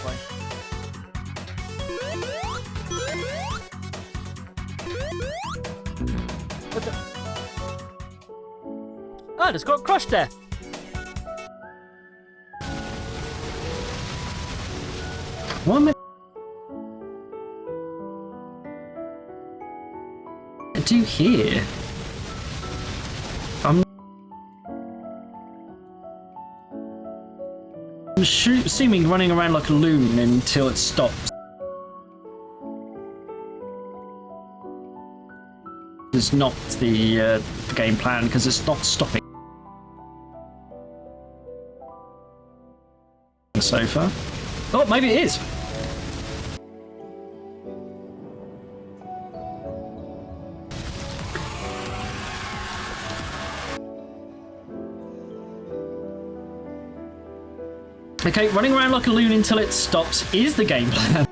this way. What the? Ah, I just got crushed there. What am I do here? I'm assuming running around like a loon until it stops is not the game plan, because it's not stopping so far. Oh, maybe it is. Okay, running around like a loon until it stops is the game plan.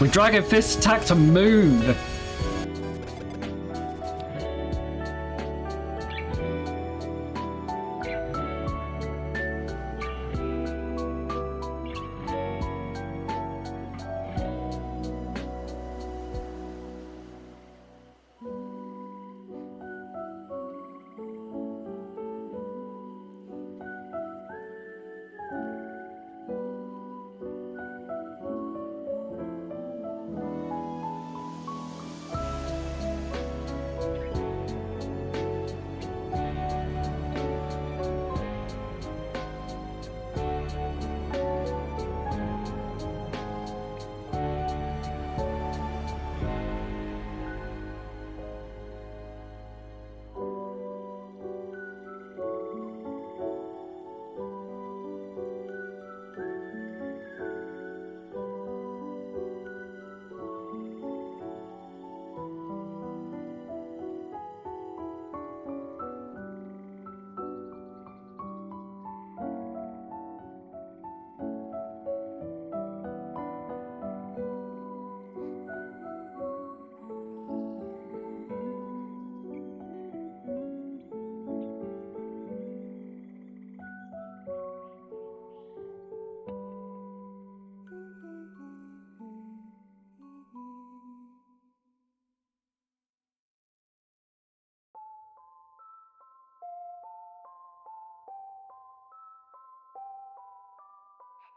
With Dragon Fist attack to moon.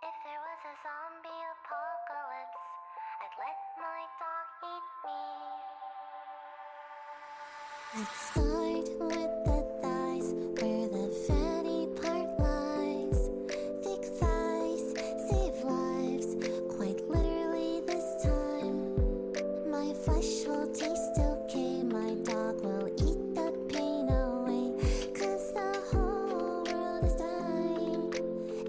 If there was a zombie apocalypse, I'd let my dog eat me. Let's start with the thighs, where the fatty part lies. Thick thighs save lives, quite literally this time. My flesh will taste okay, my dog will eat the pain away. 'Cause the whole world is dying,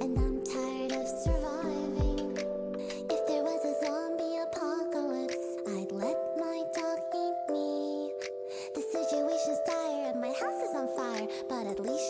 and I'm tired of surviving. If there was a zombie apocalypse, I'd let my dog eat me. The situation's dire and my house is on fire, but at least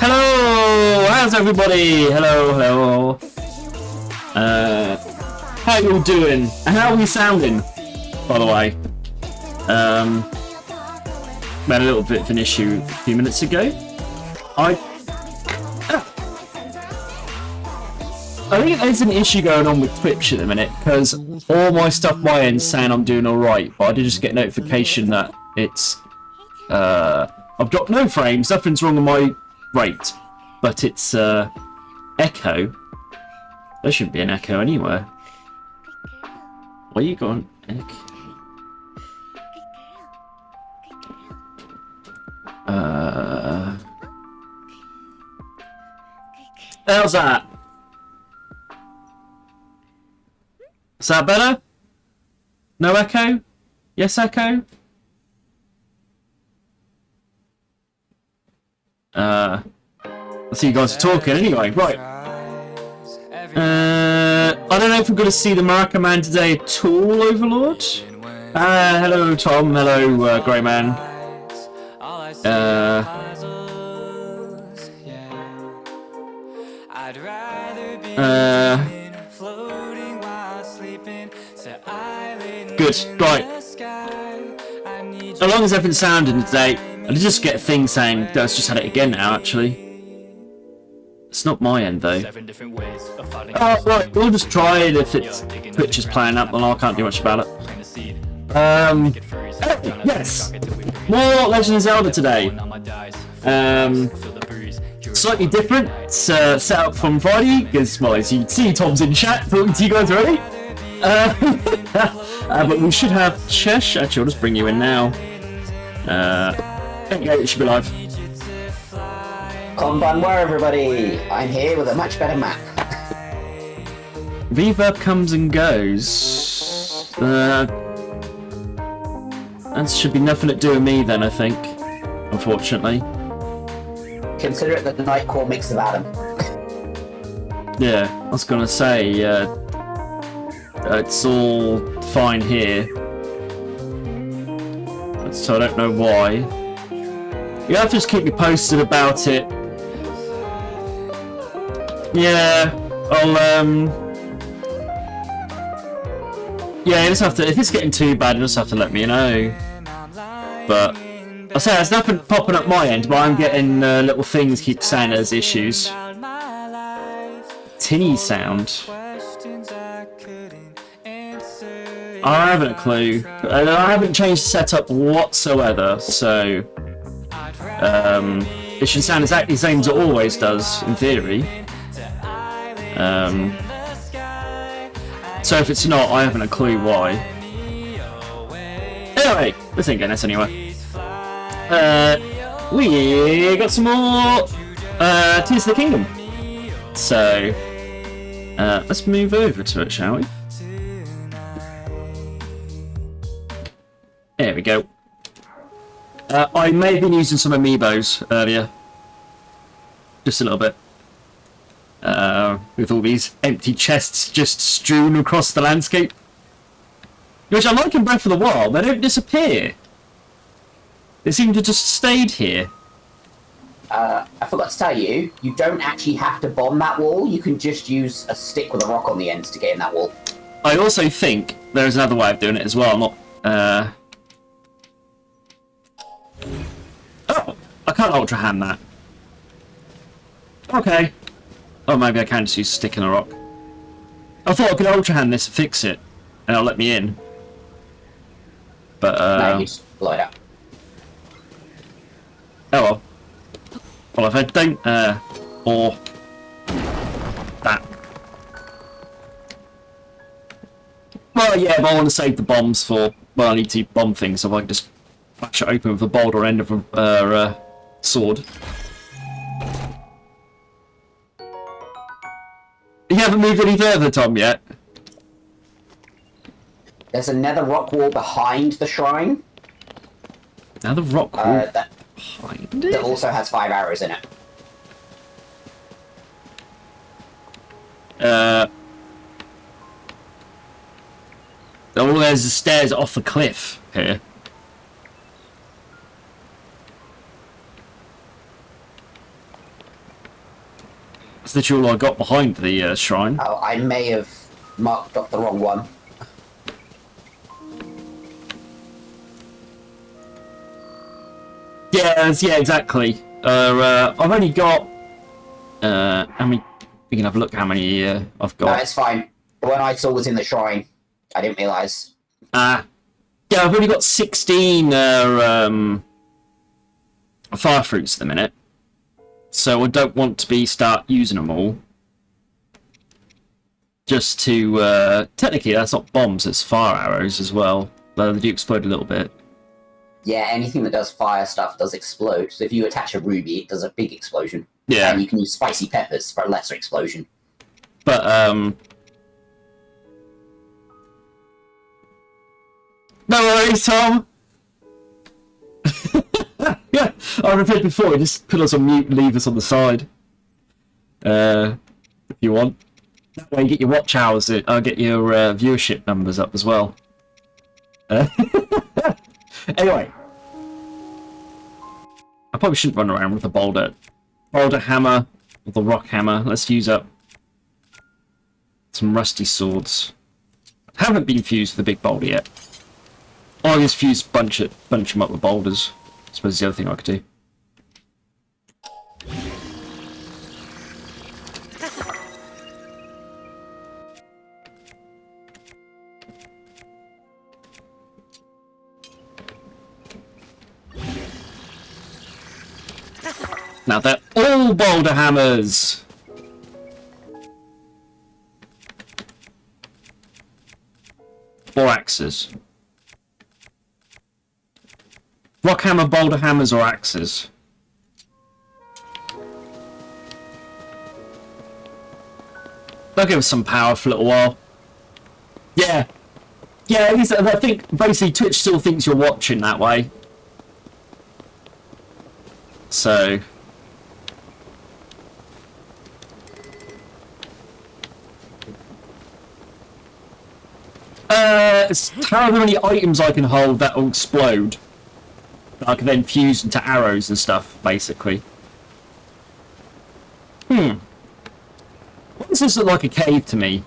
Hello! How's everybody? Hello. How you all doing? And how are we sounding, by the way? We had a little bit of an issue a few minutes ago. I think there's an issue going on with Twitch at the minute, because all my stuff my end's saying I'm doing alright, but I did just get a notification that it's I've got no frames, nothing's wrong with my rate, but it's echo. There shouldn't be an echo anywhere. Where you going? Echo. How's that? Is that better? No echo? Yes, echo? I see you guys are talking anyway, right. I don't know if we're going to see the Maraca Man today at all, Overlord. Hello Tom, hello Grey Man. Good, right. As long as everything's sounding today, I just get a thing saying that's just had it again now, actually. It's not my end though. Oh, right, we'll just try it if it's Twitch is playing up, then I can't do much about it. Yes! More Legend of Zelda today. Slightly different set up from Friday, because, well, as you can see, Tom's in chat talking to you guys already. But we should have Chesh. Actually, I'll just bring you in now. There you go, it should be live. Konbanwa everybody, I'm here with a much better map. Reverb comes and goes. That should be nothing to do with me then, I think. Unfortunately. Consider it the Nightcore mix of Adam. Yeah, I was gonna say, it's all fine here. So I don't know why. You have to just keep me posted about it. Yeah, I'll yeah, you just have to. If it's getting too bad, you just have to let me know. But I say there's nothing popping up my end, but I'm getting little things keep saying there's issues. Tinny sound. I haven't a clue. I haven't changed the setup whatsoever, so it should sound exactly the same as it always does in theory. So if it's not, I haven't a clue why. Anyway, this ain't getting us anywhere. We got some more Tears of the Kingdom. So let's move over to it, shall we? There we go. I may have been using some amiibos earlier. Just a little bit. With all these empty chests just strewn across the landscape. Which I like in Breath of the Wild, they don't disappear. They seem to just stayed here. I forgot to tell you, you don't actually have to bomb that wall, you can just use a stick with a rock on the end to get in that wall. I also think there's another way of doing it as well, not... Oh! I can't Ultra Hand that. Okay. Oh, maybe I can just use a stick and a rock. I thought I could Ultra Hand this and fix it, and it'll let me in. But, No, you just blow it up. Oh well. Well, if I don't, or that. Well, yeah, if I want to save the bombs for, well, I need to bomb things, so I can just bash it open with a boulder end of a sword. You haven't moved any further, Tom, yet? There's another rock wall behind the shrine. Another rock wall that behind it? That also has 5 arrows in it. Oh, there's the stairs off the cliff here. That's literally all I got behind the shrine. Oh, I may have marked off the wrong one. Yeah, exactly. I've only got. How many? We can have a look how many I've got. No, it's fine. The one I saw was in the shrine. I didn't realise. Yeah, I've only got 16 fire fruits at the minute, so I don't want to start using them all. Just to technically, that's not bombs; it's fire arrows as well. Though they do explode a little bit. Yeah, anything that does fire stuff does explode. So if you attach a ruby, it does a big explosion. Yeah. And you can use spicy peppers for a lesser explosion. But no worries, Tom. Yeah, I repeated before. Just put us on mute and leave us on the side. If you want. That way, you get your watch hours. I'll get your viewership numbers up as well. Anyway, I probably shouldn't run around with a boulder hammer or the rock hammer. Let's use up some rusty swords. Haven't been fused with the big boulder yet. I'll just bunch them up with boulders. I suppose the other thing I could do. Now they're all boulder hammers! Or axes. Rock hammer, boulder hammers, or axes? They'll give us some power for a little while. Yeah. Yeah, I think basically Twitch still thinks you're watching that way. So... it's however many items I can hold that will explode. I can then fuse into arrows and stuff, basically. Why does this look like a cave to me?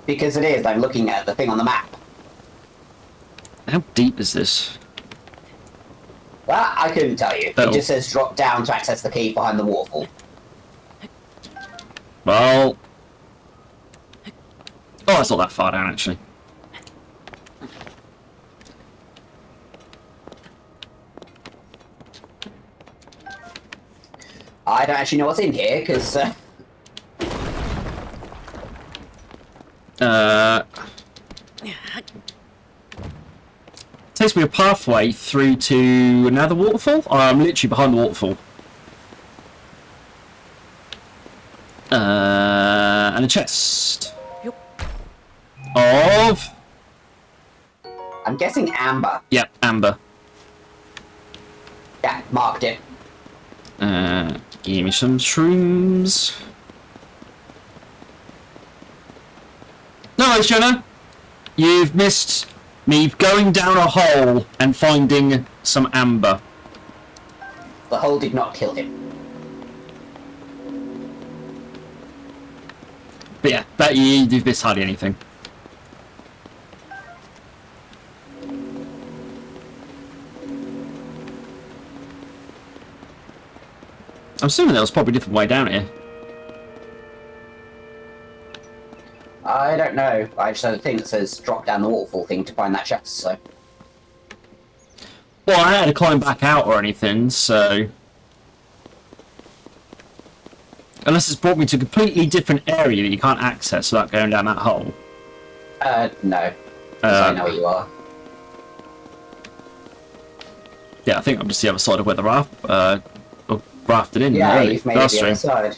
Because it is. I'm looking at the thing on the map. How deep is this? Well, I couldn't tell you. Oh. It just says drop down to access the cave behind the waterfall. Well... Oh, it's not that far down, actually. I don't actually know what's in here, because... Takes me a pathway through to another waterfall. I'm literally behind the waterfall. And a chest. Of... I'm guessing amber. Yep, amber. Yeah, marked it. Give me some shrooms. No, Jonah. You've missed me going down a hole and finding some amber. The hole did not kill him. But yeah, that you've missed hardly anything. I'm assuming there was probably a different way down here. I don't know. I just had a thing that says drop down the waterfall thing to find that chest, so... Well, I had to climb back out or anything, so... Unless it's brought me to a completely different area that you can't access without going down that hole. No. 'Cause I know where you are. Yeah, I think I'm just the other side of where the rafted in. Yeah, really. you've made it the other side.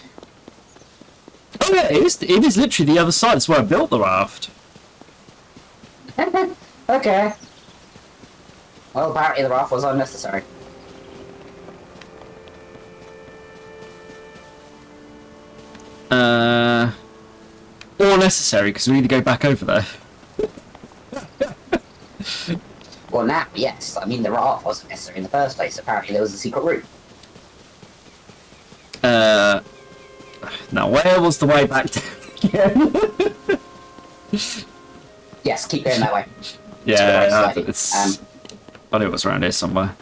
Oh yeah, it is literally the other side. That's where I built the raft. Okay. Well, apparently the raft was unnecessary. Or necessary, because we need to go back over there. Well, now, yes. I mean, the raft wasn't necessary in the first place. Apparently there was a secret route. Now, where was the way back down again? Yes, keep going that way. Yeah, Slightly. it's... I knew it was around here somewhere.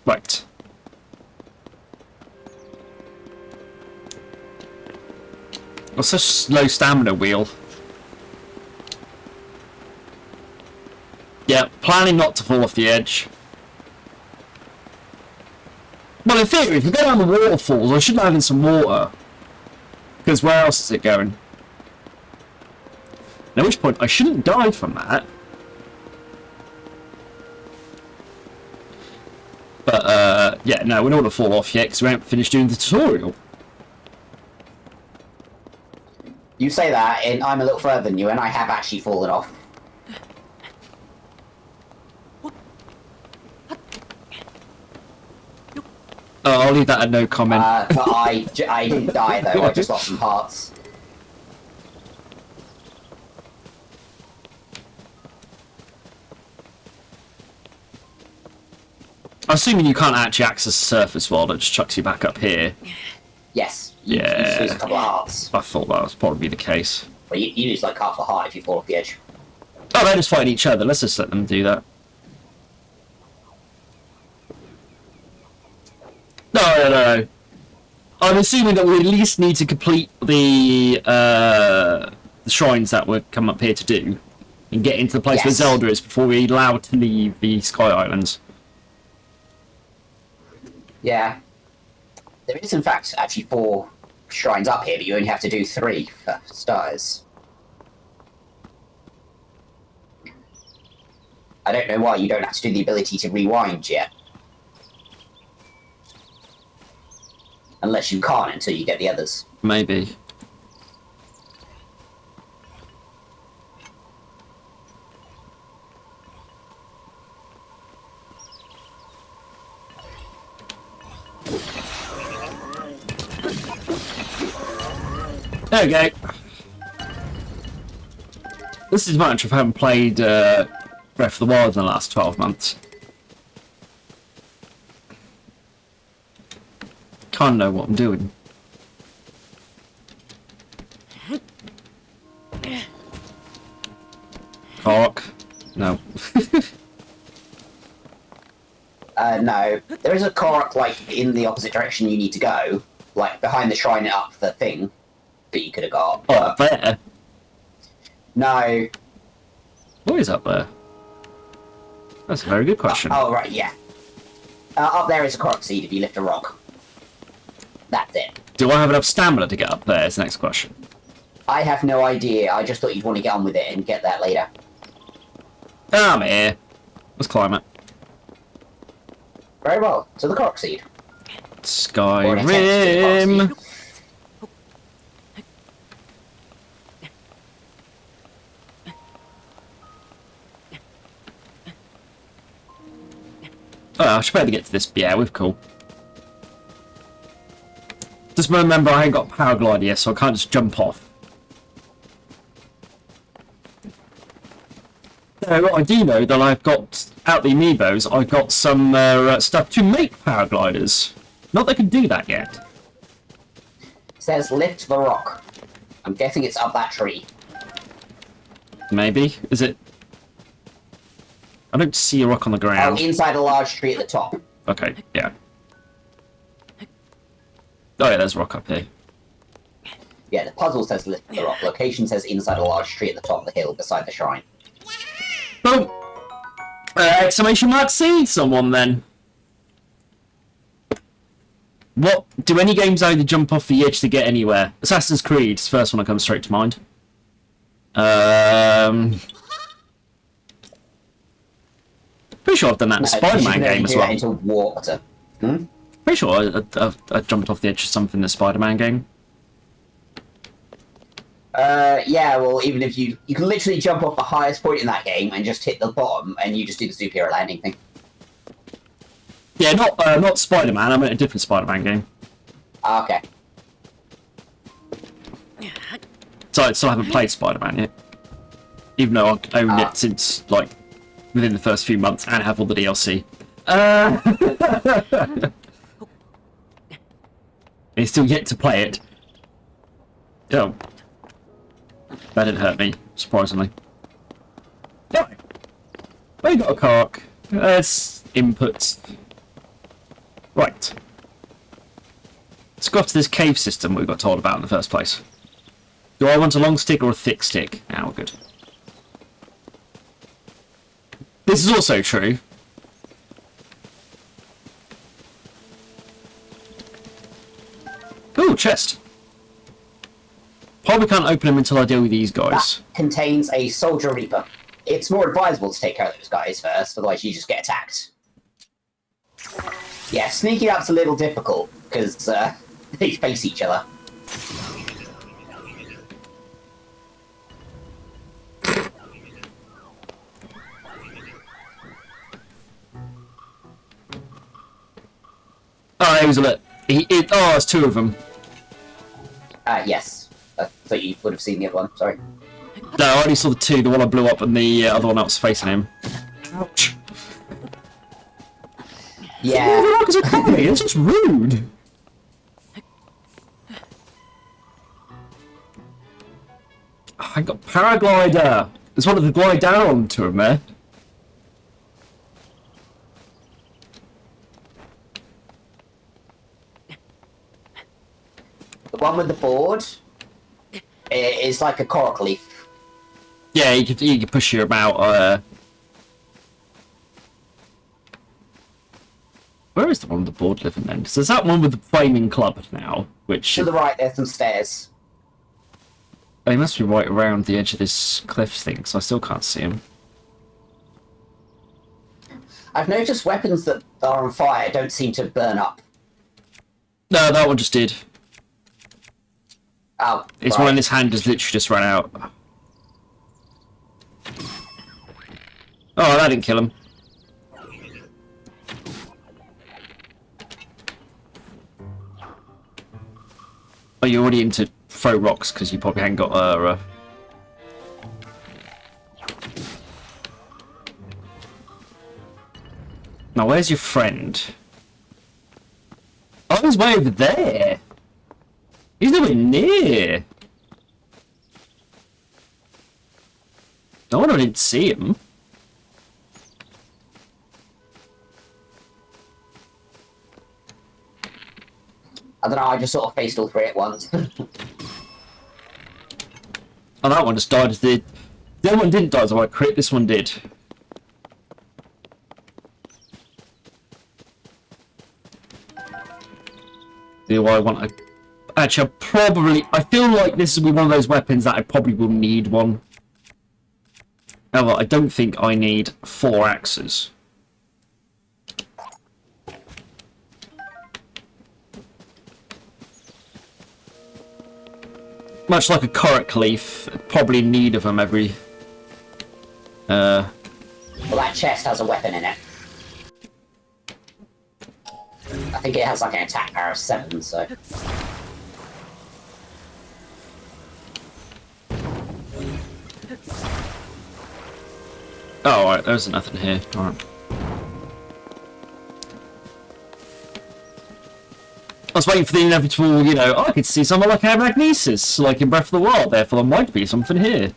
Right. What's this low stamina wheel? Yeah, planning not to fall off the edge. Well, in theory, if you go down the waterfalls, I should have in some water. Because where else is it going? At which point, I shouldn't die from that. But, yeah, no, we don't want to fall off yet, because we haven't finished doing the tutorial. You say that, and I'm a little further than you, and I have actually fallen off. Oh, I'll leave that at no comment. But I didn't die, though. I just lost some hearts. I'm assuming you can't actually access the surface world, it just chucks you back up here. Yes. You Yeah. lose a couple of hearts. I thought that was probably the case. Well, you lose like half a heart if you fall off the edge. Oh, they're just fighting each other. Let's just let them do that. No. I'm assuming that we at least need to complete the shrines that we're come up here to do, and get into the place where Yes. Zelda is before we're allowed to leave the Sky Islands. Yeah. There is, in fact, actually 4 shrines up here, but you only have to do 3 for starters. I don't know why you don't have to do the ability to rewind yet. Unless you can't until you get the others. Maybe. There we go. This is much of having played Breath of the Wild in the last 12 months. Can't know what I'm doing. Cork. No. No. There is a Korok, like, in the opposite direction you need to go. Like, behind the shrine up the thing that you could have got. Oh, up there? No. What is up there? That's a very good question. Oh, right, yeah. Up there is a Korok seed if you lift a rock. That's it. Do I have enough stamina to get up there is the next question. I have no idea. I just thought you'd want to get on with it and get that later. I'm here. Let's climb it. Very well. So the Korok seed. Or an attempt to get the Korok Skyrim. seed. Oh, I should better get to this. Yeah, we're cool. Just remember I ain't got paraglider yet, so I can't just jump off. So what I do know that I've got, out the amiibos, I've got some stuff to make paragliders. Not that I can do that yet. It says lift the rock. I'm guessing it's up that tree. Maybe. Is it? I don't see a rock on the ground. Oh, inside a large tree at the top. Okay, yeah. Oh yeah, there's a rock up here. Yeah, the puzzle says lift the rock. Location says inside a large tree at the top of the hill beside the shrine. Boom! Exclamation mark see someone then. What? Do any games either jump off the edge to get anywhere? Assassin's Creed is the first one that comes straight to mind. Pretty sure I've done that in a Spider-Man game as well. Into water. Pretty sure I jumped off the edge of something in the Spider-Man game. Yeah, well, even if you can literally jump off the highest point in that game and just hit the bottom, and you just do the superhero landing thing. Yeah, not Spider-Man. I meant a different Spider-Man game. Okay. So I still haven't played Spider-Man yet, even though I've owned it since like within the first few months and have all the DLC. He's still yet to play it. Oh. That didn't hurt me, surprisingly. Yeah. We got a cork. It's inputs. Right. Let's go up to this cave system we got told about in the first place. Do I want a long stick or a thick stick? Now we're good. This is also true. Ooh, chest. Probably can't open them until I deal with these guys. That contains a Soldier Reaper. It's more advisable to take care of those guys first, otherwise you just get attacked. Yeah, sneaking up's a little difficult, because they face each other. Oh, he was a lit. Oh, it's two of them. Yes. I thought you would have seen the other one, sorry. No, I only saw the two. The one I blew up and the other one that was facing him. Ouch. Yeah. What the fuck is it? It's just rude. I got paraglider. There's one of the glide down to him there. The one with the board is like a cork leaf. Yeah, you could push you about. Where is the one with the board living then? So there's that one with the flaming club now, which... To the right, there's some stairs. Oh, he must be right around the edge of this cliff thing, so I still can't see him. I've noticed weapons that are on fire don't seem to burn up. No, that one just did. Oh, It's right. when his hand has literally just run out. Oh, that didn't kill him. Oh, you're already into throw rocks because you probably hadn't got Now, where's your friend? Oh, he's way over there. He's nowhere near. No wonder I didn't see him. I don't know, I just sort of faced all three at once. Oh, that one just died as the other one didn't die as I crit. This one did. Do I want a... Actually, I feel like this will be one of those weapons that I probably will need one. However, I don't think I need 4 axes. Much like a Korok leaf, probably in need of them every... Well, that chest has a weapon in it. I think it has like an attack power of 7, so... Oh, alright, there's nothing here. Alright. I was waiting for the inevitable, you know, I could see someone like our magnesis, like in Breath of the Wild, therefore there might be something here.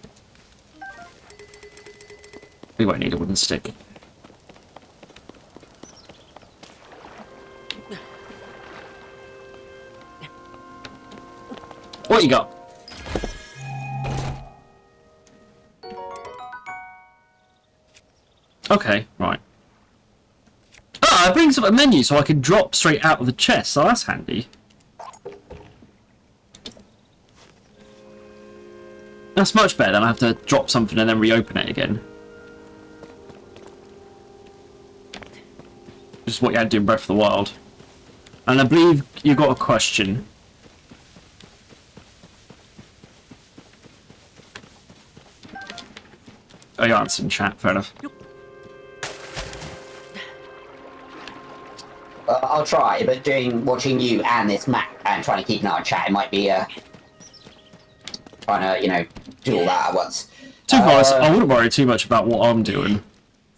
We won't need a wooden stick. What you got? Okay, right. Ah, it brings up a menu so I can drop straight out of the chest, so that's handy. That's much better than I have to drop something and then reopen it again. Which is what you had to do in Breath of the Wild. And I believe you got a question. Oh, you answered in chat, fair enough. I'll try, but watching you and this map and trying to keep an eye on chat, it might be trying to, you know, do all that at once. To be honest, I wouldn't worry too much about what I'm doing.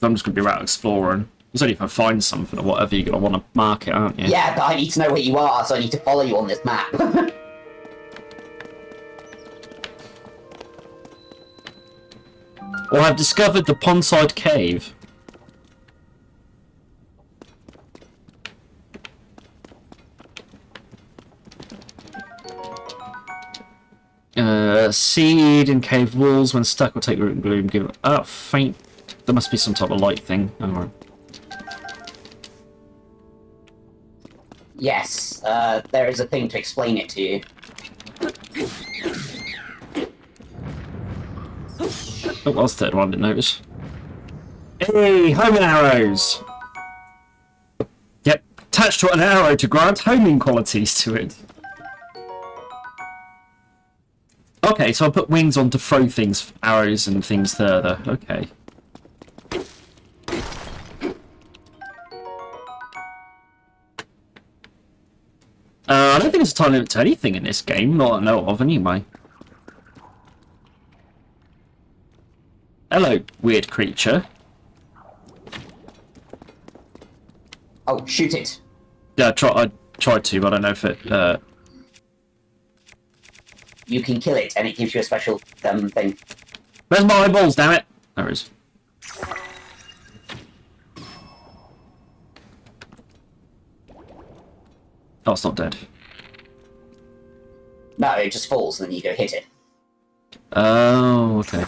I'm just going to be out exploring. It's only if I find something or whatever you're going to want to mark it, aren't you? Yeah, but I need to know where you are, so I need to follow you on this map. Well, I've discovered the Pondside Cave. Seed in cave walls. When stuck, will take root and gloom. Give it. Oh, faint. There must be some type of light thing. Alright. Yes, there is a thing to explain it to you. Oh, that was the third one I didn't notice. Hey, homing arrows! Yep, attached to an arrow to grant homing qualities to it. Okay, so I put wings on to throw things, arrows and things further. Okay. I don't think there's a time limit to anything in this game, not that I know of anyway. Hello, weird creature. Oh, shoot it. Yeah, I tried to, but I don't know if it... You can kill it, and it gives you a special thing. Where's my eyeballs, damn it? There it is. Oh, it's not dead. No, it just falls, and then you go hit it. Oh, okay.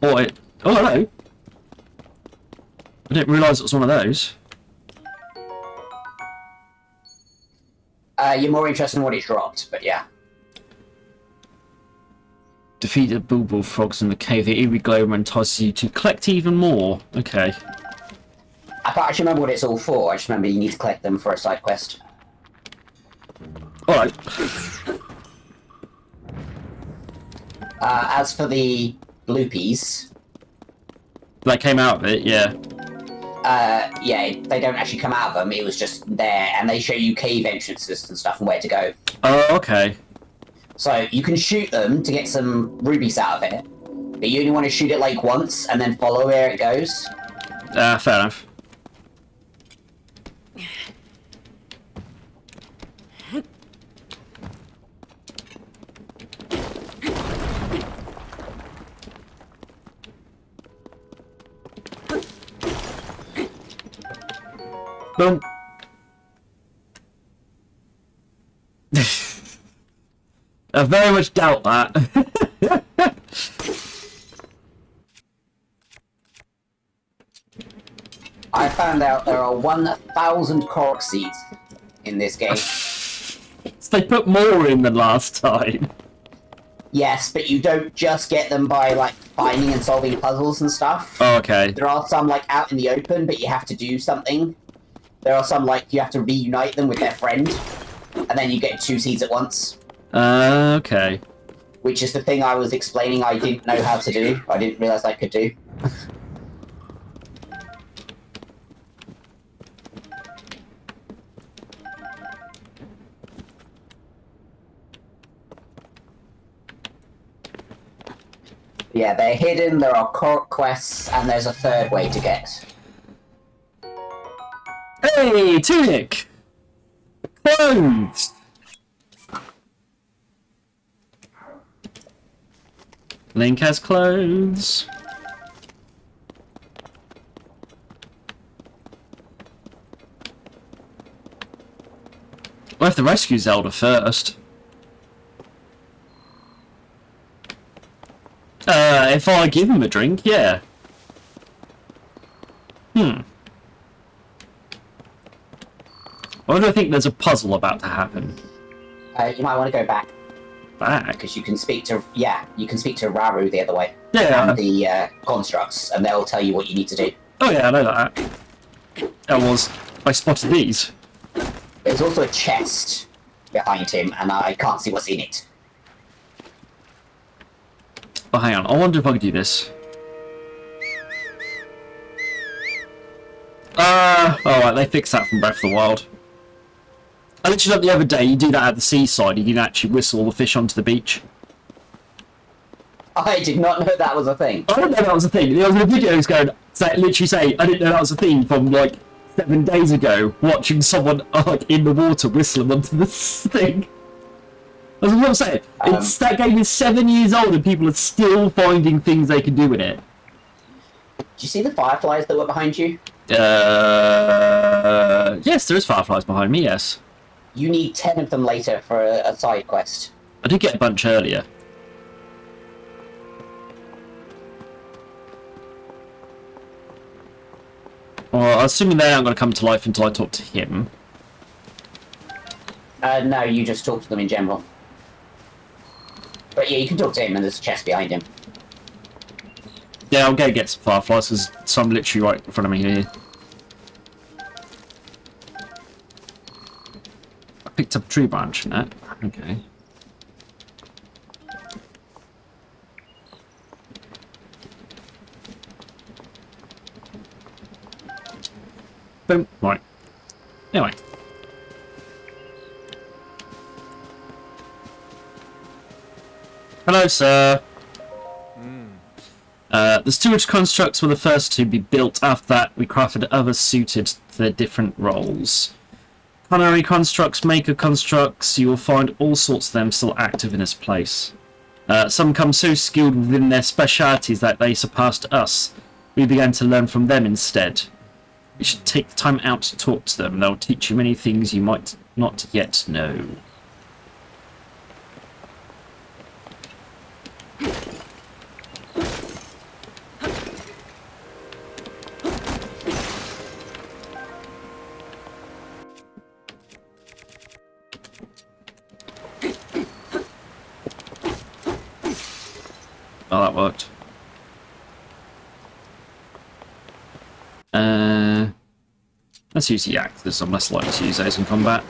Oh, oh, hello. I didn't realise it was one of those. You're more interested in what it dropped, but yeah. Defeat the bulbul frogs in the cave. The eerie glow entices you to collect even more. Okay. I can't actually remember what it's all for. I just remember you need to collect them for a side quest. Alright. As for the bloopies... That came out of it, yeah. Yeah, they don't actually come out of them. It was just there, and they show you cave entrances and stuff and where to go. Oh, okay. So you can shoot them to get some rubies out of it, but you only want to shoot it like once and then follow where it goes. Fair enough. Boom. I very much doubt that. I found out there are 1,000 Korok seeds in this game. So they put more in than last time. Yes, but you don't just get them by like finding and solving puzzles and stuff. Oh, okay. There are some like out in the open, but you have to do something. There are some like you have to reunite them with their friend, and then you get 2 seeds at once. Okay. Which is the thing I was explaining I didn't know how to do. I didn't realise I could do. Yeah, they're hidden, there are Korok quests, and there's a third way to get. Hey, tunic! Clothes! Link has clothes. We'll have to rescue Zelda first. If I give him a drink, yeah. I wonder if I think there's a puzzle about to happen. You might want to go back. Back? Because you can speak to, you can speak to Raru the other way. Yeah. And the constructs, and they'll tell you what you need to do. Oh yeah, I know that. I spotted these. There's also a chest behind him, and I can't see what's in it. Oh, hang on. I wonder if I can do this. Alright, they fixed that from Breath of the Wild. I literally up the other day, you do that at the seaside, you can actually whistle the fish onto the beach. I did not know that was a thing. I didn't know that was a thing. There was a video going, literally saying, I didn't know that was a thing from like 7 days ago, watching someone like in the water whistling onto this thing. That's what I'm saying. That game is 7 years old and people are still finding things they can do with it. Did you see the fireflies that were behind you? Yes, there is fireflies behind me, yes. You need 10 of them later for a side quest. I did get a bunch earlier. Well, assuming they aren't going to come to life until I talk to him. No, you just talk to them in general. But yeah, you can talk to him and there's a chest behind him. Yeah, I'll go get some fireflies because some literally right in front of me here. I picked up a tree branch in that. Okay. Boom. Right. Anyway. Hello, sir. The storage constructs were the first to be built. After that, we crafted others suited to their different roles. Culinary constructs, maker constructs, you will find all sorts of them still active in this place. Some become so skilled within their specialities that they surpassed us. We began to learn from them instead. You should take the time out to talk to them. They'll teach you many things you might not yet know. Oh, that worked. Let's use the axes. I'm less likely to use those in combat.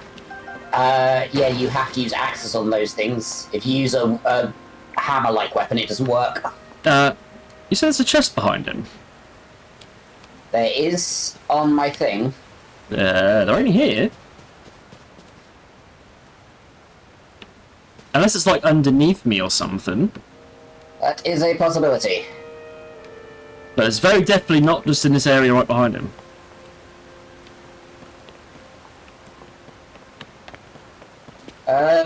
Yeah, you have to use axes on those things. If you use a hammer-like weapon, it doesn't work. You said there's a chest behind him. There is on my thing. They're only here. Unless it's like underneath me or something. That is a possibility. But it's very definitely not just in this area right behind him.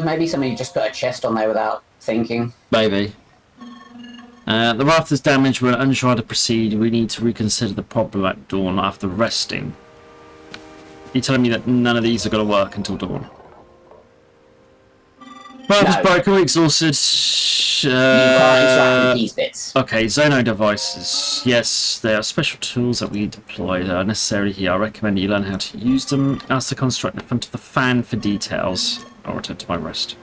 Maybe somebody just put a chest on there without thinking. Maybe. The raft is damaged. We're unsure how to proceed. We need to reconsider the problem at dawn after resting. You're telling me that none of these are going to work until dawn? Raft is broken. We're exhausted. You can't interact with these bits. Okay, Zono devices. Yes, they are special tools that we deploy. They are necessary here. I recommend you learn how to use them. Ask the constructor in front of the fan for details. I'll return to my rest.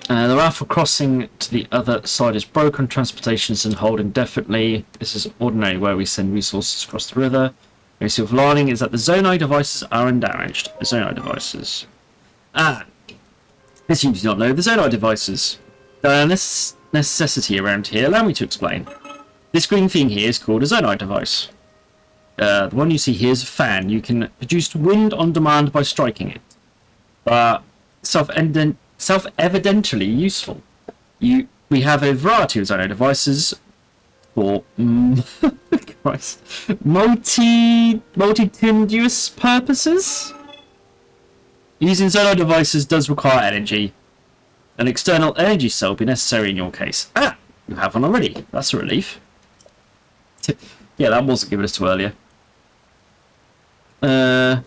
The raft for crossing to the other side is broken. Transportation is on hold indefinitely. This is ordinary where we send resources across the river. The silver lining is that the Zonai devices are undamaged. The Zonai devices. This you do not know. The Zonai devices. This necessity around here. Allow me to explain. This green thing here is called a Zonai device. The one you see here is a fan. You can produce wind on demand by striking it. But self-evidently useful. We have a variety of Zonai devices for multitudinous purposes. Using Zonai devices does require energy. An external energy cell will be necessary in your case. You have one already. That's a relief. Yeah, that wasn't given us to earlier. No,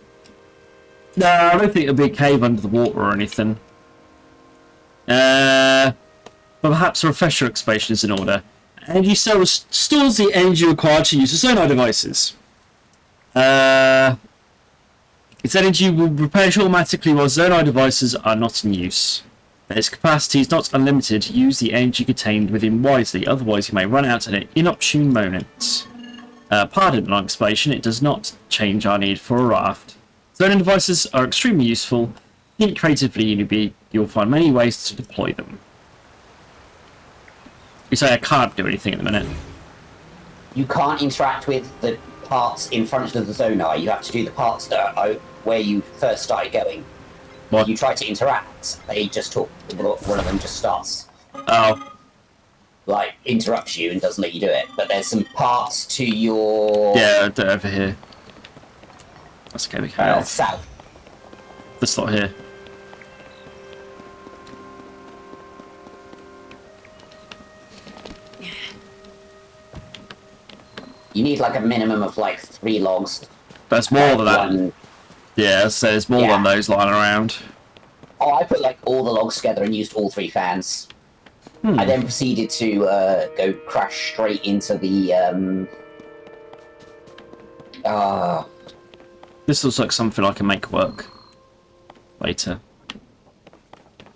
I don't think it'll be a cave under the water or anything. But perhaps a refresher expansion is in order. Energy cell stores the energy required to use the Zonai devices. Its energy will replenish automatically while Zonai devices are not in use. Its capacity is not unlimited. Use the energy contained within wisely, otherwise you may run out at an inopportune moment. Pardon my explanation, it does not change our need for a raft. Zonai devices are extremely useful. Think creatively and you'll find many ways to deploy them. You say I can't do anything at the minute. You can't interact with the parts in front of the Zonai. You have to do the parts that are where you first started going. What? You try to interact, they just talk. One of them just starts, Oh. like, interrupts you and doesn't let you do it. But there's some parts to your Yeah, over here. That's okay, we can. south. This lot here. You need like a minimum of like 3 logs. That's more than that. One- Yeah, so there's more than those lying around. Oh, I put like all the logs together and used all 3 fans. I then proceeded to go crash straight into the This looks like something I can make work later.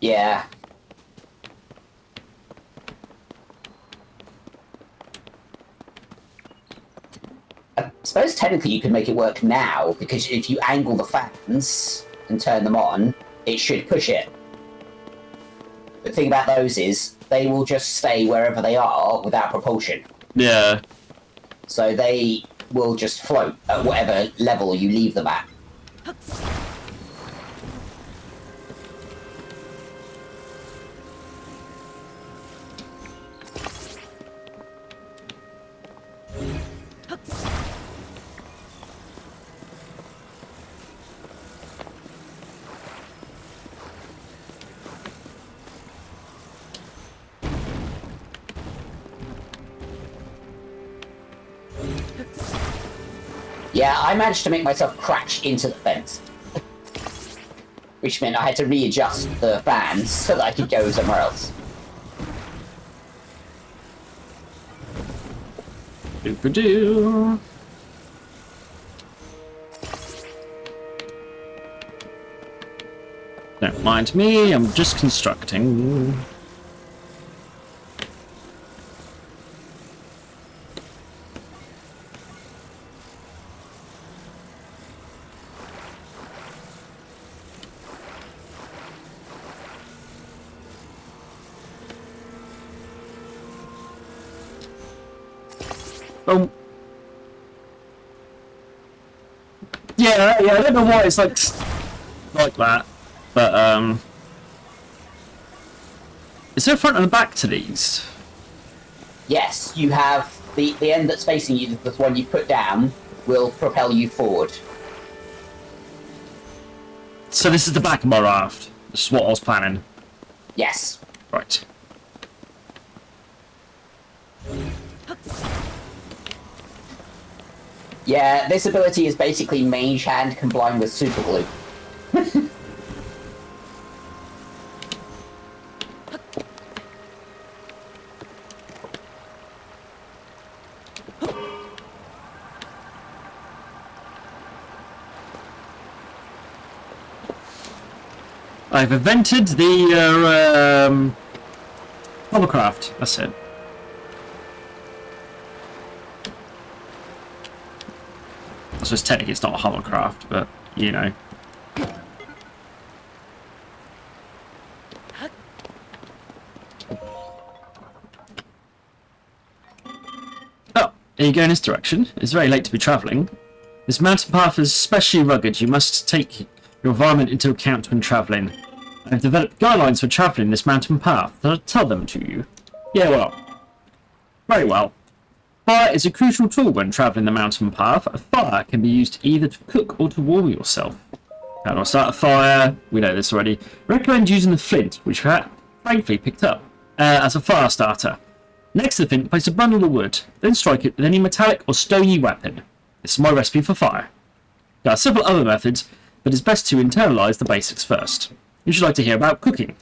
yeah. I suppose technically you could make it work now, because if you angle the fans and turn them on, it should push it. The thing about those is, they will just stay wherever they are without propulsion. Yeah. So they will just float at whatever level you leave them at. Yeah, I managed to make myself crash into the fence. Which meant I had to readjust the fans so that I could go somewhere else. Doo-ba-doo. Don't mind me, I'm just constructing. Oh. Yeah, I don't know why it's like that, but is there a front and a back to these? Yes, you have the end that's facing you, the one you put down, will propel you forward. So this is the back of my raft. This is what I was planning. Yes. Right. Yeah, this ability is basically Mage Hand combined with Super Glue. I've invented the hovercraft. That's it. So it's technically it's not a hovercraft, but you know. Oh, here you go in this direction. It's very late to be travelling. This mountain path is especially rugged. You must take your environment into account when travelling. I've developed guidelines for travelling this mountain path. Did I tell them to you? Yeah, well. Very well. Fire is a crucial tool when travelling the mountain path. A fire can be used either to cook or to warm yourself. How do I start a fire? We know this already. Recommend using the flint, which I thankfully picked up, as a fire starter. Next to the flint, place a bundle of wood, then strike it with any metallic or stony weapon. This is my recipe for fire. There are several other methods, but it's best to internalise the basics first. Would you like to hear about cooking?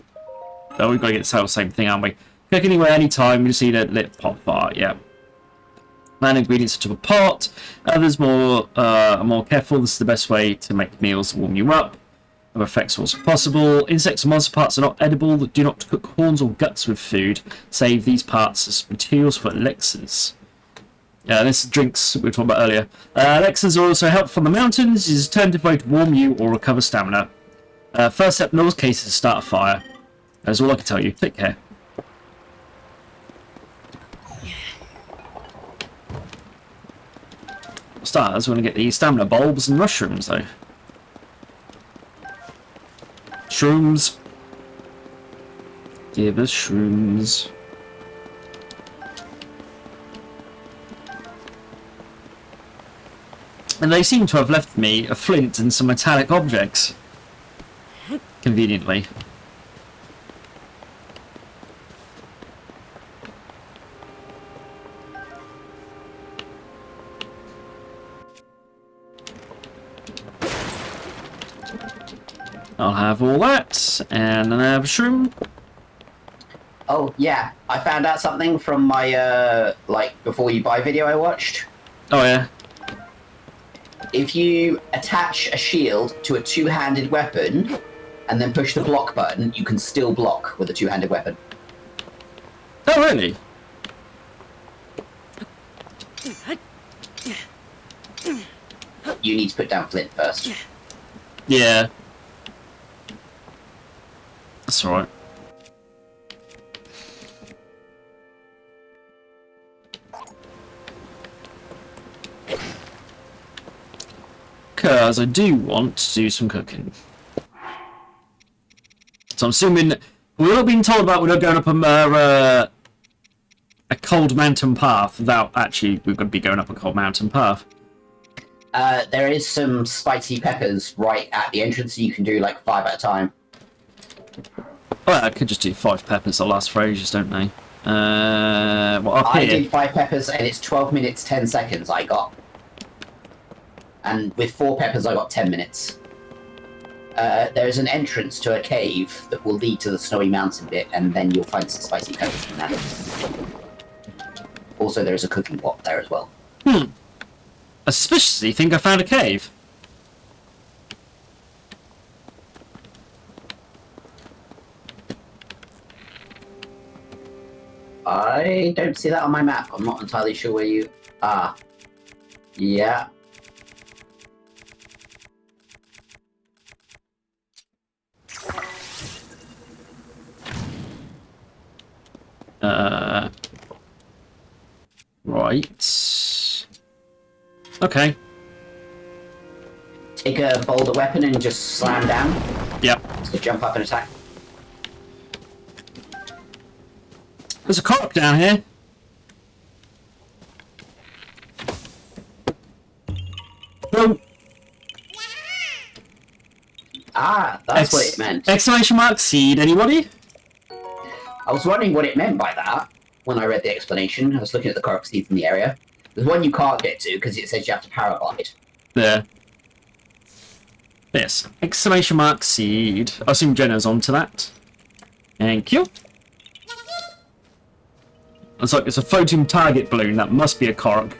Oh, we've got to get the same thing, aren't we? Cook anywhere, anytime, you just need a lit pot fire, yeah. Man ingredients into a pot. Others are more careful. This is the best way to make meals warm you up. Other effects are also possible. Insects and monster parts are not edible. Do not cook horns or guts with food. Save these parts as materials for elixirs. Yeah, this is drinks we were talking about earlier. Elixirs are also helpful from the mountains. It is a alternative way to warm you or recover stamina. First step in all cases is to start a fire. That's all I can tell you. Take care. Starters, we want to get the stamina bulbs and mushrooms, though. shrooms. Give us shrooms. And they seem to have left me a flint and some metallic objects. Conveniently. I'll have all that, and another shroom. Oh, yeah. I found out something from my, before you buy video I watched. Oh, yeah. If you attach a shield to a two-handed weapon, and then push the block button, you can still block with a two-handed weapon. Oh, really? You need to put down flint first. Yeah. That's alright. Because I do want to do some cooking. So I'm assuming we're not being told about we're not going up a cold mountain path without actually we've got to be going up a cold mountain path. There is some spicy peppers right at the entrance, so you can do like 5 at a time. Well, I could just do 5 peppers. They'll last for ages, don't they? Well, up I here. did 5 peppers, and it's 12 minutes 10 seconds I got. And with 4 peppers, I got 10 minutes. There is an entrance to a cave that will lead to the snowy mountain bit, and then you'll find some spicy peppers in there. Also, there is a cooking pot there as well. I suspiciously think I found a cave. I don't see that on my map. I'm not entirely sure where you are. Yeah. Right. Okay. Take a boulder weapon and just slam down. Yep. So jump up and attack. There's a cork down here. Boom. Ah, that's what it meant. Exclamation mark seed, anybody? I was wondering what it meant by that when I read the explanation. I was looking at the cork seeds in the area. There's one you can't get to because it says you have to paraglide. There. Yes. Exclamation mark seed. I assume Jenna's onto that. Thank you. It's like it's a photon target balloon. That must be a cork.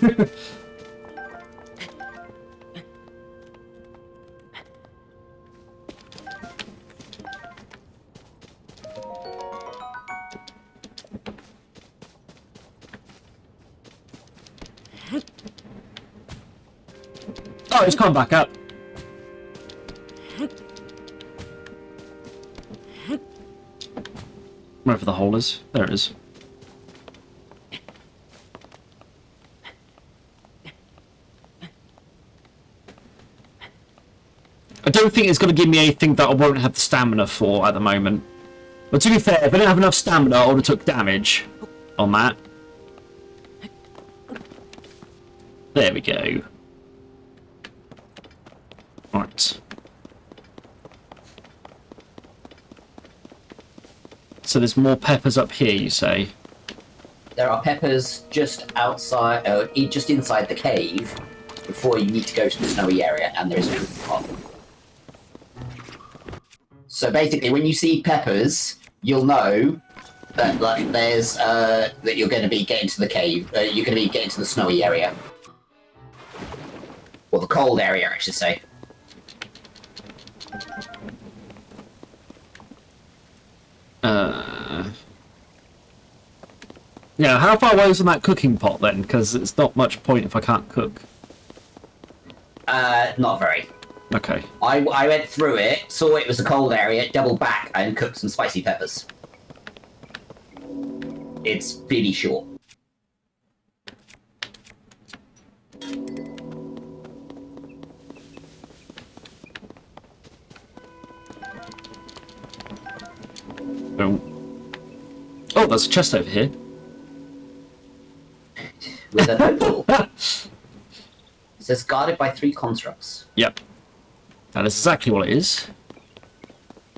Oh, it's come back up. Wherever the hole is. There it is. I don't think it's going to give me anything that I won't have the stamina for at the moment. But to be fair, if I didn't have enough stamina, I would have took damage on that. There we go. Right. So there's more peppers up here, you say? There are peppers just outside, just inside the cave before you need to go to the snowy area, and there is a cooking pot. So basically, when you see peppers, you'll know that there's that you're going to be getting to the cave. You're going to be getting to the snowy area, or the cold area, I should say. Yeah, how far away is from that cooking pot then? Because it's not much point if I can't cook. Not very. Okay. I went through it, saw it was a cold area, doubled back, and cooked some spicy peppers. It's really short. Boom. Oh, there's a chest over here. With an opal. It says guarded by 3 constructs. Yep. That is exactly what it is.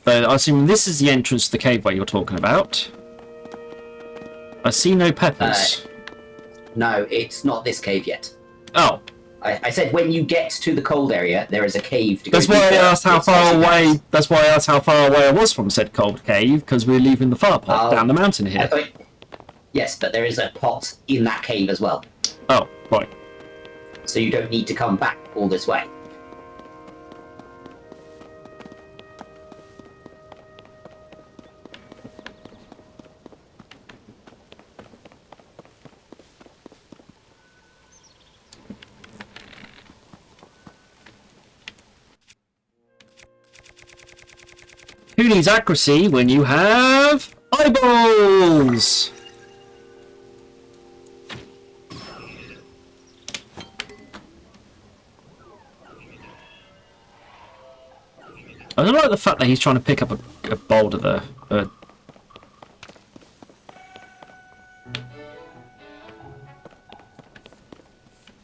But I assume this is the entrance to the cave where you're talking about. I see no peppers. No, it's not this cave yet. Oh. I said when you get to the cold area, there is a cave to go. That's why I asked how far away. That's why I asked how far away I was from said cold cave, because we're leaving the far part down the mountain here. Yes, but there is a pot in that cave as well. Oh, right. So you don't need to come back all this way. Who needs accuracy when you have eyeballs? I don't like the fact that he's trying to pick up a boulder there.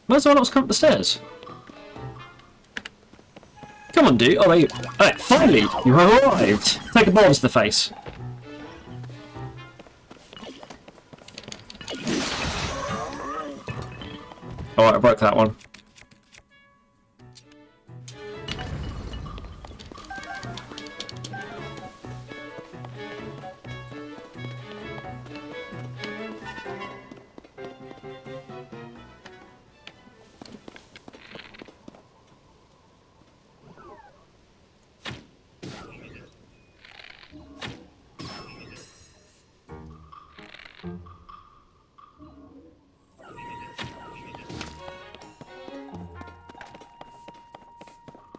Where's the one that was coming up the stairs? Come on, dude. Oh, there you... Alright, finally, you have arrived. Take a boulder to the face. Alright, I broke that one.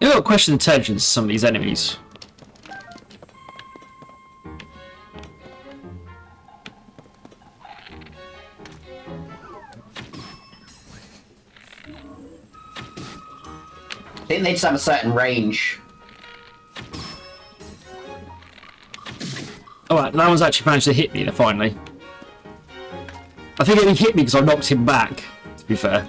You've got to question intelligence of some of these enemies. I think they just have a certain range. Alright, that one's actually managed to hit me there, finally. I think it only hit me because I knocked him back, to be fair.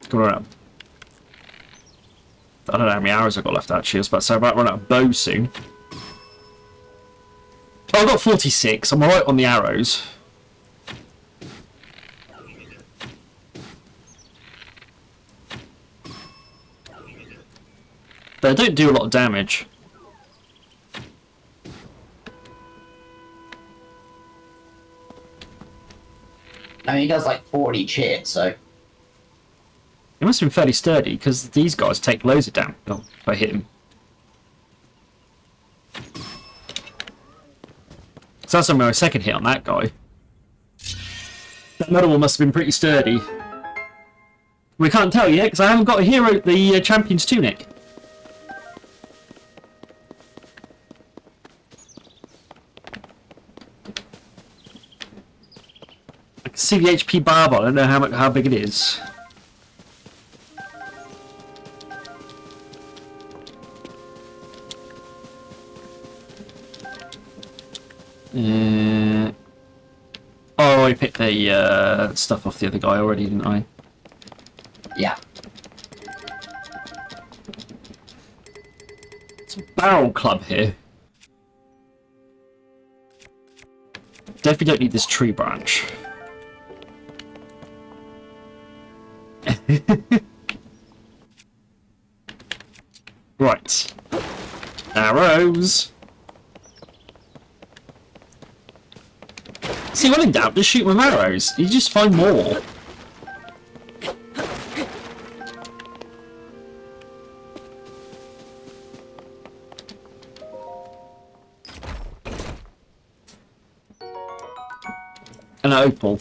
Come on. I don't know how many hours I've got left actually. I was about to say I might run out of bows soon. Oh, I've got 46. I'm alright on the arrows. But they don't do a lot of damage. I mean, he does like 4 on each hit, so... He must have been fairly sturdy, because these guys take loads of damage. Oh, if I hit him. So that's my second hit on that guy. That middle one must have been pretty sturdy. We can't tell yet, because I haven't got a hero, the champion's tunic. I can see the HP bar, but I don't know how big it is. Oh, I picked the stuff off the other guy already, didn't I? Yeah. It's a barrel club here. Definitely don't need this tree branch. Right. Arrows. See, when in doubt, just shoot with arrows. You just find more. An opal.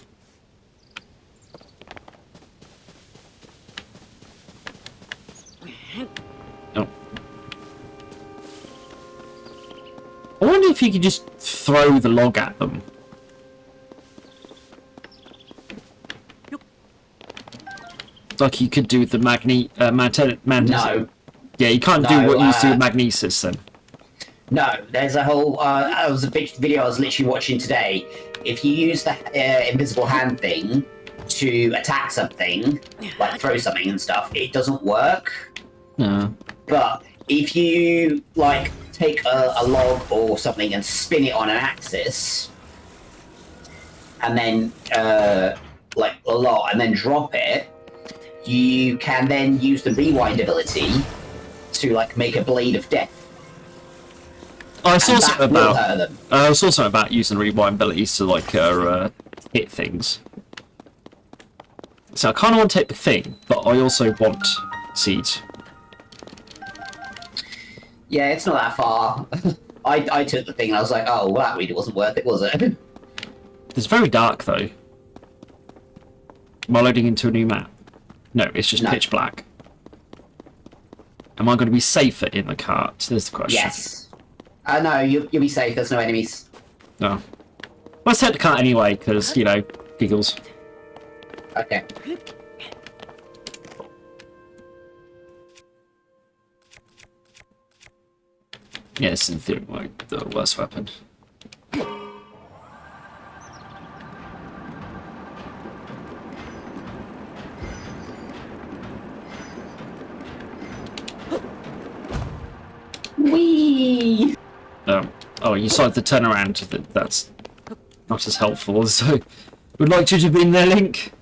Oh. I wonder if you could just throw the log at them. like you could do with the No. Yeah, you can't do No, what you used to do with magnesis then. No, there's a whole. That was a big video I was literally watching today. If you use the invisible hand thing to attack something, like throw something and stuff, it doesn't work. No. But if you like take a log or something and spin it on an axis, and then like a lot, and then drop it, you can then use the rewind ability to like make a blade of death. I saw something about. Hurt them. I saw something about using rewind abilities to like hit things. So I kind of want to take the thing, but I also want seeds. Yeah, it's not that far. I took the thing and I was like, oh, well, that really wasn't worth it, was it? It's very dark though. Am I loading into a new map? No, it's just pitch black. Am I going to be safer in the cart? There's the question. Yes. No, you'll be safe. There's no enemies. No. Well, set the cart anyway, because, you know, giggles. Okay. Yeah, it's in theory like the worst weapon. Whee! Oh, you decided to turn around. That's not as helpful as I would like you to have been there, Link.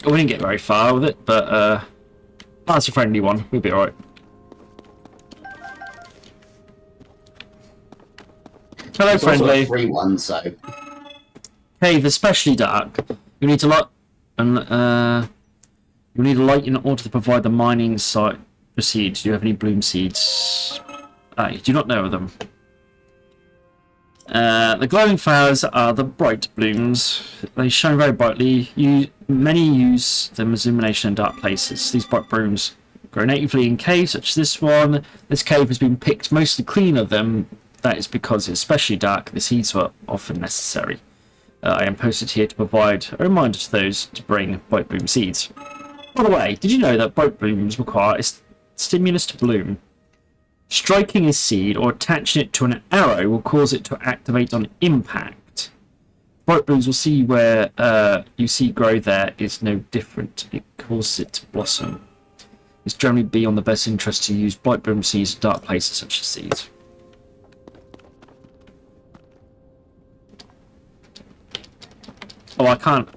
Oh, we didn't get very far with it, but that's a friendly one. We'll be alright. Hello, It's friendly. also a free one, so. Cave, especially dark. You need to light and you need a light in order to provide the mining site for seeds. Do you have any bloom seeds? I do not know of them. The glowing flowers are the bright blooms. They shine very brightly. Many use them as illumination in dark places. These bright blooms grow natively in caves such as this one. This cave has been picked mostly clean of them. That is because it's especially dark. The seeds are often necessary. I am posted here to provide a reminder to those to bring bright bloom seeds. By the way, did you know that bright blooms require a stimulus to bloom? Striking a seed or attaching it to an arrow will cause it to activate on impact. Bright blooms will see where you see grow there is no different. It causes it to blossom. It's generally be on the best interest to use bright bloom seeds in dark places such as these. Oh, I can't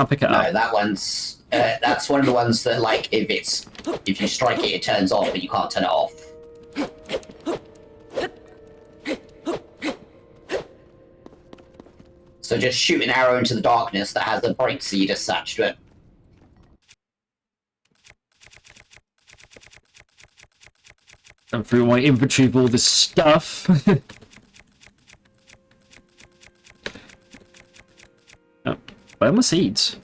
pick it up. No, that one's. That's one of the ones that, like, if you strike it, it turns off, but you can't turn it off. So just shoot an arrow into the darkness that has a bright seed attached to it. And through my inventory of all this stuff. Oh, where are my seeds?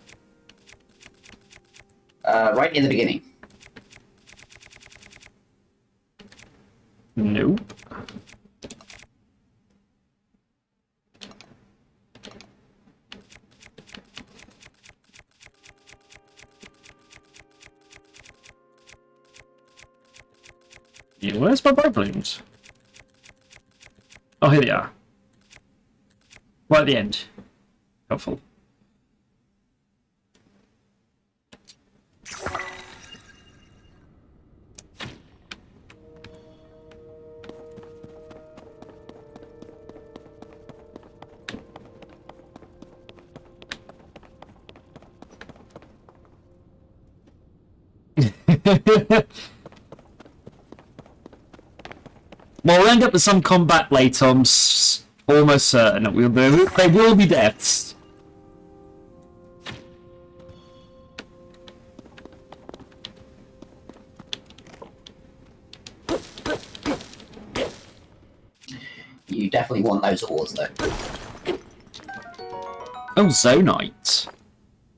Right in the beginning. Nope. Yeah, where's my bright blooms? Oh, here they are. Right at the end. Helpful. Well, we'll end up with some combat later. I'm almost certain that they will be deaths. You definitely want those ores, though. Oh, Zonite.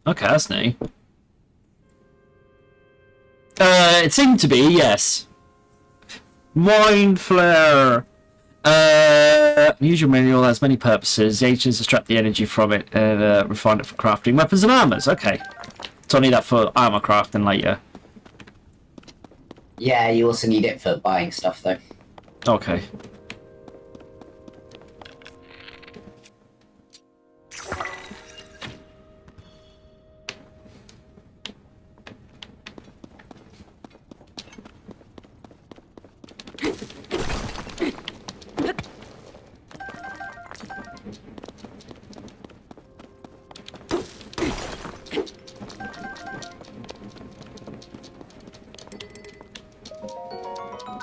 Okay, that's new. It seemed to be, yes. Mind flare. Unusual mineral has many purposes. The agents extract the energy from it and refine it for crafting weapons and armors. Okay. So I need that for armor crafting later. Yeah, you also need it for buying stuff, though. Okay.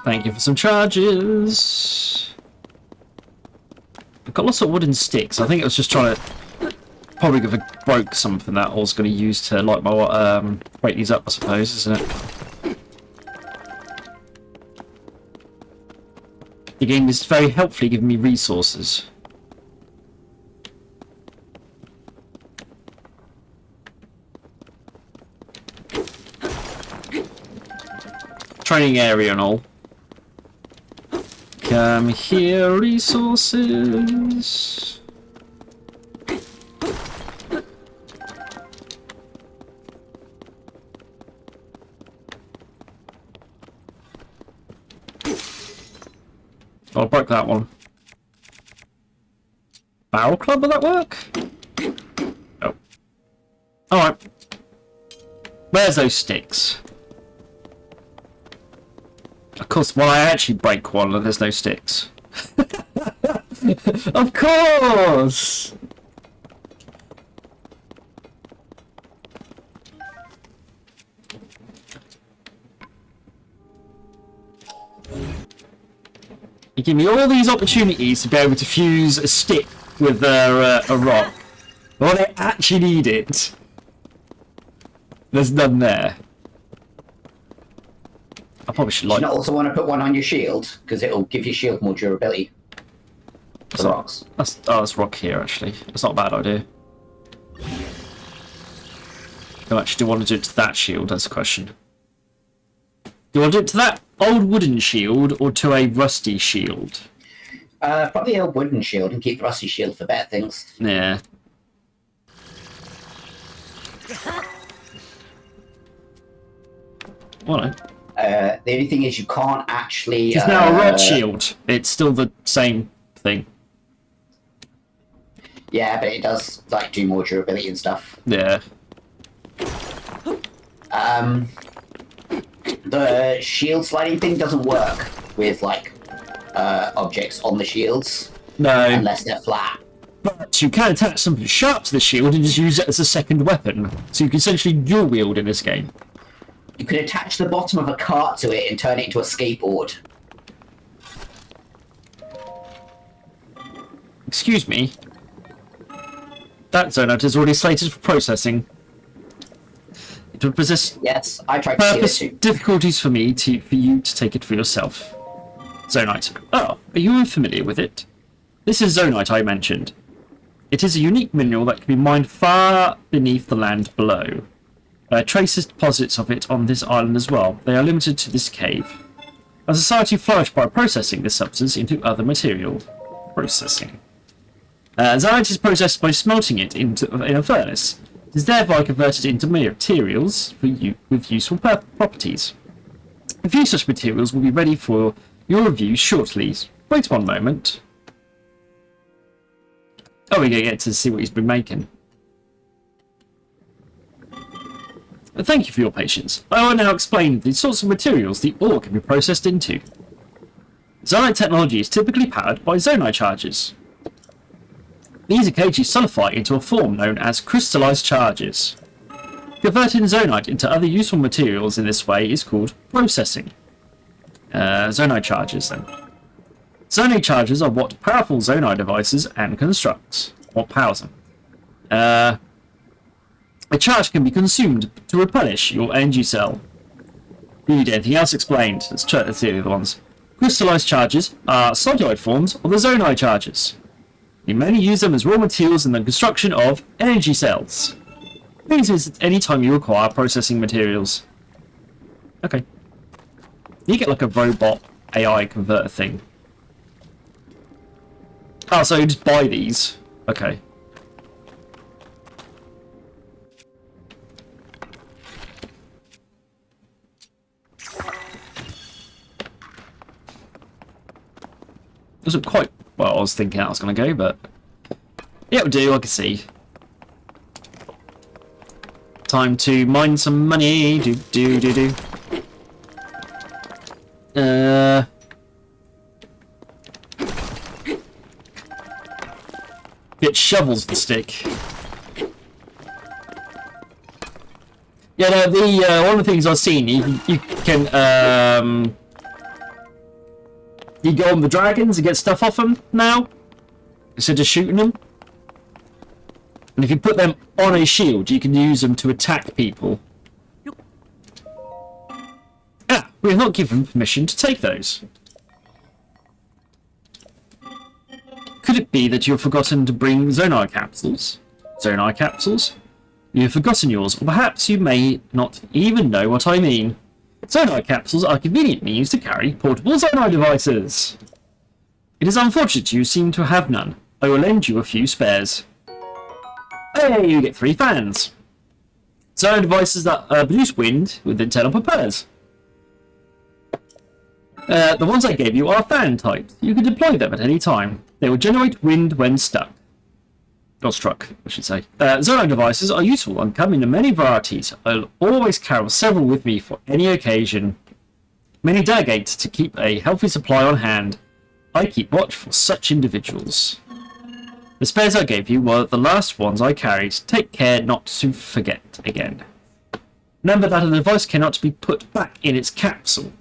Thank you for some charges. I've got lots of wooden sticks. I think it was just trying to... Probably if I broke something that I was going to use to light my... break these up, I suppose, isn't it? The game is very helpfully giving me resources. Training area and all. Come here, resources. Oh, I broke that one. Barrel club, will that work? Oh. Alright. Where's those sticks? Of course, well, I actually break one and there's no sticks. Of course! You give me all these opportunities to be able to fuse a stick with a rock. But when I actually need it, there's none there. I probably should Do like... you not also want to put one on your shield? Because it'll give your shield more durability. The rocks. That's rock here, actually. That's not a bad idea. No, actually, do I want to do it to that shield? That's the question. Do I want to do it to that old wooden shield or to a rusty shield? Probably a wooden shield and keep the rusty shield for better things. Yeah. Well, The only thing is you can't actually... it's now a rod shield. It's still the same thing. Yeah, but it does like do more durability and stuff. Yeah. The shield sliding thing doesn't work with like objects on the shields No. unless they're flat. But you can attach something sharp to the shield and just use it as a second weapon. So you can essentially dual wield in this game. You could attach the bottom of a cart to it and turn it into a skateboard. Excuse me. That zonut is already slated for processing. It would possess Yes, I tried to steal it purpose too. difficulties for me for you to take it for yourself. Zonite. Oh, are you unfamiliar with it? This is zonite I mentioned. It is a unique mineral that can be mined far beneath the land below. Traces deposits of it on this island as well. They are limited to this cave. A society flourished by processing this substance into other material. Processing. Zonite is processed by smelting it in a furnace. It is thereby converted into materials with useful properties. A few such materials will be ready for your review shortly. Wait one moment. Oh, we're going to get to see what he's been making. Thank you for your patience. I will now explain the sorts of materials the ore can be processed into. Zonite technology is typically powered by zonite charges. These occasionally solidify into a form known as crystallized charges. Converting zonite into other useful materials in this way is called processing. Zonite charges then. Zonite charges are what powerful zonite devices and constructs. What powers them. A charge can be consumed to replenish your energy cell. You need anything else explained? Let's check the other ones. Crystallized charges are solid forms of the zonite charges. You mainly use them as raw materials in the construction of energy cells. Please visit any time you require processing materials. Okay. You get like a robot AI converter thing. Oh, so you just buy these. Okay. Wasn't quite what I was thinking I was going to go, but yeah, it'll do. I can see. Time to mine some money. Do. Get shovels for stick. Yeah, no, the one of the things I've seen, you can you go on the dragons and get stuff off them now instead of shooting them. And if you put them on a shield, you can use them to attack people. Ah, we are not given permission to take those. Could it be that you have forgotten to bring Zonai capsules? Zonai capsules? You have forgotten yours, or perhaps you may not even know what I mean. Zonai capsules are convenient means to carry portable Zonai devices. It is unfortunate you seem to have none. I will lend you a few spares. Hey, you get 3 fans. Zonai devices that produce wind with internal propellers. The ones I gave you are fan types. You can deploy them at any time. They will generate wind when stuck. Or struck, I should say. Zonai devices are useful and come in many varieties. I'll always carry several with me for any occasion. Many delegate to keep a healthy supply on hand. I keep watch for such individuals. The spares I gave you were the last ones I carried. Take care not to forget again. Remember that a device cannot be put back in its capsule.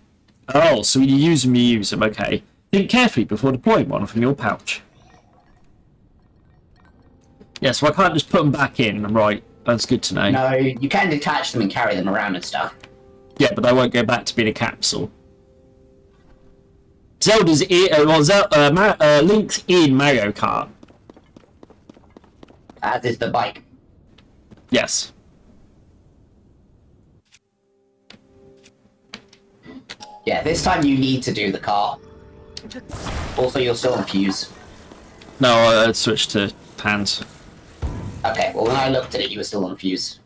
Oh, so you use them, okay. Think carefully before deploying one from your pouch. Yeah, so I can't just put them back in, right? That's good to know. No, you can detach them and carry them around and stuff. Yeah, but they won't go back to being a capsule. Zelda's Link's in Mario Kart. As is the bike. Yes. Yeah, this time you need to do the cart. Also, you're still on fuse. No, I switched to hands. Okay, well when I looked at it, you were still on fuse.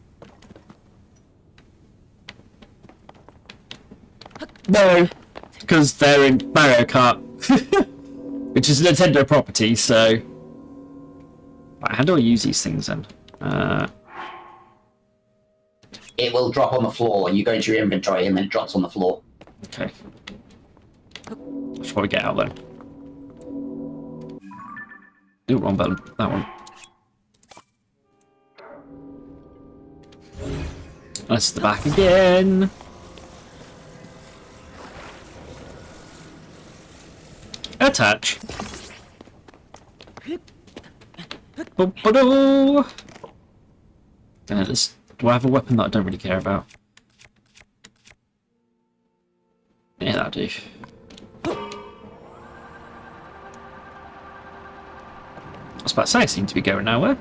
No, because they're in Mario Kart, which is a Nintendo property, so... Right, how do I use these things then? It will drop on the floor, and you go into your inventory, and then it drops on the floor. Okay. I should probably get out then. Ooh, wrong button. That one. That's the back again. Attach. Do I have a weapon that I don't really care about? Yeah, that'll do. I was about to say, I seem to be going nowhere.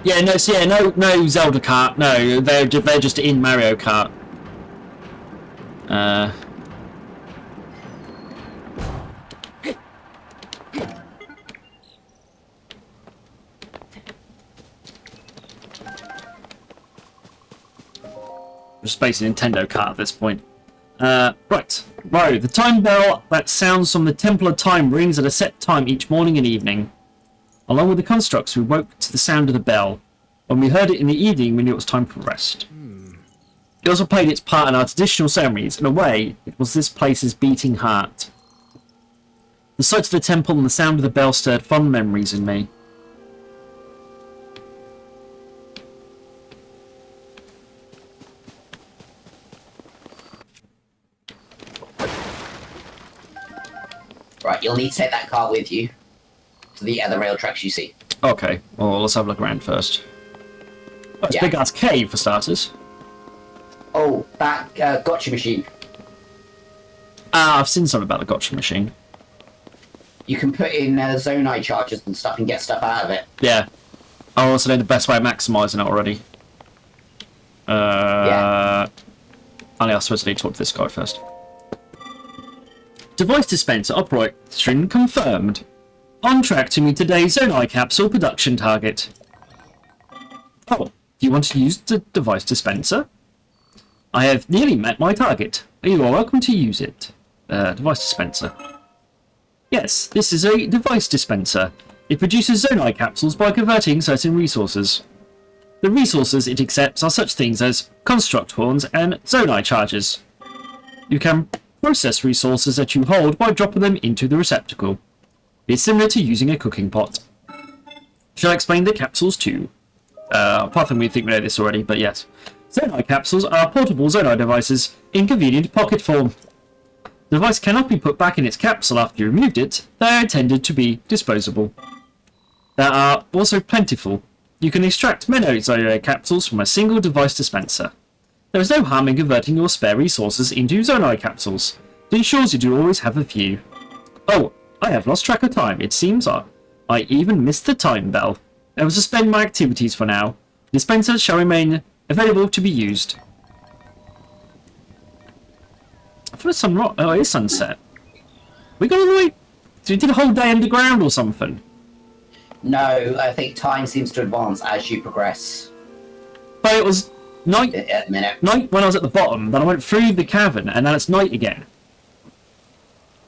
Yeah, no, so yeah, no Zelda Kart. No, they're just in Mario Kart. Just basically Nintendo Kart at this point. Right, Mario, the time bell that sounds from the Temple of Time rings at a set time each morning and evening. Along with the constructs, we woke to the sound of the bell. When we heard it in the evening, we knew it was time for rest. It also played its part in our traditional ceremonies. In a way, it was this place's beating heart. The sight of the temple and the sound of the bell stirred fond memories in me. Right, you'll need to take that car with you to the other rail tracks you see. Okay, well, let's have a look around first. Oh, it's a big-ass cave, for starters. Oh, that gotcha machine. Ah, I've seen something about the gotcha machine. You can put in zonai charges and stuff and get stuff out of it. Yeah. I also know the best way of maximising it already. Yeah. I suppose I need to talk to this guy first. Device dispenser operation confirmed. On track to meet today's zonai capsule production target. Oh, do you want to use the device dispenser? I have nearly met my target. You are welcome to use it. Device dispenser. Yes, this is a device dispenser. It produces zonai capsules by converting certain resources. The resources it accepts are such things as construct horns and zonai charges. You can process resources that you hold by dropping them into the receptacle. It's similar to using a cooking pot. Shall I explain the capsules too? Apart from we think we know this already, but yes. Zonai capsules are portable zonai devices in convenient pocket form. The device cannot be put back in its capsule after you removed it. They are intended to be disposable. They are also plentiful. You can extract many zonai capsules from a single device dispenser. There is no harm in converting your spare resources into zonai capsules. It ensures you do always have a few. Oh, I have lost track of time. It seems I even missed the time bell. I will suspend my activities for now. Dispensers shall remain available to be used. I thought it's it is sunset. We got all the way. So we did a whole day underground or something. No, I think time seems to advance as you progress. But it was night. At the minute. Night when I was at the bottom. Then I went through the cavern, and now it's night again.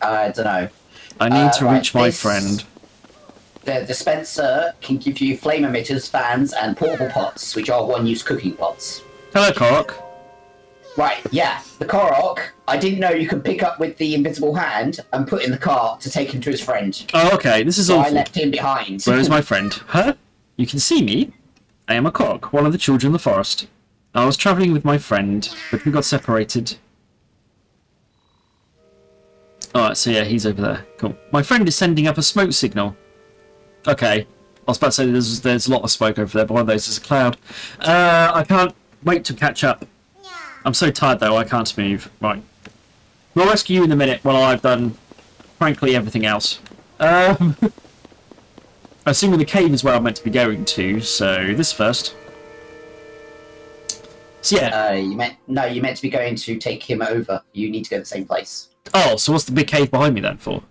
I don't know. I need to reach my this- friend. The dispenser can give you flame emitters, fans, and portable pots, which are one-use cooking pots. Hello, Korok. Right, yeah. The Korok, I didn't know you could pick up with the invisible hand and put in the cart to take him to his friend. Oh, okay. This is So I awful. left him behind. Where is my friend? Huh? You can see me? I am a Korok, one of the children of the forest. I was travelling with my friend, but we got separated. Alright, so yeah, he's over there. Cool. My friend is sending up a smoke signal. Okay. I was about to say there's a lot of smoke over there, but one of those is a cloud. I can't wait to catch up. I'm so tired though, I can't move. Right. We'll rescue you in a minute while I've done, frankly, everything else. Assuming the cave is where I'm meant to be going to, so this first. So yeah. You meant to be going to take him over. You need to go to the same place. Oh, so what's the big cave behind me then for?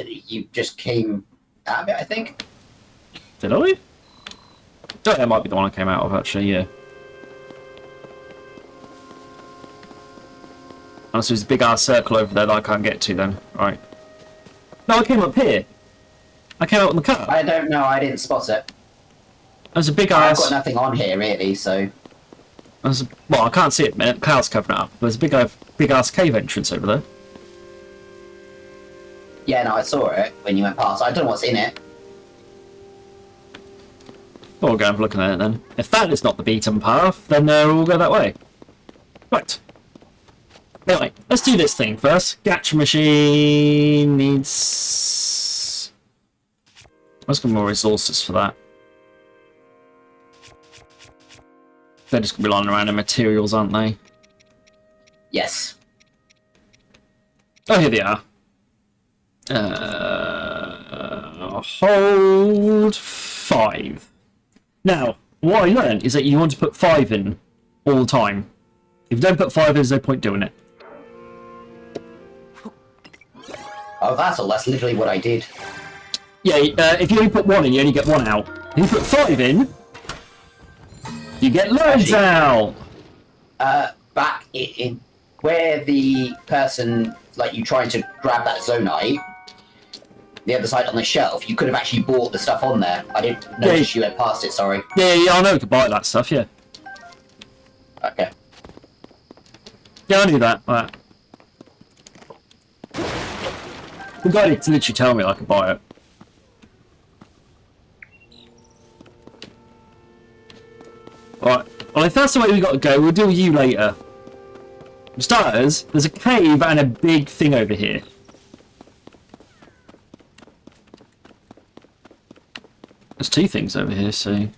You just came out of it, I think. Did I? Oh, that might be the one I came out of, actually, yeah. Oh, so there's a big ass circle over there that I can't get to then. Right. No, I came up here. I came out in the car. I don't know, I didn't spot it. There's a big I've ass... got nothing on here, really, so... Well, I can't see it at the minute. Cloud's covering it up. There's a big ass cave entrance over there. Yeah, no, I saw it when you went past. I don't know what's in it. Well, we'll go and have a look at it then. If that is not the beaten path, then we'll go that way. Right. Anyway, let's do this thing first. Gacha machine needs... Let's get more resources for that. They're just going to be lying around in materials, aren't they? Yes. Oh, here they are. Hold 5. Now, what I learned is that you want to put 5 in all the time. If you don't put 5 in, there's no point doing it. Oh, that's all. That's literally what I did. Yeah, if you only put 1 in, you only get 1 out. If you put 5 in, you get loads out! Back in where the person, like, you trying to grab that zonite, the other side on the shelf, you could have actually bought the stuff on there. I didn't notice you went past it, sorry. Yeah, I know you could buy that stuff, yeah. Okay. Yeah, I knew that. Right. The guy did literally tell me I could buy it. Right. Well, if that's the way we got to go, we'll deal with you later. For starters, there's a cave and a big thing over here. There's 2 things over here, so...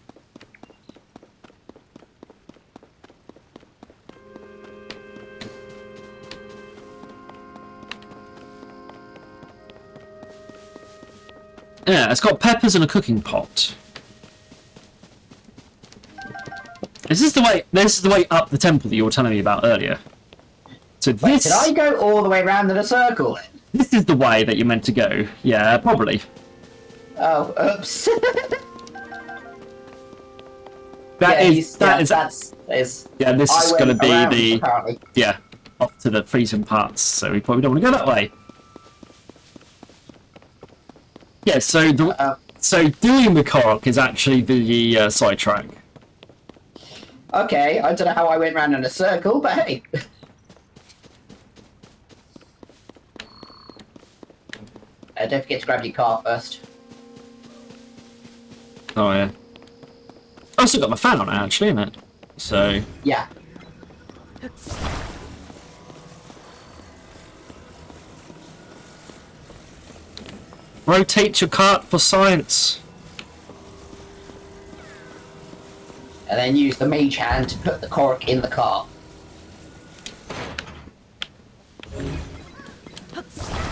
Yeah, it's got peppers and a cooking pot. Is this the way? This is the way up the temple that you were telling me about earlier. So Wait, this. did I go all the way around in a circle? This is the way that you're meant to go. Yeah, probably. Oh, oops. That's Yeah, this is going to be around, the apparently. yeah off to the freezing parts. So we probably don't want to go that way. Yeah. So so doing the Korok is actually the sidetrack. Okay, I don't know how I went round in a circle, but hey. Don't forget to grab your car first. Oh yeah. I've still got my fan on it actually, isn't it? So Yeah. rotate your cart for science. And then use the mage hand to put the cork in the cart.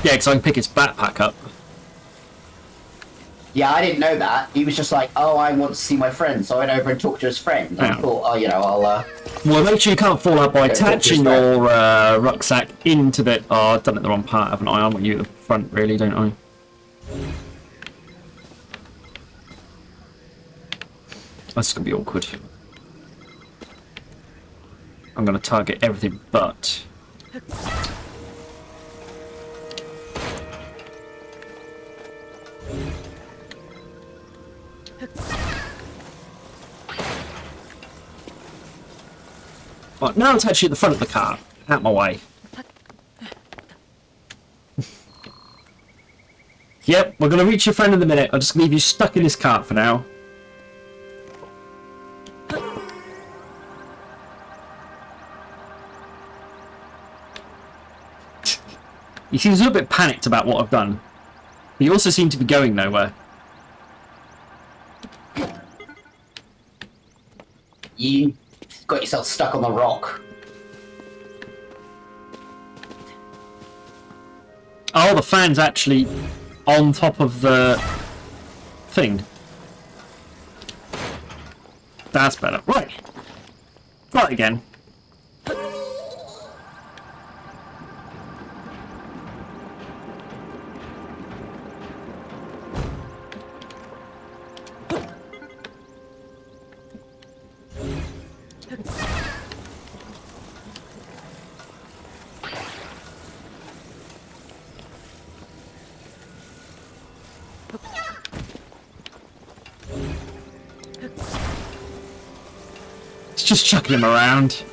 Yeah, because I can pick his backpack up. Yeah, I didn't know that. He was just like, oh, I want to see my friend. So I went over and talked to his friend. And I Yeah. thought, oh, you know, I'll... Well, make sure you can't fall out by Okay, attaching just your rucksack into the... Oh, I've done it the wrong part, haven't I? I want you at the front, really, don't I? That's going to be awkward. I'm going to target everything but... Right, now it's actually at the front of the car. Out my way. Yep, we're going to reach your friend in a minute. I'll just leave you stuck in this cart for now. He seems a little bit panicked about what I've done. But you also seem to be going nowhere. You got yourself stuck on the rock. Oh, the fan's actually on top of the thing. That's better. Right. Right again. It's just chucking him around.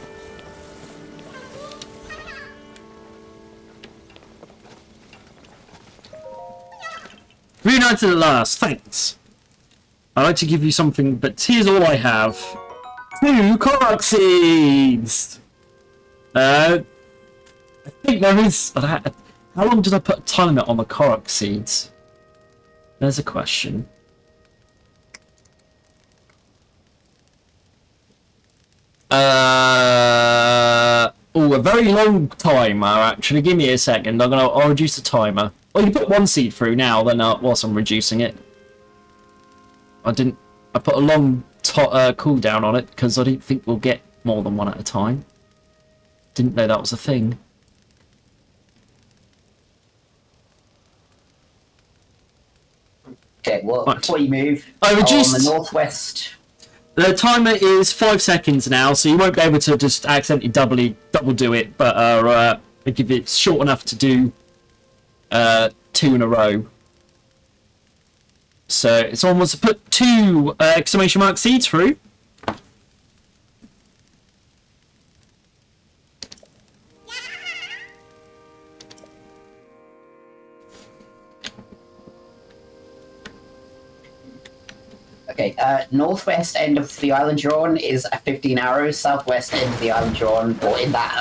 Reunited at last, thanks. I'd like to give you something, but here's all I have. 2 Korok seeds! I think there is... How long did I put a time limit on the Korok seeds? There's a question. Oh, a very long timer, actually. Give me a second. I'll reduce the timer. Well, you put 1 seed through now, then whilst I'm reducing it. I put a long cooldown on it, because I didn't think we'll get more than 1 at a time. Didn't know that was a thing. Okay, well, Right. before you move, I reduced- on the northwest... The timer is 5 seconds now, so you won't be able to just accidentally double do it, but if it's short enough to do 2 in a row. So someone wants to put 2 exclamation mark seeds through. Okay, northwest end of the island you're on is 15 arrows. Southwest end of the island you're on, or in that,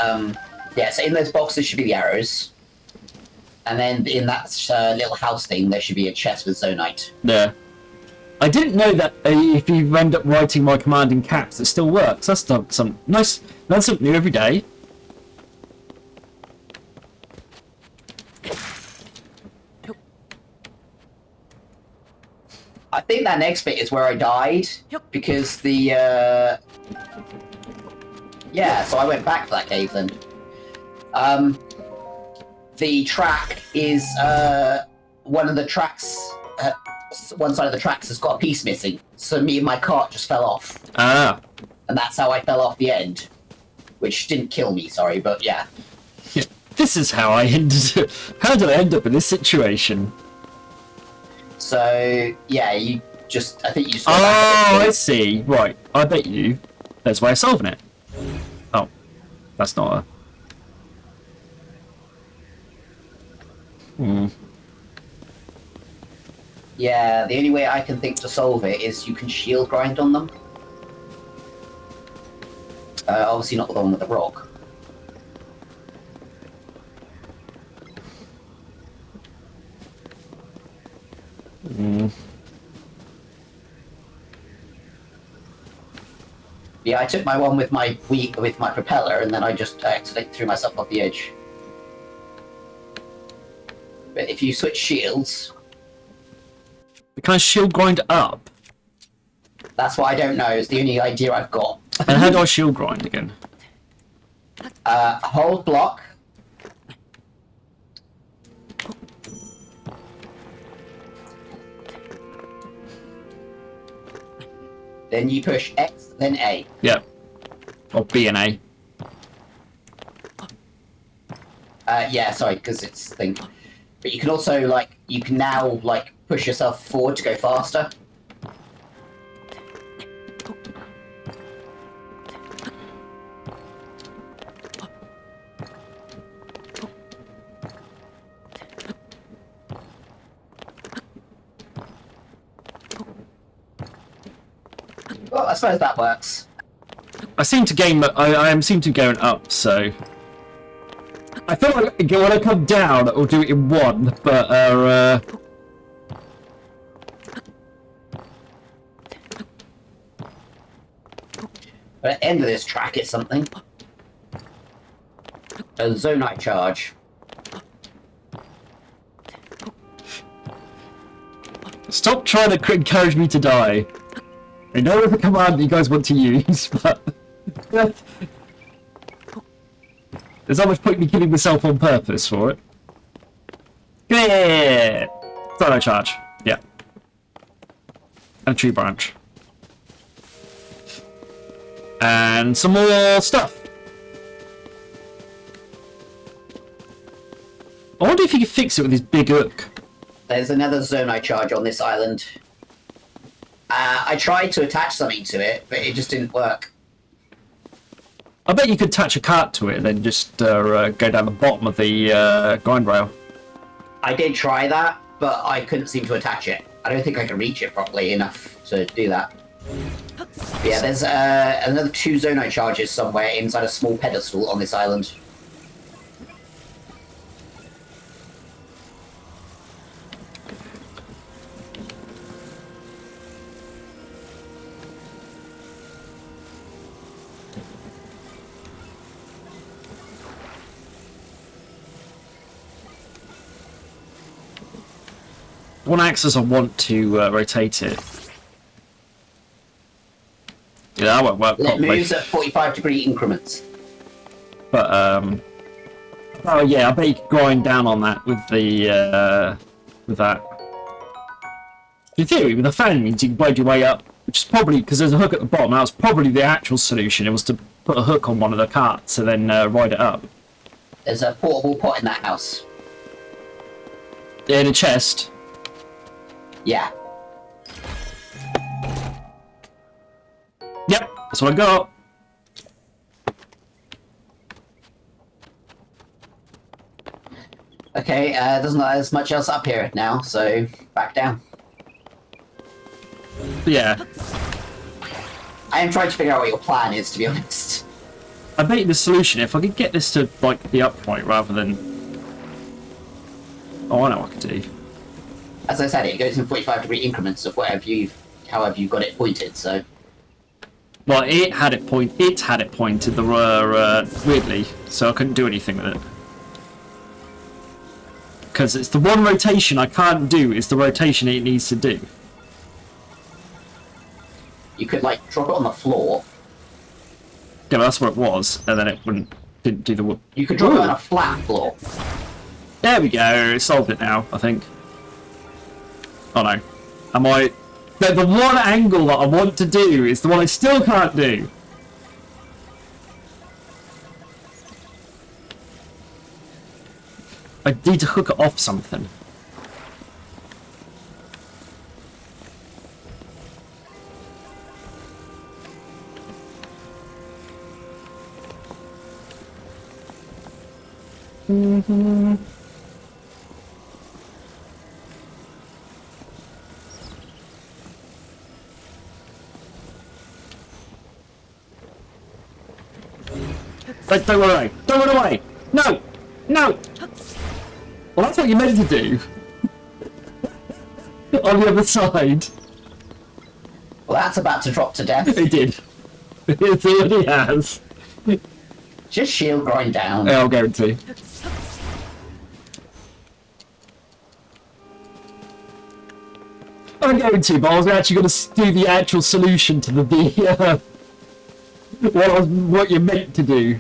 yeah, so in those boxes should be the arrows. And then in that little house thing, there should be a chest with Zonite. Yeah. I didn't know that if you end up writing my command in caps, it still works. That's some nice. That's something new every day. I think that next bit is where I died because the yeah. So I went back to that cave then. The track is one of the tracks. One side of the tracks has got a piece missing, so me and my cart just fell off. Ah. And that's how I fell off the end, which didn't kill me. Sorry, but yeah. This is how I ended. How did I end up in this situation? So yeah, you just. I think you. Just Oh, I see. Right. I bet you. There's a way of solving it. Oh, that's not a. Hmm. Yeah, the only way I can think to solve it is you can shield grind on them. Obviously not the one with the rock. Mm. Yeah, I took my one with my propeller, and then I just accidentally threw myself off the edge. But if you switch shields, Can I shield grind up? that's what I don't know. Is the only idea I've got. And how do I shield grind again? Hold block. Then you push X, then A. Yeah. Or B and A. Yeah, sorry, because it's thing. But you can also like you can now like push yourself forward to go faster. Well, I suppose that works. I seem to gain. I am seem to be going up, so. I feel like when I come down, I'll do it in one, but But at the end of this track, it's something. A zonite charge. Stop trying to encourage me to die. I know it's a command that you guys want to use, but there's not much point in me killing myself on purpose for it. Yeah, Sono charge. Yeah, and a tree branch, and some more stuff. I wonder if you could fix it with this big hook. There's another zonite charge on this island. I tried to attach something to it, but it just didn't work. I bet you could attach a cart to it and then just go down the bottom of the grind rail. I did try that, but I couldn't seem to attach it. I don't think I can reach it properly enough to do that. But yeah, there's another 2 zonite charges somewhere inside a small pedestal on this island. One axis I want to rotate it. Yeah, that won't work It properly. moves at 45-degree increments. But oh yeah, I bet you could grind down on that with the with that. In theory, with the fan means you can blade your way up, which is probably because there's a hook at the bottom. That was probably the actual solution. It was to put a hook on one of the carts and then ride it up. There's a portable pot in that house. Yeah, in a chest. Yeah. Yep, that's what I got. Okay, doesn't look like there's much else up here now, so back down. Yeah. I am trying to figure out what your plan is, to be honest. I bet you the solution, if I could get this to like the upright rather than. Oh, I know what I could do. As I said, it goes in 45-degree increments of however you've got it pointed. So, Well, it had it pointed weirdly, so I couldn't do anything with it. Because it's the one rotation I can't do is the rotation it needs to do. You could like drop it on the floor. Yeah, that's where it was, and then it didn't do the work. You could drop it on a flat floor. There we go. It solved it now, I think. Oh no. Am I... The one angle that I want to do is the one I still can't do. I need to hook it off something. Mm-hmm. Don't run away! Don't run away! No! No! Well, that's what you meant to do. On the other side. Well, that's about to drop to death. It did. It already has. Just shield grind down. I'll guarantee. I guarantee, but I was actually going to do the actual solution to what you're meant to do.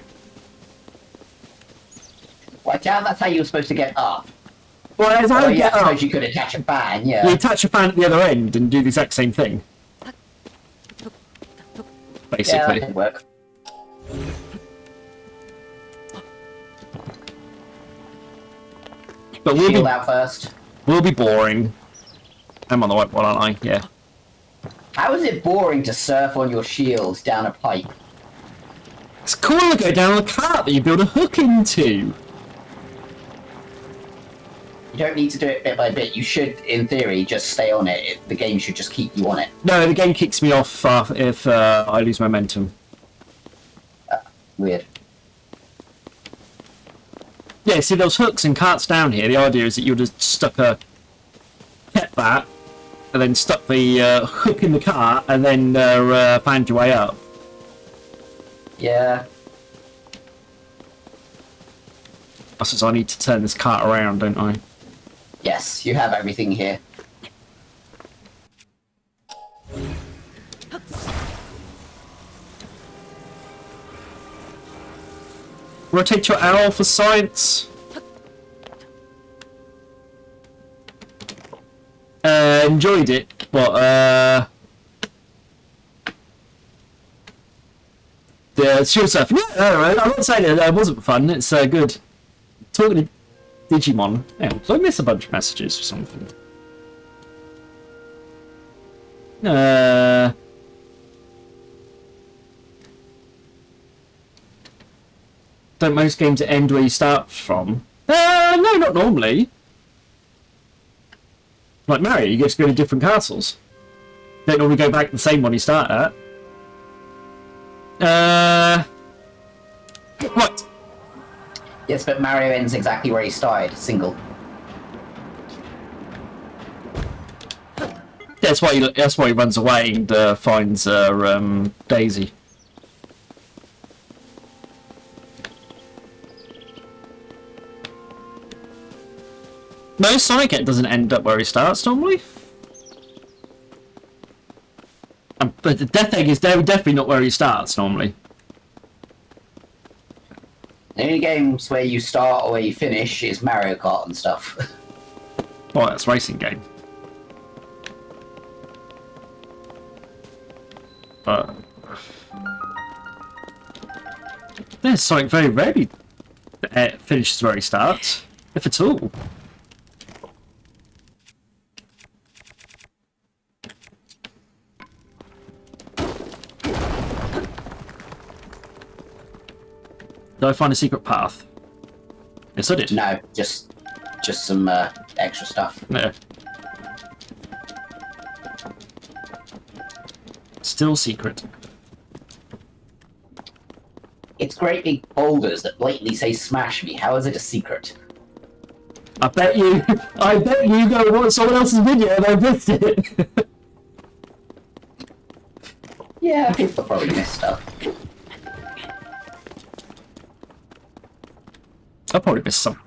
Well, I doubt that's how you were supposed to get up. Well, as Oh, I yeah, get I up, suppose you could attach a fan, yeah. you attach a fan at the other end and do the exact same thing. Yeah, Basically. that could work. But Shield out first. we'll be boring. I'm on the right one, aren't I? Yeah. How is it boring to surf on your shield down a pipe? It's cool to go down a cart that you build a hook into. You don't need to do it bit by bit. You should, in theory, just stay on it. The game should just keep you on it. No, the game kicks me off if I lose momentum. Weird. Yeah, see those hooks and carts down here, the idea is that you would have kept that, and then stuck the hook in the cart, and then found your way up. Yeah. I suppose I need to turn this cart around, don't I? Yes, you have everything here. Rotate your arrow for science. Enjoyed it, but the shield surfing. No, I'm not saying it wasn't fun. It's good. Talking to Digimon. Yeah, so I miss a bunch of messages or something. Don't most games end where you start from? No, not normally. Like Mario, you just go to different castles. Don't normally go back to the same one you start at. Right. Yes, but Mario ends exactly where he started, single. That's why he runs away and finds Daisy. No, Sonic doesn't end up where he starts normally. But the Death Egg is definitely not where he starts normally. The only games where you start or where you finish is Mario Kart and stuff. Oh, that's a racing game. But yeah, Sonic very rarely finishes where he starts, if at all. Did I find a secret path? Yes, I did. No, just some extra stuff. No. Still secret. It's great big boulders that blatantly say "smash me." How is it a secret? I bet you go and watch someone else's video and they missed it. Yeah, people probably miss stuff. I probably missed some.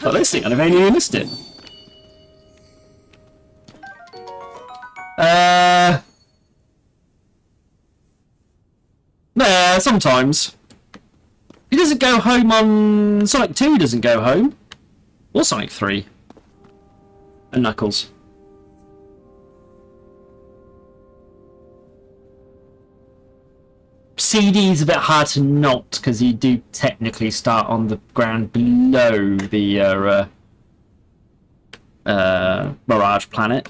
But this thing, I've only missed it. Nah, sometimes. He doesn't go home on Sonic 2, he doesn't go home. Or Sonic 3. And Knuckles. CD's a bit hard to not, because you do technically start on the ground below the Mirage Planet.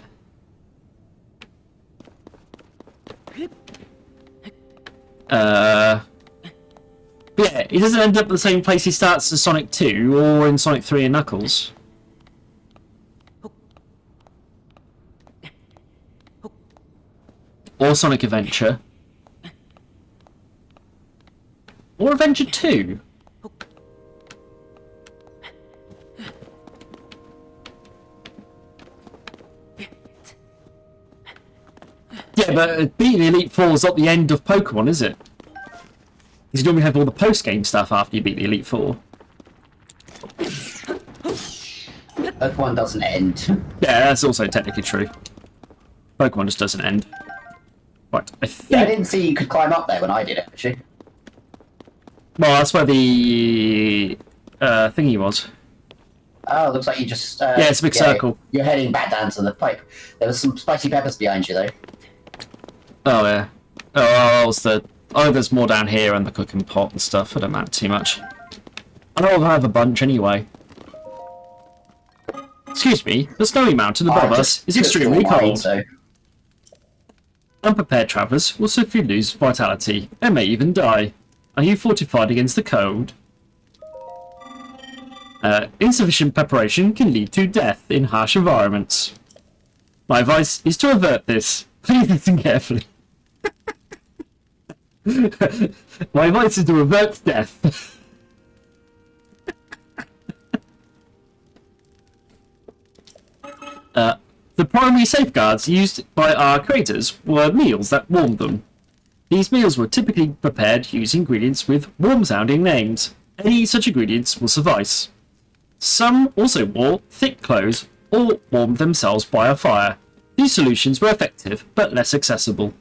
Yeah, he doesn't end up at the same place he starts as Sonic 2 or in Sonic 3 and Knuckles. Or Sonic Adventure. Or Adventure 2. Yeah, but beating the Elite Four is not the end of Pokemon, is it? Because you normally have all the post-game stuff after you beat the Elite Four. Pokemon doesn't end. Yeah, that's also technically true. Pokemon just doesn't end. Right, I think... Yeah, I didn't see you could climb up there when I did it, actually. Well, that's where the thingy was. Oh, looks like you just... Yeah, it's a big circle. You're heading back down to the pipe. There was some spicy peppers behind you, though. Oh, yeah. Oh, that was the... Oh, there's more down here and the cooking pot and stuff. I don't matter too much. I know I'll have a bunch anyway. Excuse me, the snowy mountain above us is extremely cold. So. Unprepared travellers will swiftly lose vitality and may even die. Are you fortified against the cold? Insufficient preparation can lead to death in harsh environments. My advice is to avert this. Please listen carefully. My advice is to avert death. The primary safeguards used by our creators were meals that warmed them. These meals were typically prepared using ingredients with warm-sounding names. Any such ingredients will suffice. Some also wore thick clothes or warmed themselves by a fire. These solutions were effective but less accessible.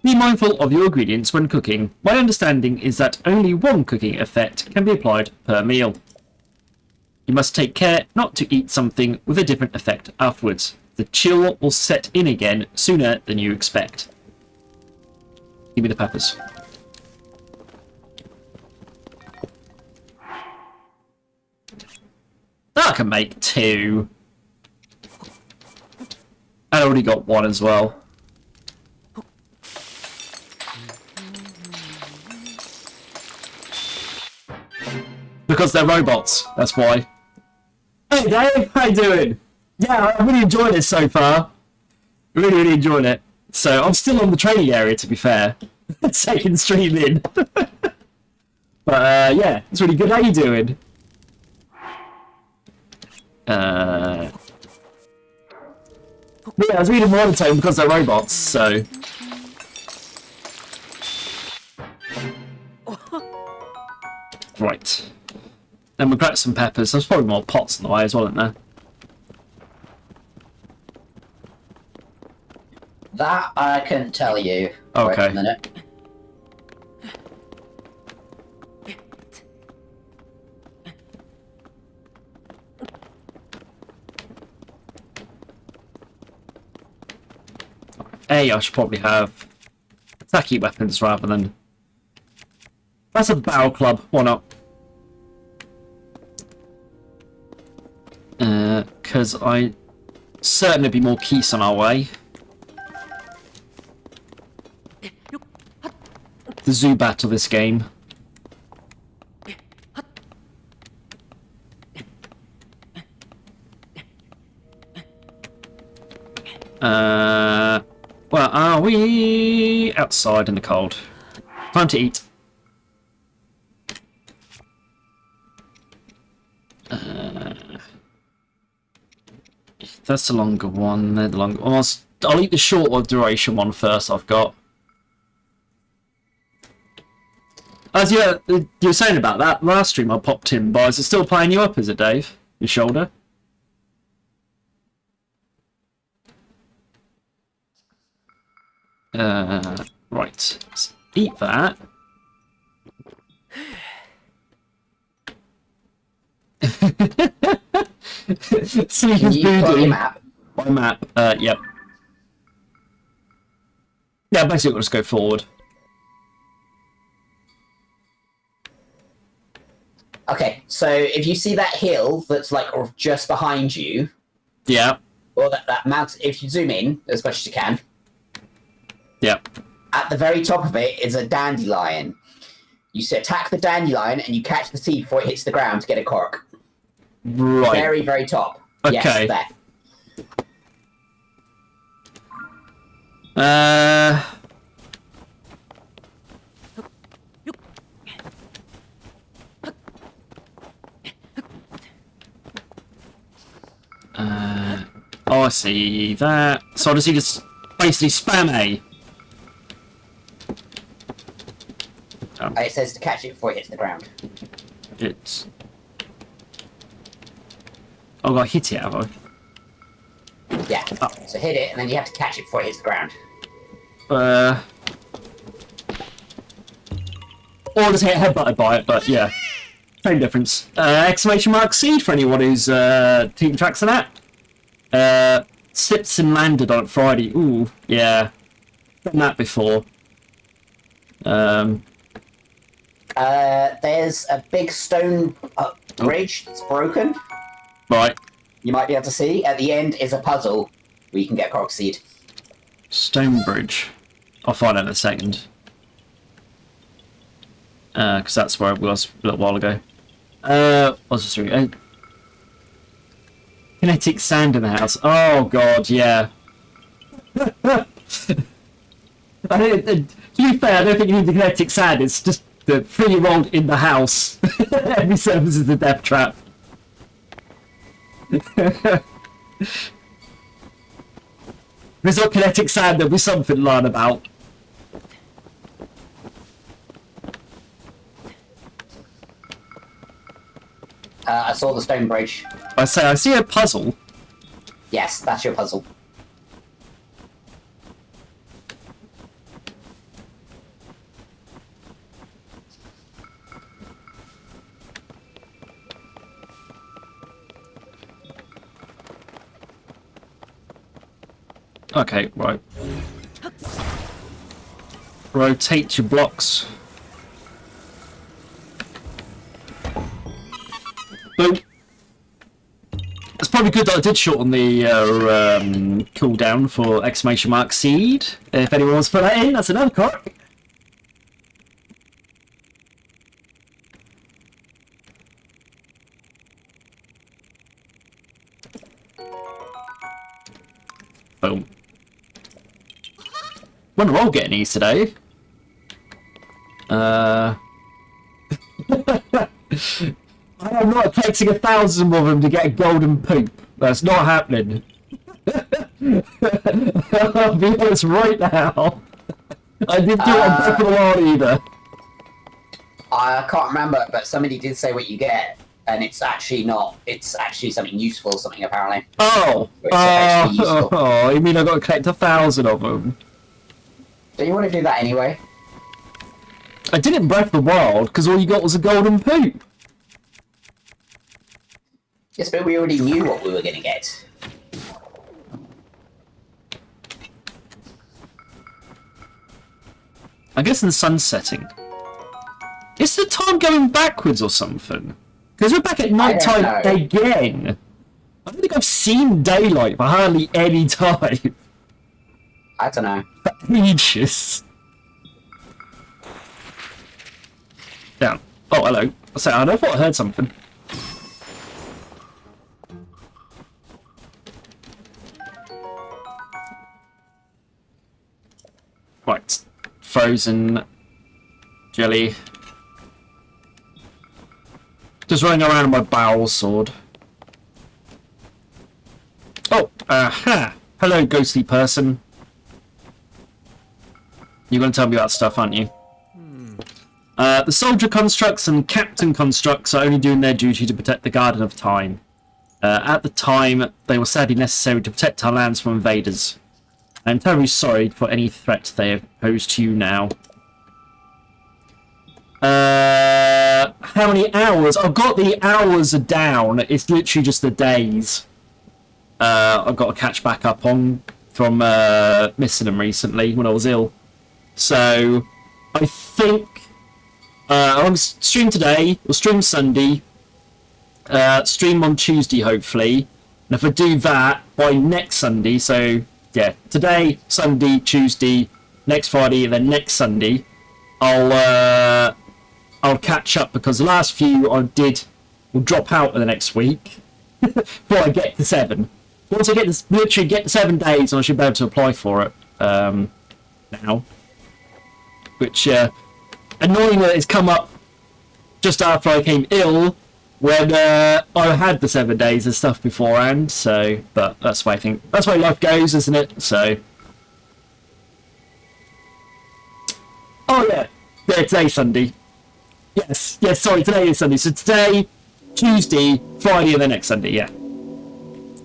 Be mindful of your ingredients when cooking. My understanding is that only one cooking effect can be applied per meal. You must take care not to eat something with a different effect afterwards. The chill will set in again sooner than you expect. Give me the peppers. I can make 2. I already got 1 as well. Because they're robots, that's why. Hey Dave, how you doing? Yeah, I'm really enjoying this so far. Really enjoying it. So I'm still on the training area, to be fair. Second stream in. But yeah, it's really good. How you doing? Yeah, I was reading monotone because they're robots, so... Right. Then we've got some peppers. There's probably more pots in the way as well, isn't there? That I couldn't tell you. Okay. Wait a minute. A, I should probably have attacky weapons rather than... That's a battle club, why not? Because I certainly be more keys on our way. The Zubat of this game. Well, are we outside in the cold? Time to eat. That's the longer one. They're the longer. I'll eat the shorter duration one first. I've got. As you were saying about that last stream I popped in by, is it still playing you up, is it, Dave? Your shoulder? Right. Let's eat that. Sleep Can is you plug voodoo. your map? My map, yep. Yeah, basically we'll just go forward. Okay, so if you see that hill that's like just behind you, Yeah. or that mountain, if you zoom in as much as you can, Yep. at the very top of it is a dandelion. You attack the dandelion and you catch the seed before it hits the ground to get a cork. Right. Very, very top. Okay. Yes, there. Oh, I see that. So I just need to basically spam A. It says to catch it before it hits the ground. It's. Oh, I got hit it, have I? Yeah. So hit it, and then you have to catch it before it hits the ground. Or just hit headbutted by it, but yeah. Same difference. Exclamation mark seed for anyone who's keeping tracks of that. Slips and landed on Friday. Ooh, yeah. Done that before. There's a big stone bridge that's broken. Right. You might be able to see. At the end is a puzzle where you can get cork seed. Stonebridge. I'll find out in a second. Because that's where I was a little while ago. What's this through? Kinetic sand in the house. Oh god, yeah. To be fair, I don't think you need the kinetic sand. It's just the 3-year-old in the house. Every service is a death trap. If there's no kinetic sand, there'll be something to learn about. I saw the stone bridge. I see a puzzle. Yes, that's your puzzle. Okay, right. Rotate your blocks. Boom. It's probably good that I did shorten the cooldown for exclamation mark seed. If anyone wants to put that in, that's another cork. Boom. Wonder what I'll get these today. I'm not collecting 1,000 of them to get a golden poop. That's not happening. I'll be honest right now. I didn't do it on Breath of the Wild either. I can't remember, but somebody did say what you get, and it's actually not. It's actually something useful, something apparently. Oh! It's supposed to be useful. Oh, you mean I've got to collect 1,000 of them? Do you want to do that anyway? I did it in Breath of the Wild, because all you got was a golden poop. Yes, but we already knew what we were going to get. I guess in the sun setting. Is the time going backwards or something? Because we're back at night time know. again. I don't think I've seen daylight for hardly any time. I don't know. Ages. Down. Oh, hello. I thought I heard something. Right. Frozen jelly. Just running around with my bowel sword. Oh, aha! Hello, ghostly person. You're going to tell me about stuff, aren't you? The The soldier constructs and captain constructs are only doing their duty to protect the Garden of Time. At the time, they were sadly necessary to protect our lands from invaders. I'm terribly sorry for any threat they pose to you now. How many hours? I've got the hours down. It's literally just the days. I've got to catch back up on from missing them recently when I was ill. So I think I'll stream today. We'll stream Sunday. Stream on Tuesday, hopefully. And if I do that by next Sunday, so yeah, today, Sunday, Tuesday, next Friday, and then next Sunday, I'll catch up because the last few I did will drop out in the next week before I get to 7. Once I get this, literally get to 7 days, I should be able to apply for it now. Which annoying that it's come up just after I came ill when I had the 7 days and stuff beforehand. So, but that's why I think that's why life goes, isn't it? So, oh yeah, today's Sunday. Yes, sorry, today is Sunday. So today, Tuesday, Friday, and the next Sunday, yeah.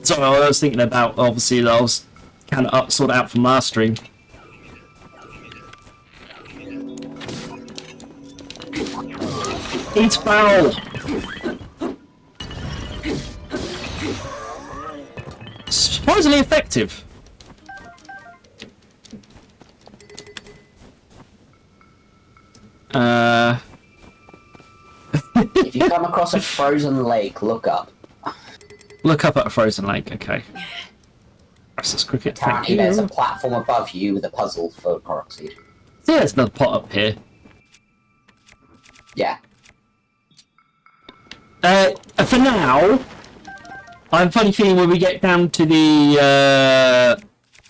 Sorry, I was thinking about, obviously, that I was kind of sorted out from last stream. Eat barrel! Surprisingly effective. If you come across a frozen lake, look up. Look up at a frozen lake, okay. Versus cricket, thank Apparently you. there's a platform above you with a puzzle for Korok Seed. See, there's another pot up here. Yeah. For now, I have a funny feeling when we get down to the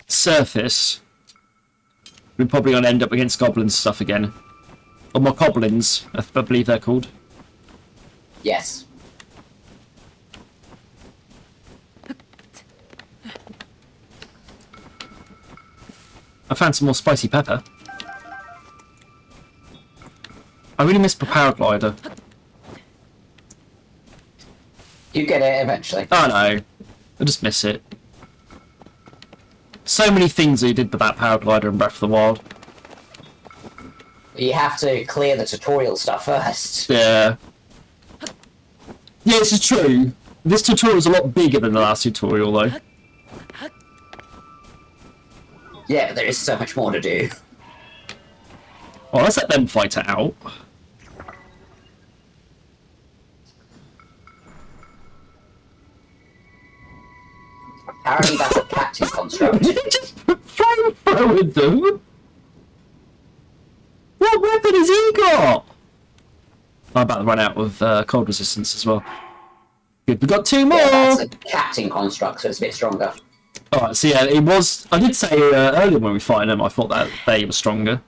surface, we're probably going to end up against goblins stuff again. Or more goblins, I believe they're called. Yes. I found some more spicy pepper. I really miss the paraglider. You get it eventually. Oh no, I just miss it. So many things they did with that paraglider in Breath of the Wild. You have to clear the tutorial stuff first. Yeah. Yeah, this is true. This tutorial is a lot bigger than the last tutorial, though. Yeah, but there is so much more to do. Well, let's let them fight it out. Apparently that's a captain construct. Just flamethrower with them. What weapon has he got? I'm about to run out of cold resistance as well. Good, we've got 2 more. Yeah, that's a captain construct, so it's a bit stronger. Alright, so yeah, it was. I did say earlier when we fight them, I thought that they were stronger.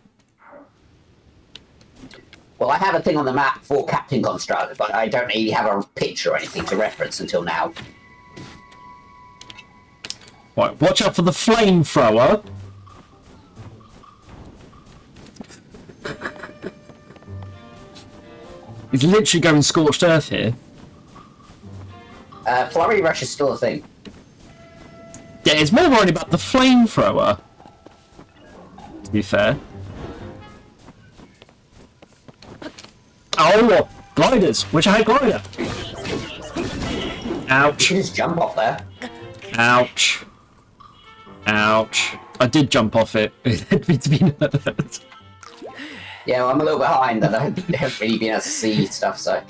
Well, I have a thing on the map for captain construct, but I don't really have a picture or anything to reference until now. Right, watch out for the flamethrower. He's literally going scorched earth here. Flurry Rush is still a thing. Yeah, it's more worried about the flamethrower. To be fair. Oh, gliders! Wish I had glider. You Ouch! can just jump off there. Ouch! Ouch! I did jump off it. It led me to be hurt. Yeah, well, I'm a little behind, and I haven't really been able to see stuff, so.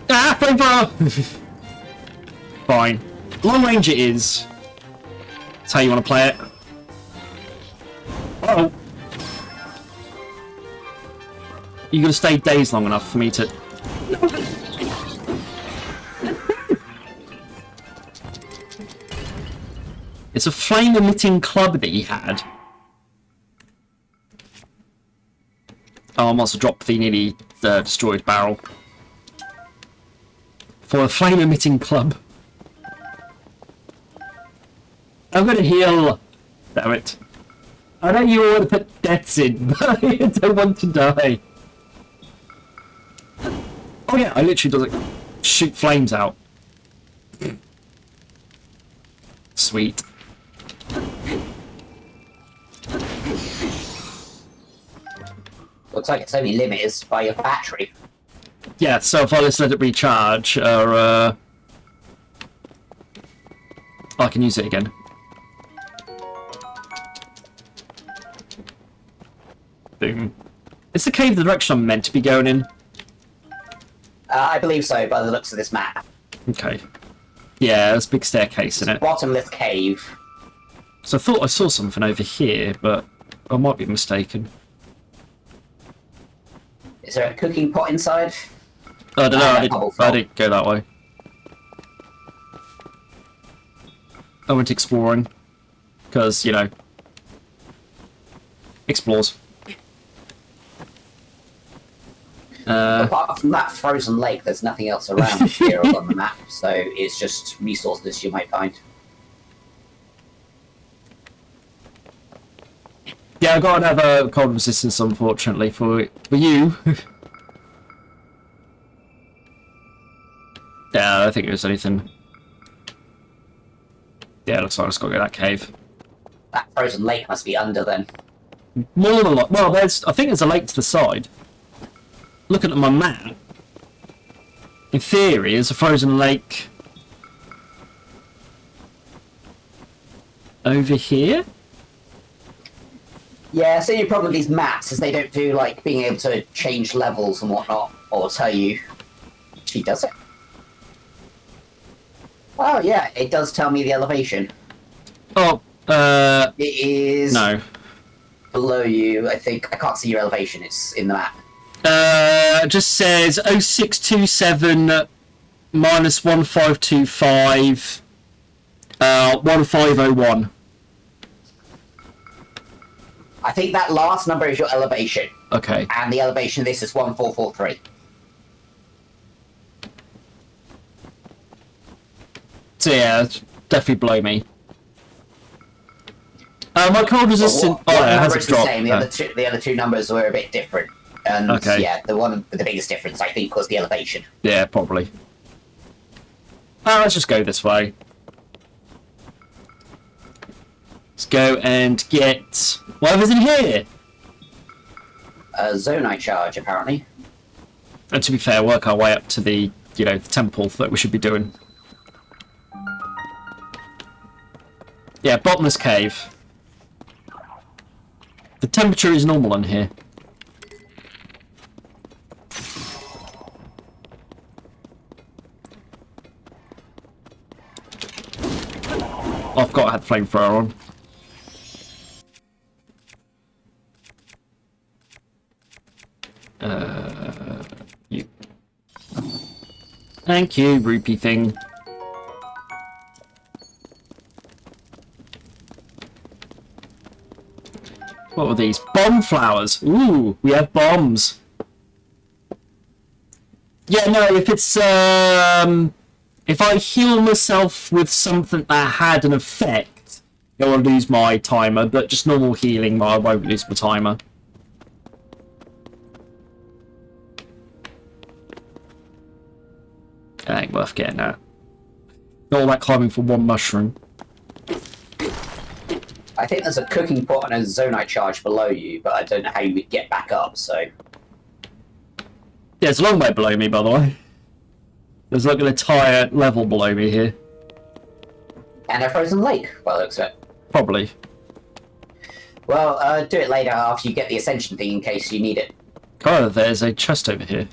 Ah, flamethrower! Fine. Long range it is. That's how you want to play it. Oh. You gotta stay dazed long enough for me to. It's a flame emitting club that he had. Oh, I must have dropped the nearly destroyed barrel. For a flame emitting club. I'm gonna heal. Damn it. I know you all want to put deaths in, but I don't want to die. Oh yeah, I literally does like shoot flames out. Sweet. Looks like it's only limited by your battery. Yeah, so if I just let it recharge, or I can use it again. Boom. Is the cave the direction I'm meant to be going in? I believe so, by the looks of this map. Okay. Yeah, there's a big staircase in it. Bottomless cave. So I thought I saw something over here, but I might be mistaken. Is there a cooking pot inside? I don't know, I didn't go that way. I went exploring. Because, you know, explores. Apart from that frozen lake, there's nothing else around here on the map, so it's just resources you might find. Yeah, I got another cold resistance, unfortunately, for you. Yeah, I don't think there's anything. Yeah, looks like I just got to go to that cave. That frozen lake must be under then. More than well, I think there's a lake to the side. Looking at my map, in theory, there's a frozen lake over here. Yeah, so your problem with these maps is they don't do like being able to change levels and whatnot, or tell you. She does it. Oh yeah, it does tell me the elevation. Oh, It is no. below you, I think. I can't see your elevation, it's in the map. It just says 0627 minus 1525 1501. I think that last number is your elevation, Okay. and the elevation of this is 1443. So yeah, it's definitely below me. My cold resistant. One Oh, yeah, it number has is a the drop. same, the other two numbers were a bit different. And Okay. yeah, the one with the biggest difference, I think, was the elevation. Yeah, probably. Let's just go this way. Let's go and get whatever's in here. Zonite charge, apparently. And to be fair, work our way up to the, you know, the temple that we should be doing. Yeah, bottomless cave. The temperature is normal in here. Oh, I forgot I had the flamethrower on. You. Thank you, rupee thing. What were these? Bomb flowers. Ooh, we have bombs. Yeah, no, if it's if I heal myself with something that had an effect, it will lose my timer, but just normal healing, I won't lose my timer. It ain't worth getting that. Not all that climbing for one mushroom. I think there's a cooking pot and a zonite charge below you, but I don't know how you would get back up, so... Yeah, it's a long way below me, by the way. There's like an entire level below me here. And a frozen lake, by the looks of it. Probably. Well, do it later after you get the ascension thing in case you need it. Oh, there's a chest over here.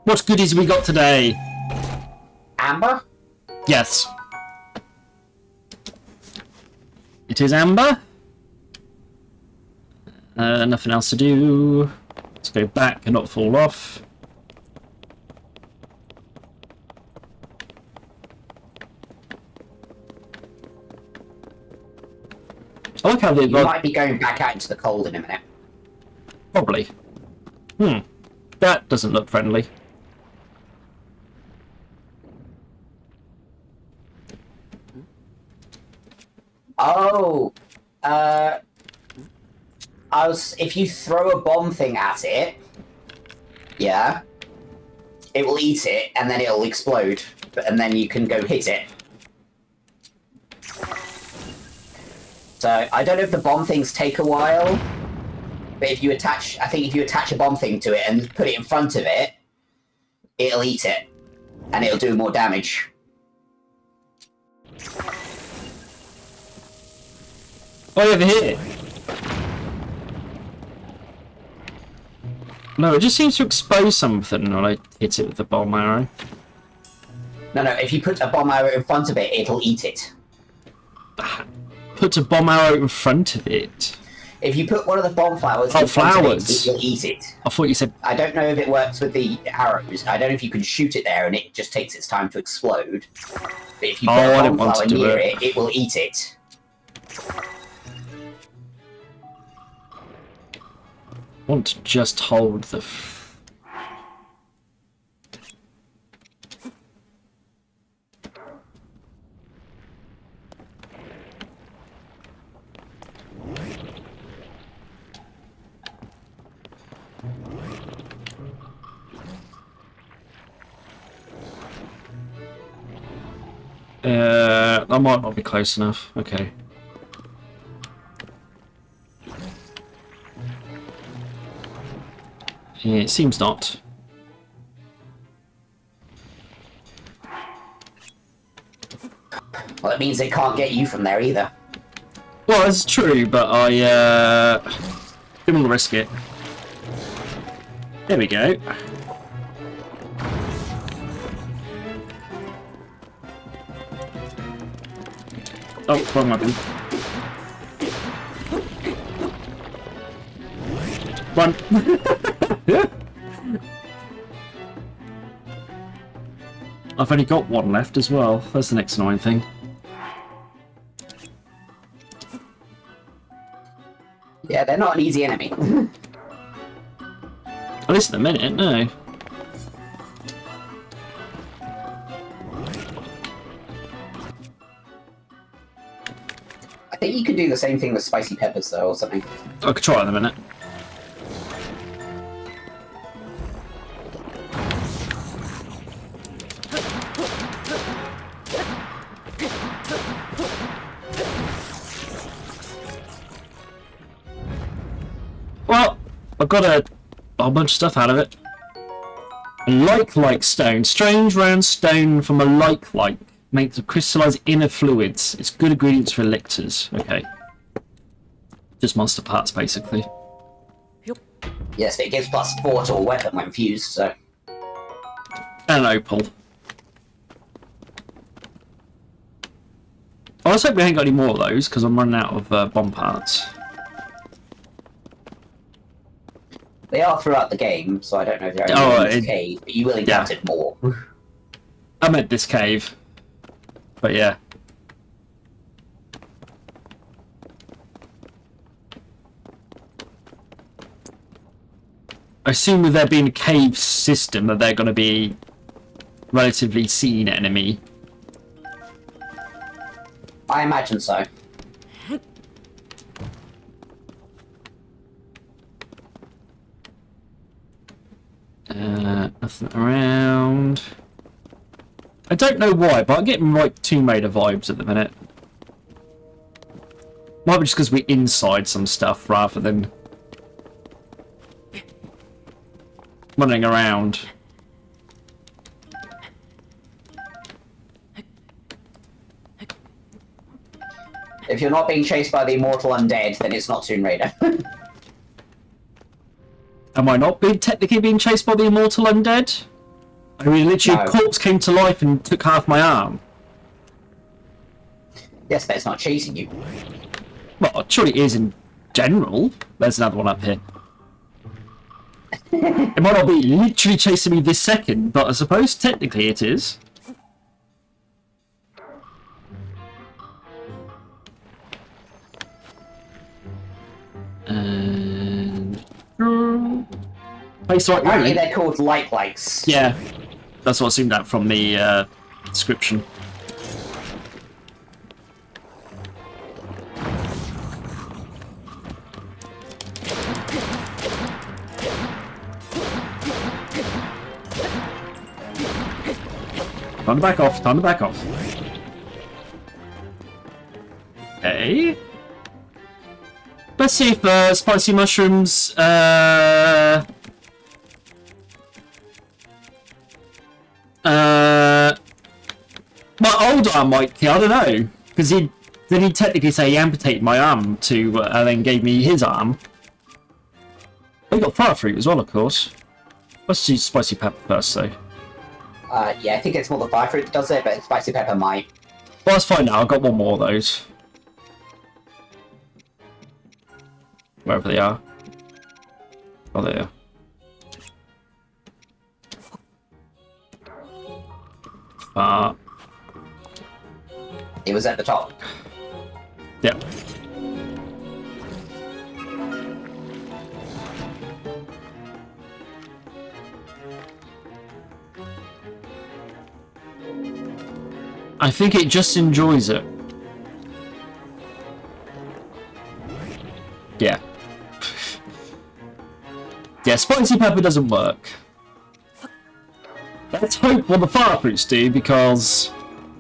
What goodies we got today? Amber? Yes. It is amber. Nothing else to do. Let's go back and not fall off. I like how they You might be going back out into the cold in a minute. probably. That doesn't look friendly. Oh, if you throw a bomb thing at it, yeah, it will eat it and then it'll explode, and then you can go hit it. So I don't know if the bomb things take a while, but if you attach, I think if you attach a bomb thing to it and put it in front of it, it'll eat it, and it'll do more damage. Oh, over here. No, it just seems to expose something when I hit it with the bomb arrow. No, if you put a bomb arrow in front of it, it'll eat it. Put a bomb arrow in front of it? If you put one of the bomb flowers Oh, in front flowers. of it, it'll eat it. I thought you said... I don't know if it works with the arrows. I don't know if you can shoot it there and it just takes its time to explode. But if you put a bomb flower near it, it will eat it. I want to just hold the... That might not be close enough. Okay. Yeah, it seems not. Well, it means they can't get you from there either. Well, it's true, but I didn't want to risk it. There we go. Oh, wrong weapon. Run. I've only got one left as well. That's the next annoying thing. Yeah, they're not an easy enemy. At least in a minute, no. I think you can do the same thing with spicy peppers, though, or something. I could try in a minute. Well, I've got a whole bunch of stuff out of it. A like stone. Strange round stone from a like. Makes it crystallize inner fluids. It's good ingredients for elixirs. Okay. Just monster parts, basically. Yes, but it gives +4 to a weapon when fused, so... And an opal. I was hoping we ain't got any more of those, because I'm running out of bomb parts. They are throughout the game, so I don't know if they're only in this cave, but you will encounter more. I meant this cave. But yeah. I assume with there being a cave system that they're going to be relatively seen enemy. I imagine so. Nothing around. I don't know why, but I'm getting like Tomb Raider vibes at the minute. Might be just because we're inside some stuff rather than running around. If you're not being chased by the immortal undead, then it's not Tomb Raider. Am I not technically being chased by the immortal undead? I mean, literally, a corpse came to life and took half my arm. Yes, but it's not chasing you. Well, surely it is in general. There's another one up here. It might not be literally chasing me this second, but I suppose technically it is. And... Face like Apparently really? they're called light likes. Yeah, that's what I assumed that from the description. Time to back off, time to back off. Okay. Let's see if spicy mushrooms, my old arm might kill, I don't know. Because then he'd technically say he amputated my arm to, and then gave me his arm. We got fire fruit as well, of course. Let's do spicy pepper first, though. Yeah, I think it's more the fire fruit that does it, but spicy pepper might. Well, that's fine now. I've got one more of those. Wherever they are. Oh, there. It was at the top. Yep. I think it just enjoys it. Yeah. Yeah, spicy pepper doesn't work. Let's hope what the fire fruits do, because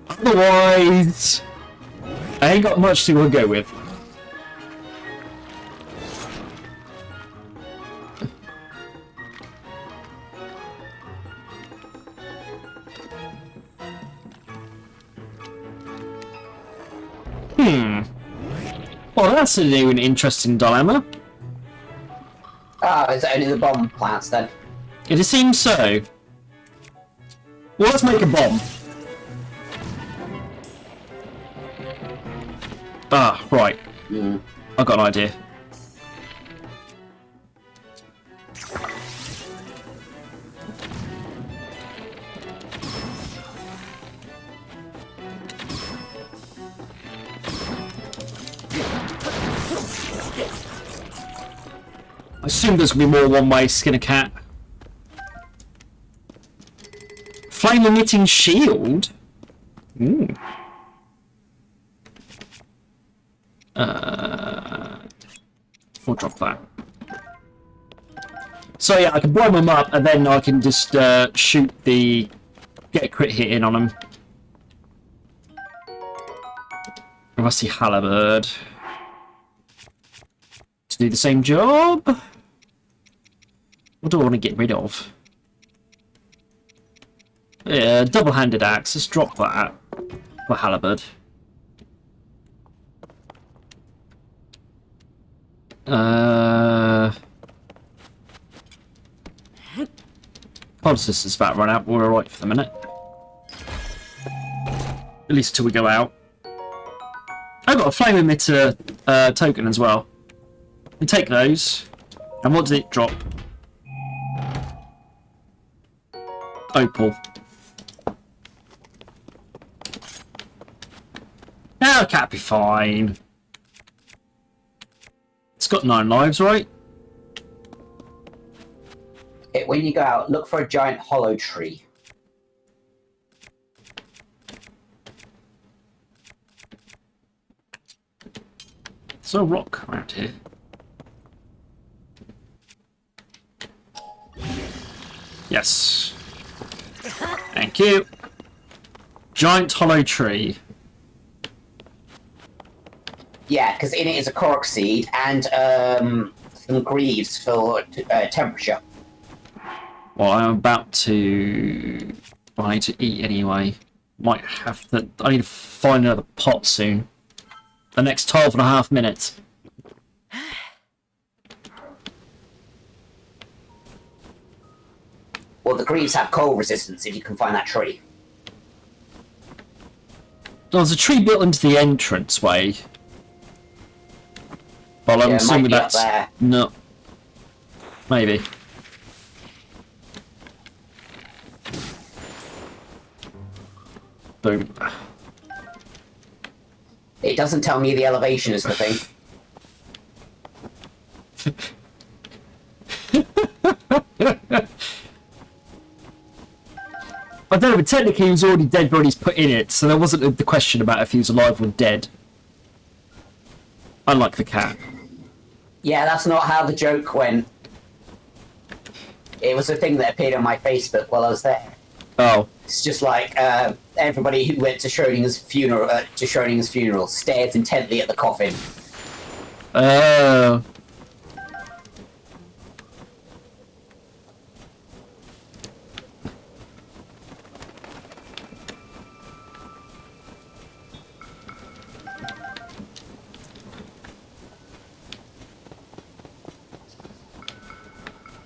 otherwise I ain't got much to go with. Well, that's a new and interesting dilemma. Ah, is it only the bomb plants then? It seems so. Well, let's make a bomb. Ah, right. I've got an idea. I assume there's going to be more one-way skin a cat. Flame emitting shield? Ooh. We'll drop that. So yeah, I can blow them up and then I can just shoot the... get a crit hit in on them. Rusty halberd. To do the same job? What do I want to get rid of? Yeah, double-handed axe. Let's drop that for halberd. Conscious is about to run out, but we're alright for the minute. At least till we go out. I've got a flame emitter token as well. We take those. And what did it drop? Opal. Now cat be fine. It's got 9 lives, right? Okay, when you go out, look for a giant hollow tree. There's a rock around here. Yes. Thank you. Giant hollow tree. Yeah, because in it is a korok seed and some greaves for temperature. Well, I'm about to... Well, I need to eat anyway. Might have to... I need to find another pot soon. The next 12.5 minutes. Well, the greaves have cold resistance if you can find that tree. There's a tree built into the entranceway. Well, I'm Yeah, it might assuming be up that's... there. No. Maybe. Boom. It doesn't tell me the elevation is the thing. don't know, but technically he was already dead when he's put in it, so there wasn't the question about if he was alive or dead. Unlike the cat. Yeah, that's not how the joke went. It was a thing that appeared on my Facebook while I was there. Oh. It's just like everybody who went to Schrodinger's funeral stared intently at the coffin. Oh.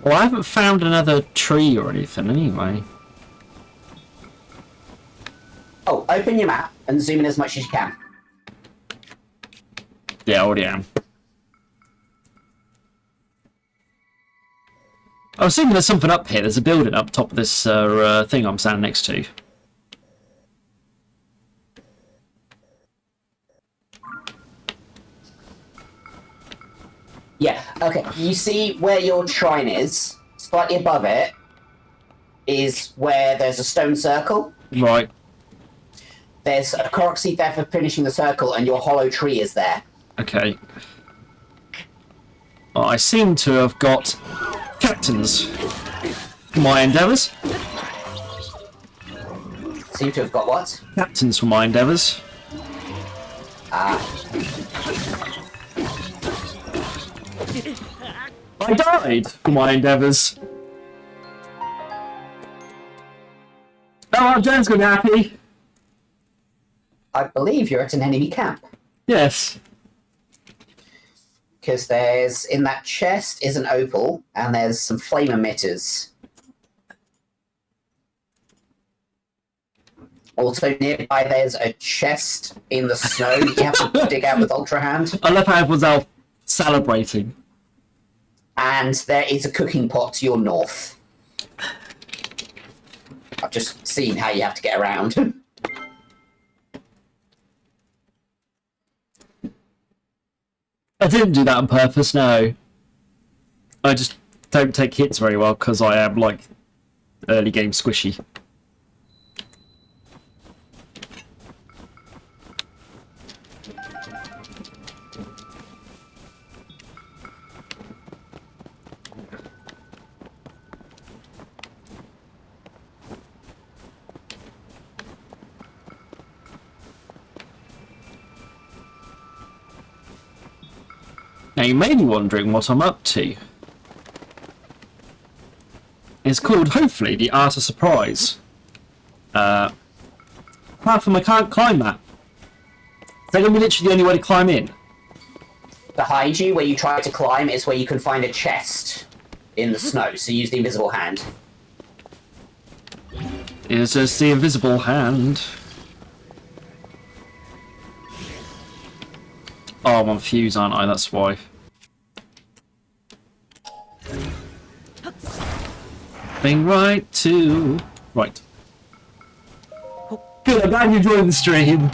Well, I haven't found another tree or anything anyway. Oh, open your map and zoom in as much as you can. Yeah, I already am. I was thinking there's something up here. There's a building up top of this thing I'm standing next to. Yeah, okay. You see where your shrine is? Slightly above it is where there's a stone circle. Right. There's a Korok seed there for finishing the circle, and your hollow tree is there. Okay. Well, I seem to have got captains for my endeavours. Seem to have got what? Captains for my endeavours. Ah. I died for my endeavours. Oh, Jen's gonna be happy. I believe you're at an enemy camp. Yes. Because there's, in that chest is an opal, and there's some flame emitters. Also nearby there's a chest in the snow that you have to dig out with Ultra Hand. I love how everyone's out celebrating. And there is a cooking pot to your north. I've just seen how you have to get around. I didn't do that on purpose, no. I just don't take hits very well because I am, like, early game squishy. Now you may be wondering what I'm up to. It's called, hopefully, the Art of Surprise. Apart from I can't climb that. Is that going to be literally the only way to climb in? Behind you, where you try to climb, is where you can find a chest in the snow, so use the invisible hand. It's just the invisible hand. Oh, I'm on fuse, aren't I? That's why. Thing right to... Right. Good, I'm glad you joined the stream.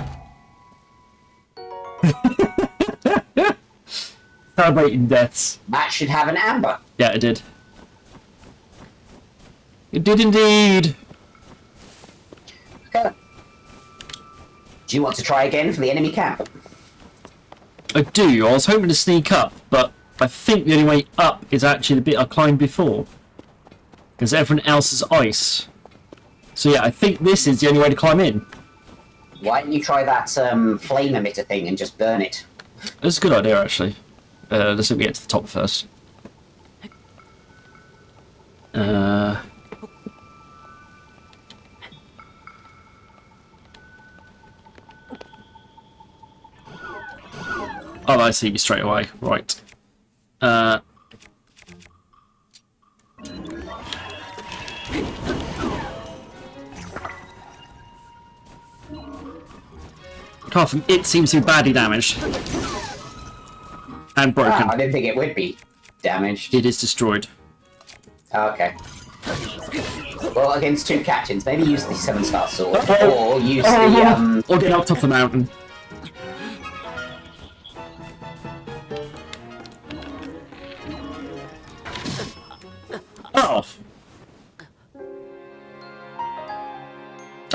Celebrating deaths. That should have an amber. Yeah, it did. It did indeed. Okay. Do you want to try again for the enemy camp? I do. I was hoping to sneak up, but I think the only way up is actually the bit I climbed before. Because everyone else is ice. So yeah, I think this is the only way to climb in. Why don't you try that flame emitter thing and just burn it? That's a good idea, actually. Let's see if we get to the top first. Oh, I see you straight away. Right. Apart from it seems to be badly damaged. And broken. Ah, I didn't think it would be damaged. It is destroyed. Okay. Well, against two captains, maybe use the 7-star sword. Uh-oh. Or use the, Or get up top of the mountain. Oh!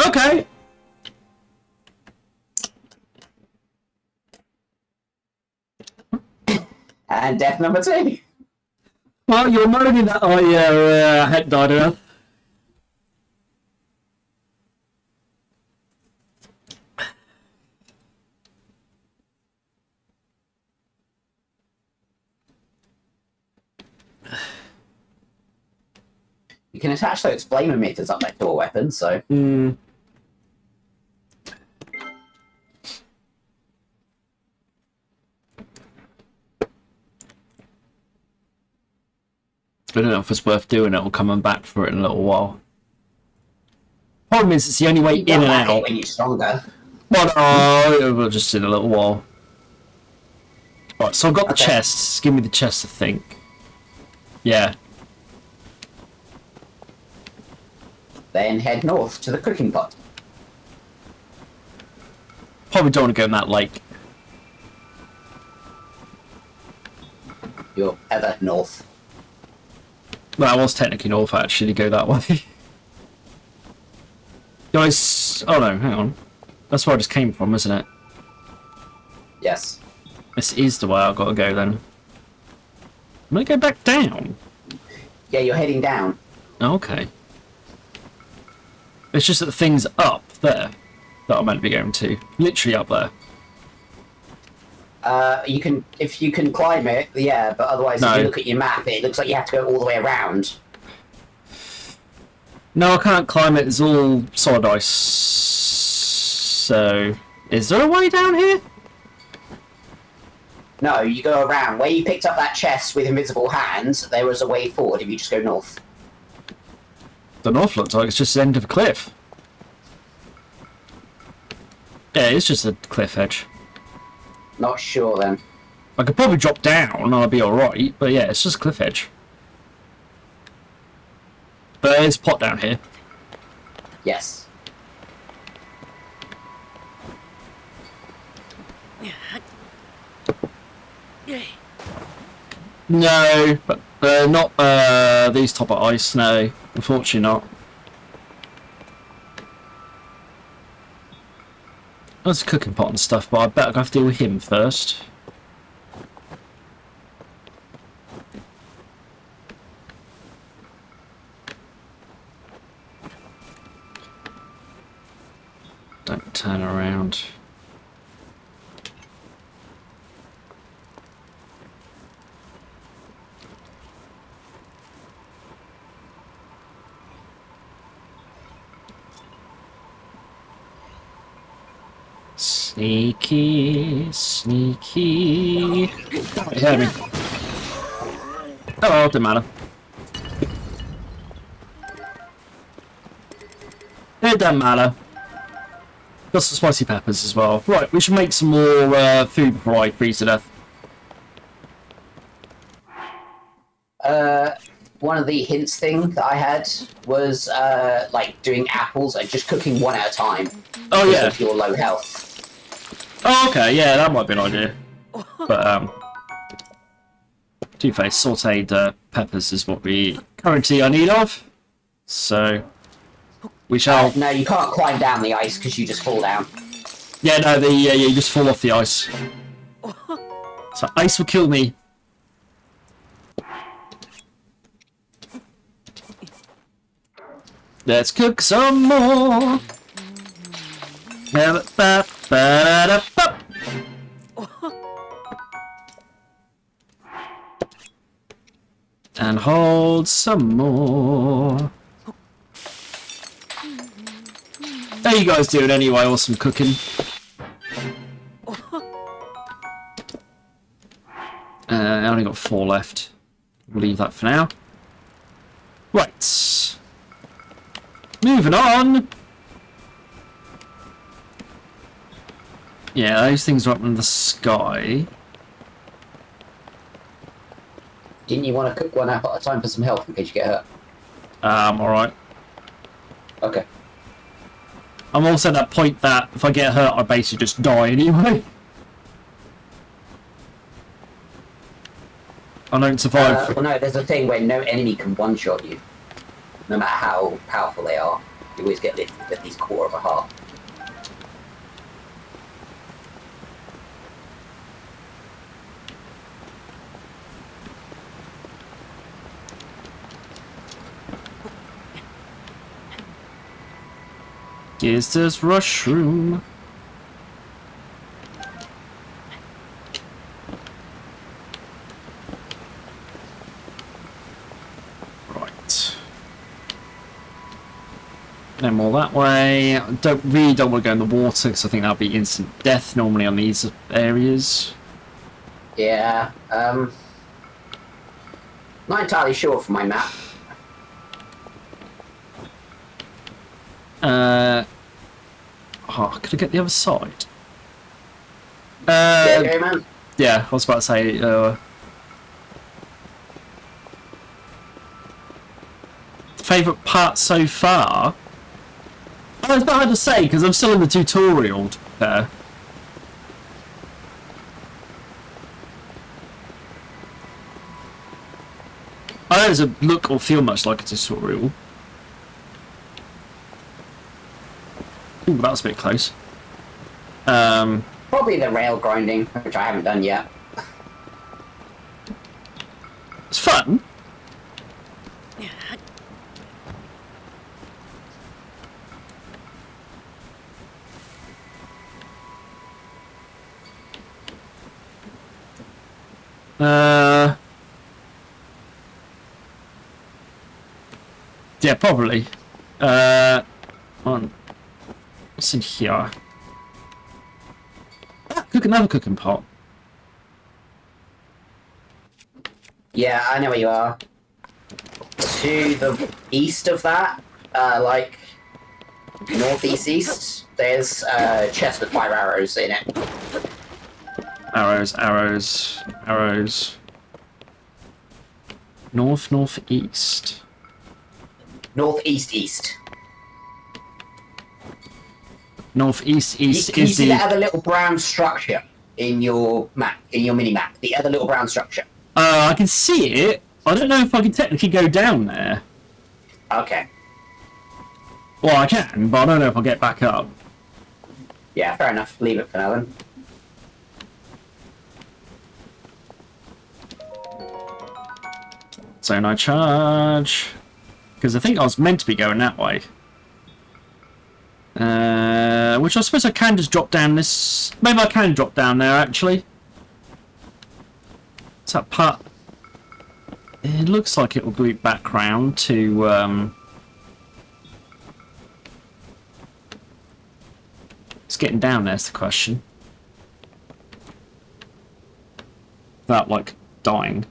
Okay. And death number 2. Well, you're moaning that I had died enough. You can attach those flame emitters up there to a weapon, so... I don't know if it's worth doing it or coming back for it in a little while. Problem is, it's the only way You in don't and have it out. when you're stronger. Well, no, just in a little while. Right, so I've got the Okay. chests. Give me the chest, I think. Yeah. Then head north to the cooking pot. Probably don't want to go in that lake. You're ever north. Well, I was technically north, actually, to go that way. Guys, oh no, hang on. That's where I just came from, isn't it? Yes. This is the way I've got to go, then. I'm going to go back down. Yeah, you're heading down. Okay. It's just that the thing's up there that I'm meant to be going to. Literally up there. You can, if you can climb it, yeah, but otherwise No. if you look at your map, it looks like you have to go all the way around. No, I can't climb it. It's all solid ice. So, is there a way down here? No, you go around. Where you picked up that chest with invisible hands, there was a way forward if you just go north. The north looks like it's just the end of a cliff. Yeah, it's just a cliff edge. Not sure then. I could probably drop down and I'll be alright, but yeah, it's just a cliff edge. But there's a pot down here. Yes. No, but not these top of ice, no. Unfortunately not. There's a cooking pot and stuff, but I bet I have to deal with him first. Don't turn around. Sneaky, sneaky. Oh, he heard me. Oh, didn't matter. It doesn't matter. Got some spicy peppers as well. Right, we should make some more food before I freeze to death. One of the hints thing that I had was like doing apples and just cooking one at a time. Oh because yeah. of your low health. Oh okay, yeah, that might be an idea. But Two-Face sauteed peppers is what we currently are in need of. So we shall. No, you can't climb down the ice because you just fall down. Yeah, no, you just fall off the ice. So ice will kill me. Let's cook some more. And hold some more. How you guys doing anyway? Awesome cooking. I only got 4 left. We'll leave that for now. Right. Moving on. Yeah, those things are up in the sky. Didn't you want to cook one at a time for some health in case you get hurt? Alright. Okay. I'm also at that point that if I get hurt, I basically just die anyway. I don't survive. Well, no, there's a thing where no enemy can one-shot you. No matter how powerful they are. You always get lifted at least quarter of a Is this mushroom? Right. No more that way. Don't want to go in the water because I think that'll be instant death normally on these areas. Yeah. Not entirely sure from my map. Oh, could I get the other side? Yeah, go, man. Yeah, I was about to say. Favorite part so far? Oh, it's not hard to say because I'm still in the tutorial. There. I don't doesn't look or feel much like a tutorial. Ooh, that was a bit close. Probably the rail grinding, which I haven't done yet. It's fun. Yeah, probably. On. What's in here? Cook another cooking pot. Yeah, I know where you are. To the east of that, like northeast, there's a chest with 5 arrows in it. Arrows, arrows, arrows. North, northeast. Northeast, east. Northeast, east Can you is see the. that other little brown structure in your map, in your mini map? The other little brown structure. I can see it. I don't know if I can technically go down there. Okay. Well, I can, but I don't know if I'll get back up. Yeah, fair enough. Leave it for now then. Zone I charge. Because I think I was meant to be going that way. Which I suppose I can just drop down this. Maybe I can drop down there actually. It's that part. It looks like it will loop back round to. It's getting down there's the question. Without like dying.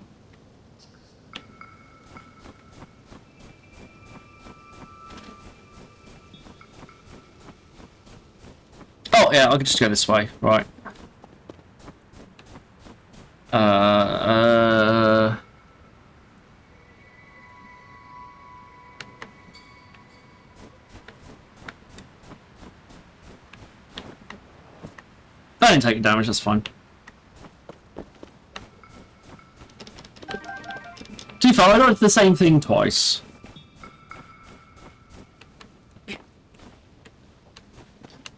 Oh yeah, I can just go this way, right? I didn't take damage, that's fine. Too far, I got the same thing twice.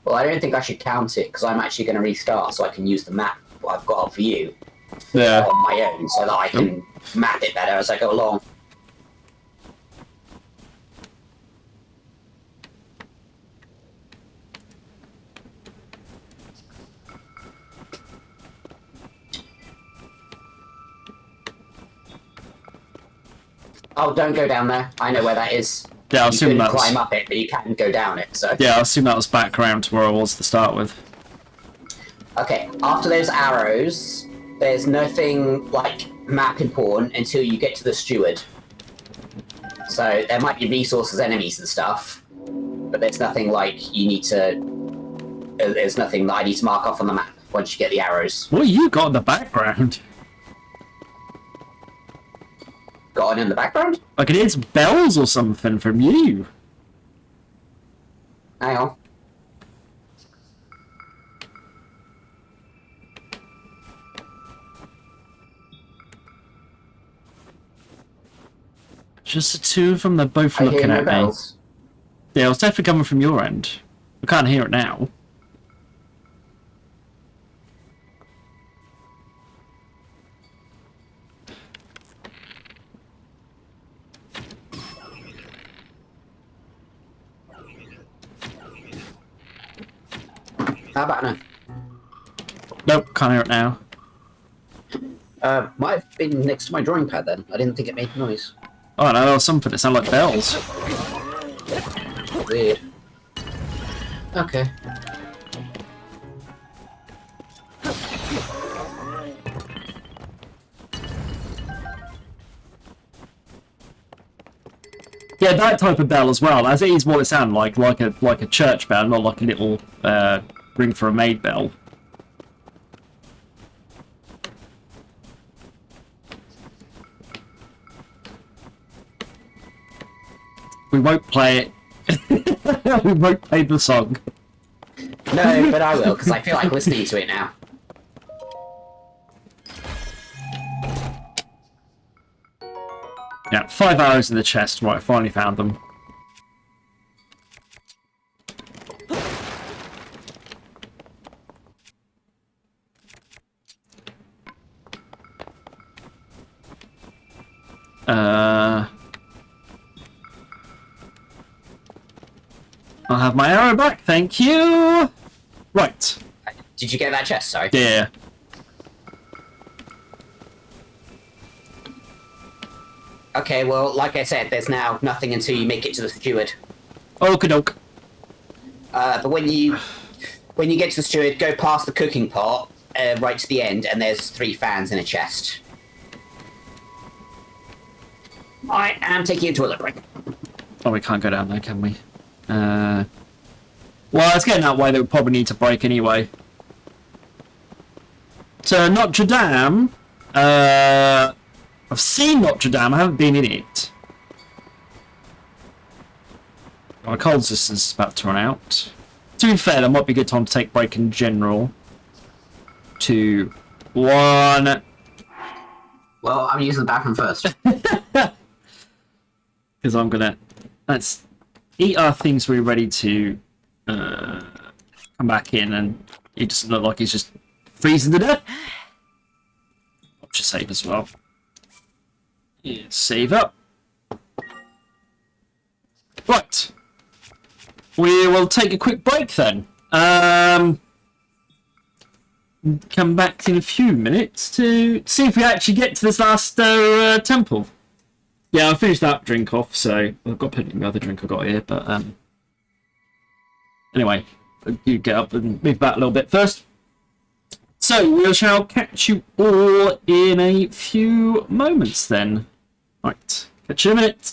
Well, I don't think I should count it because I'm actually going to restart so I can use the map I've got up for you Yeah. on my own so that I can map it better as I go along. Oh, don't go down there. I know where that is. Yeah, I'll You assume couldn't that was. climb up it, but you can go down it, so... Yeah, I'll assume that was background to where I was to start with. Okay, after those arrows, there's nothing, like, map important until you get to the steward. So, there might be resources, enemies and stuff, but there's nothing, like, you need to... There's nothing that I need to mark off on the map once you get the arrows. What you got in the background? Got one in the background? Like it is bells or something from you. Hang on. Just the two of them, they're both I hear looking no at me. bells. Yeah, it's definitely coming from your end. I can't hear it now. How about now? Nope, can't hear it now. Might have been next to my drawing pad then. I didn't think it made noise. Oh no, there was something that sounded like bells. Weird. Okay. Yeah, that type of bell as well, as it is what it sounded like a church bell, not like a little ring for a maid bell. We won't play it. We won't play the song. No, but I will, because I feel like listening to it now. Yeah, 5 hours in the chest. Right, I finally found them. I'll have my arrow back, thank you! Right. Did you get that chest? Sorry. Yeah. Okay, well, like I said, there's now nothing until you make it to the steward. Okie doke. But when you get to the steward, go past the cooking pot, right to the end, and there's 3 fans in a chest. I am taking a toilet break. Oh, we can't go down there, can we? Well, it's getting that way that we probably need to break anyway. So, Notre Dame. I've seen Notre Dame, I haven't been in it. My cold resistance is about to run out. To be fair, that might be a good time to take a break in general. 2, 1. Well, I'm using the bathroom first. Because I'm gonna... Let's eat our things we're ready to come back in, and it doesn't look like he's just freezing to death. I'll just save as well. Yeah, save up. Right. We will take a quick break then. Come back in a few minutes to see if we actually get to this last temple. Yeah, I finished that drink off, so I've got plenty of the other drink I got here, but anyway, you get up and move back a little bit first. So we shall catch you all in a few moments then. Right, catch you in a minute.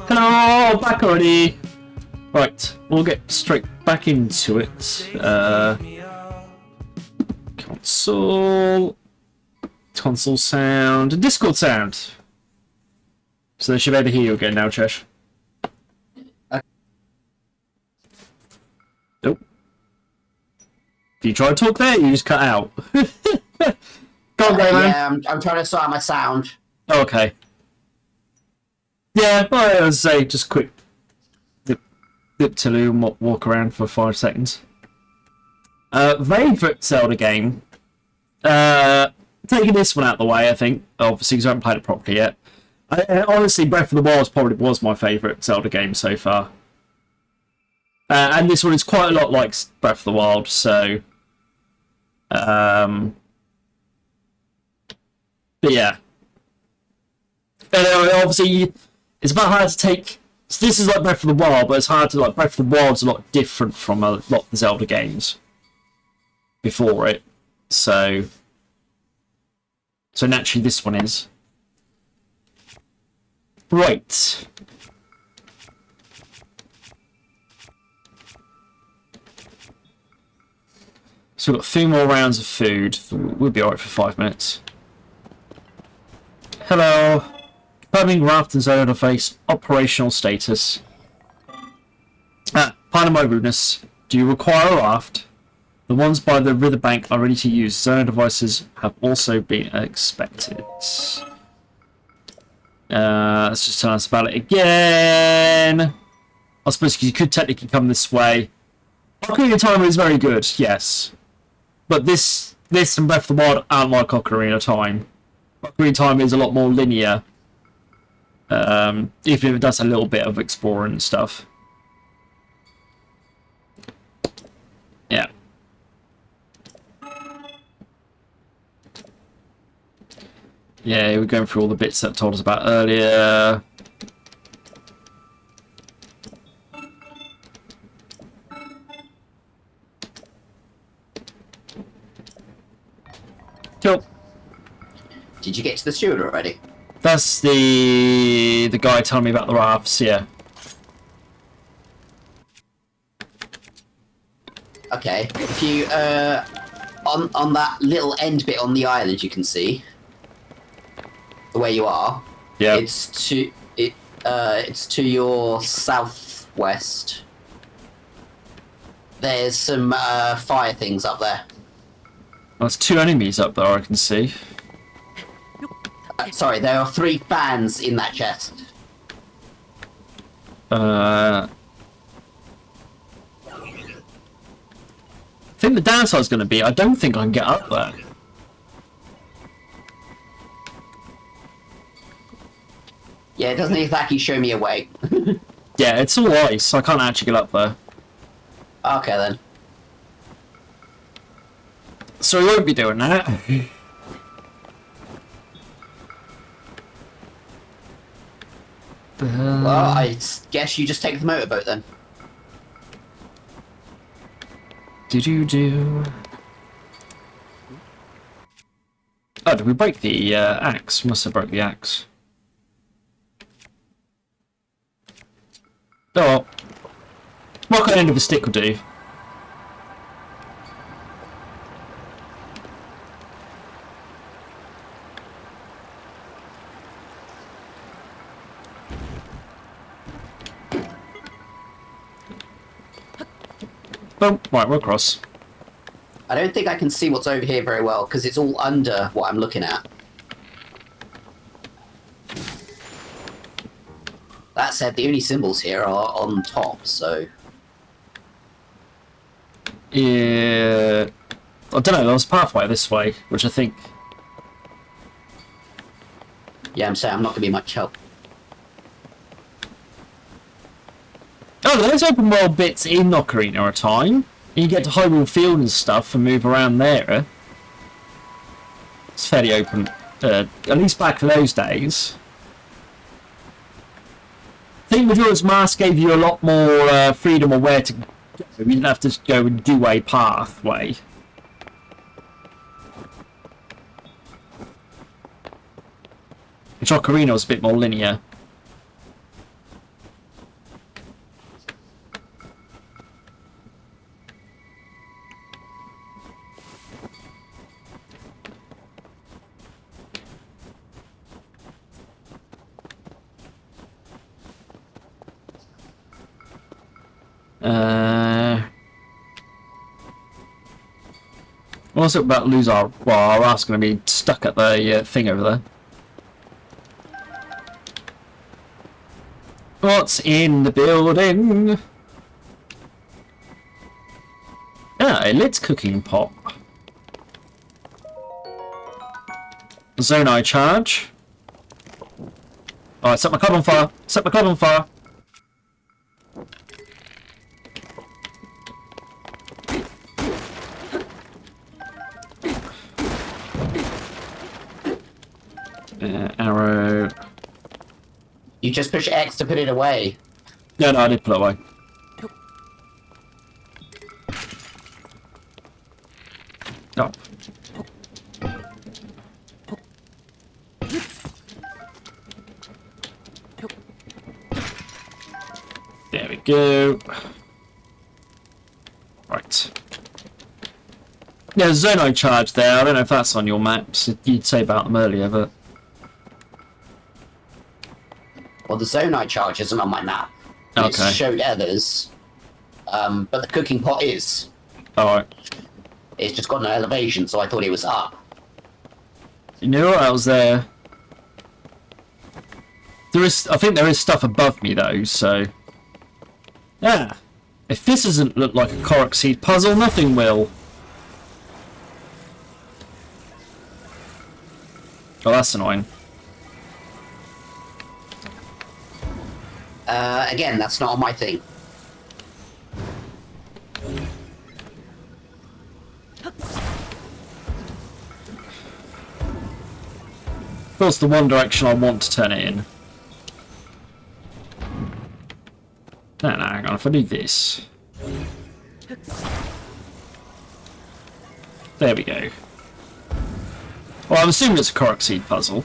Hello, back already. Right, we'll get straight back into it. Console sound, and Discord sound. So they should be able to hear you again now, Chesh. Nope. If you try to talk there, you just cut out. Go on, man. Yeah, I'm trying to sort out my sound. Oh, okay. Yeah, well, as I say, just quick dip to loo and walk around for 5 seconds. Favourite Zelda game. Taking this one out of the way, I think. Obviously, because I haven't played it properly yet. Honestly, Breath of the Wild probably was my favourite Zelda game so far. And this one is quite a lot like Breath of the Wild, so... but yeah. And obviously, it's about hard to take... So this is like Breath of the Wild, but it's hard to... like Breath of the Wild's a lot different from a lot of the Zelda games before it. So naturally, this one is. Right. So we've got 3 more rounds of food. We'll be alright for 5 minutes. Hello. Confirming raft and zone interface operational status. Pardon my rudeness. Do you require a raft? The ones by the riverbank are ready to use. Zone devices have also been expected. Let's just tell us about it again. I suppose you could technically come this way. Ocarina Time is very good, yes. But this and Breath of the Wild aren't like Ocarina Time. Ocarina Time is a lot more linear. Even if it does a little bit of exploring and stuff. Yeah. Yeah, we're going through all the bits that told us about earlier. Cool. Did you get to the steward already? That's the guy telling me about the rafts, yeah. Okay. If you on that little end bit on the island you can see where you are. Yeah. It's to your southwest. There's some fire things up there. There's 2 enemies up there I can see. Sorry, there are 3 fans in that chest. I think the downside's going to be I don't think I can get up there. Yeah, it doesn't exactly show me a way. Yeah, it's all ice. I can't actually get up there. Okay then. So we won't be doing that. Well, I guess you just take the motorboat then. Do. Oh, did we break the axe? Must have broke the axe. Oh well. Rock on end of a stick will do. Boom. Right, we're across. I don't think I can see what's over here very well because it's all under what I'm looking at. That said, the only symbols here are on top, so... Yeah... I don't know, there was a pathway this way, which I think... Yeah, I'm saying I'm not going to be much help. Oh, there's open world bits in Ocarina of Time. You get to Hyrule Field and stuff and move around there. It's fairly open. At least back in those days. I think Majora's Mask gave you a lot more freedom of where to go. You didn't have to go and do a pathway. Which Ocarina was a bit more linear. What's it about lose our... Well, our ass going to be stuck at the thing over there. What's in the building? Ah, a lit cooking pot. Zonai charge. Alright, set my cod on fire. Set my cod on fire. Arrow. You just push X to put it away. No, I did put it away. Oh. There we go. Right. Yeah, Zonai charge there. I don't know if that's on your maps. You'd say about them earlier, but... Well, the Zonite charge isn't on my map. Okay. It showed others. But the cooking pot is. Alright. It's just got no elevation, so I thought it was up. You know what? I was there. I think there is stuff above me though, so... Yeah. If this doesn't look like a Korok Seed puzzle, nothing will. Oh, that's annoying. Again, that's not on my thing. That's the one direction I want to turn it in. No, hang on, if I do this... There we go. Well, I'm assuming it's a Korok Seed puzzle.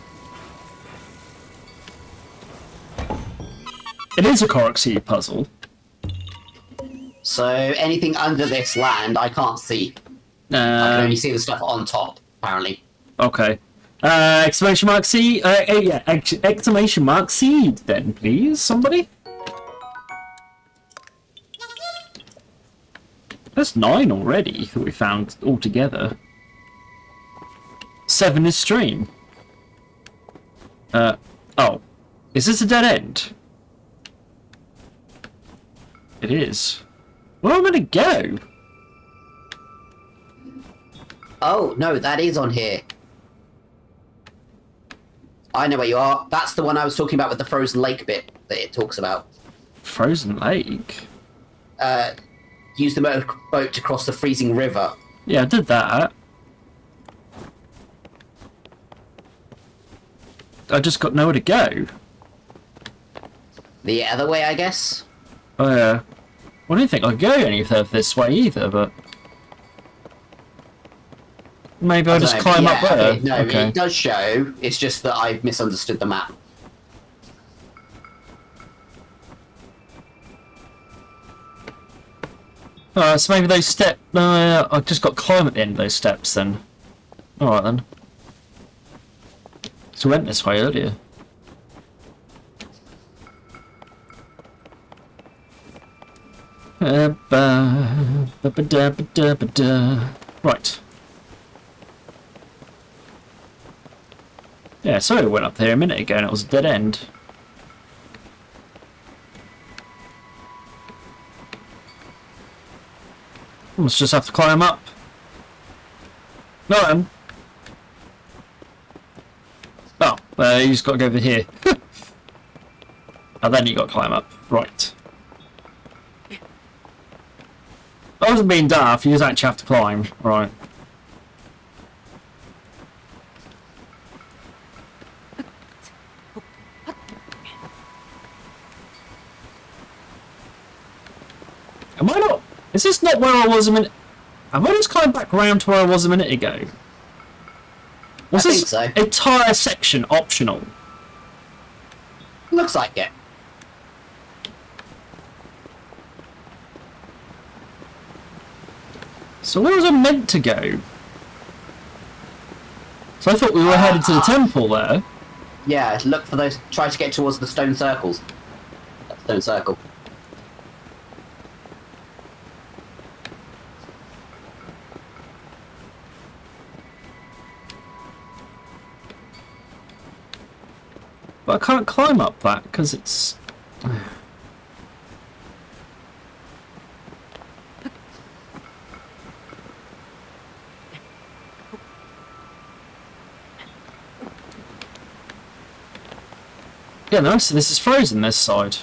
It is a Korok Seed puzzle. So anything under this land, I can't see. I can only see the stuff on top, apparently. Okay. Exclamation mark seed. Yeah, exclamation mark seed. Then, please, somebody. That's 9 already that we found altogether. 7 is stream. Oh, is this a dead end? It is. Where am I gonna go? Oh, no, that is on here. I know where you are. That's the one I was talking about with the frozen lake bit that it talks about. Frozen lake? Use the motorboat to cross the freezing river. Yeah, I did that. I just got nowhere to go. The other way, I guess? Oh, yeah. Well, I didn't think I'd go any further this way either, but... Maybe I'll just climb up there. No, okay. It does show. It's just that I misunderstood the map. So maybe those steps... No, I've just got to climb at the end of those steps then. Alright then. So we went this way earlier. Right. Yeah, so I went up there a minute ago and it was a dead end. Let's just have to climb up. No, oh, you just got to go over here. And then you got to climb up. Right. I wasn't being daft, you just actually have to climb. Right. Am I not? Is this not where I was a minute? Have I just climbed back round to where I was a minute ago? Was I this think so. entire section optional? Looks like it. So where was I meant to go? So I thought we were headed to the temple there. Yeah, look for those. Try to get towards the stone circles. That stone circle. But I can't climb up that because it's... Yeah, no, so this is frozen this side.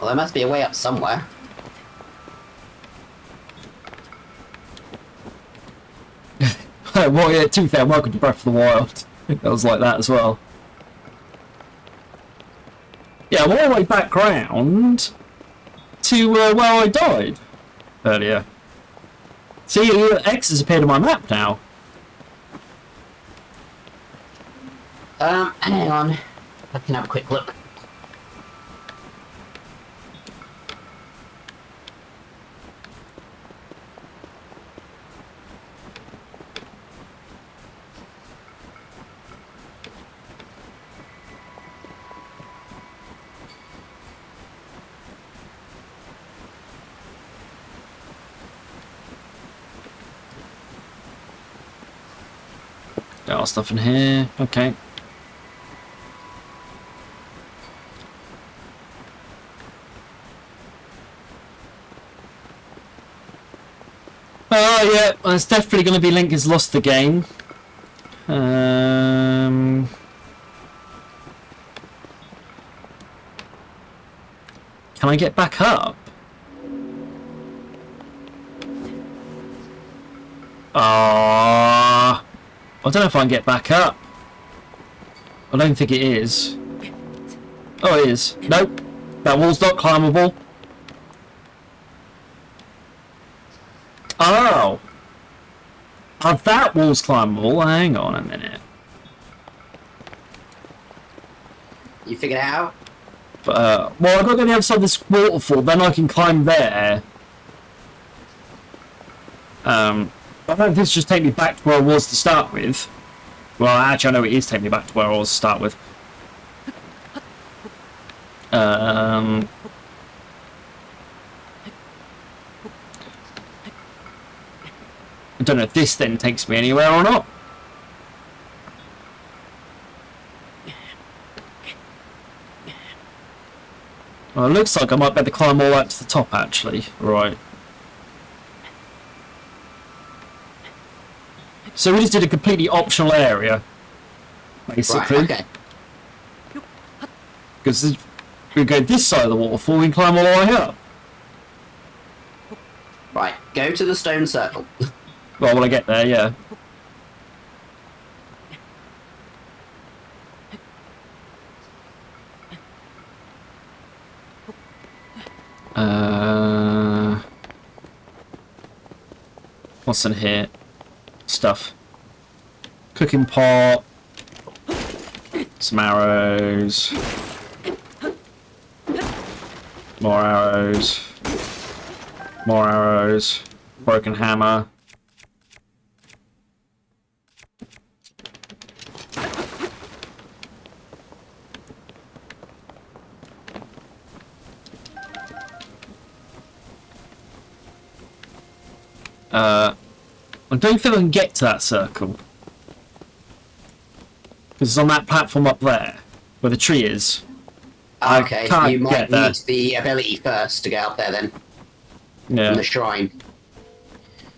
Well, there must be a way up somewhere. Well, yeah, to be fair, welcome to Breath of the Wild. That was like that as well. Yeah, I'm all the way back round to where I died earlier. See, X has appeared on my map now. Hang on. I can have a quick look. Got stuff in here. Okay. Oh yeah, well, it's definitely going to be Link has lost the game. Can I get back up? I don't know if I can get back up. I don't think it is. Oh, it is. Nope. That wall's not climbable. Oh. Oh, that wall's climbable. Hang on a minute. You figured it out? Well, I've got to go to the other side of this waterfall, then I can climb there. I don't think this just take me back to where I was to start with. Well, actually, I know it is taking me back to where I was to start with. I don't know if this then takes me anywhere or not. Well, it looks like I might be able to climb all out to the top, actually. Right. So we just did a completely optional area, basically. Right, okay. Because we go this side of the waterfall, we can climb all the way up. Right, go to the stone circle. Well, when I get there, yeah. What's in here? Stuff. Cooking pot. Some arrows. More arrows. More arrows. Broken hammer. I don't think I can get to that circle. Because it's on that platform up there, where the tree is. Okay, I can't you might get there. need the ability first to get up there then. Yeah. From the shrine.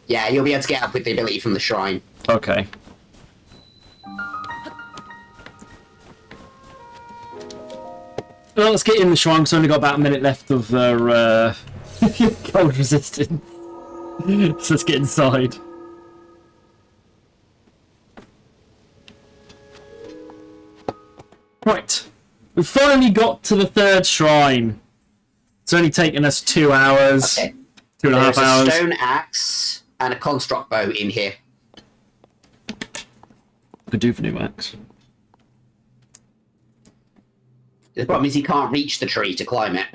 Yeah, you'll be able to get up with the ability from the shrine. Okay. Well, let's get in the shrine, because I've only got about a minute left of cold resistance. So let's get inside. Right. We finally got to the third shrine. It's only taken us 2 hours, Okay. 2.5 There's hours. a stone axe and a construct bow in here. Could do for new axe. The problem is he can't reach the tree to climb it.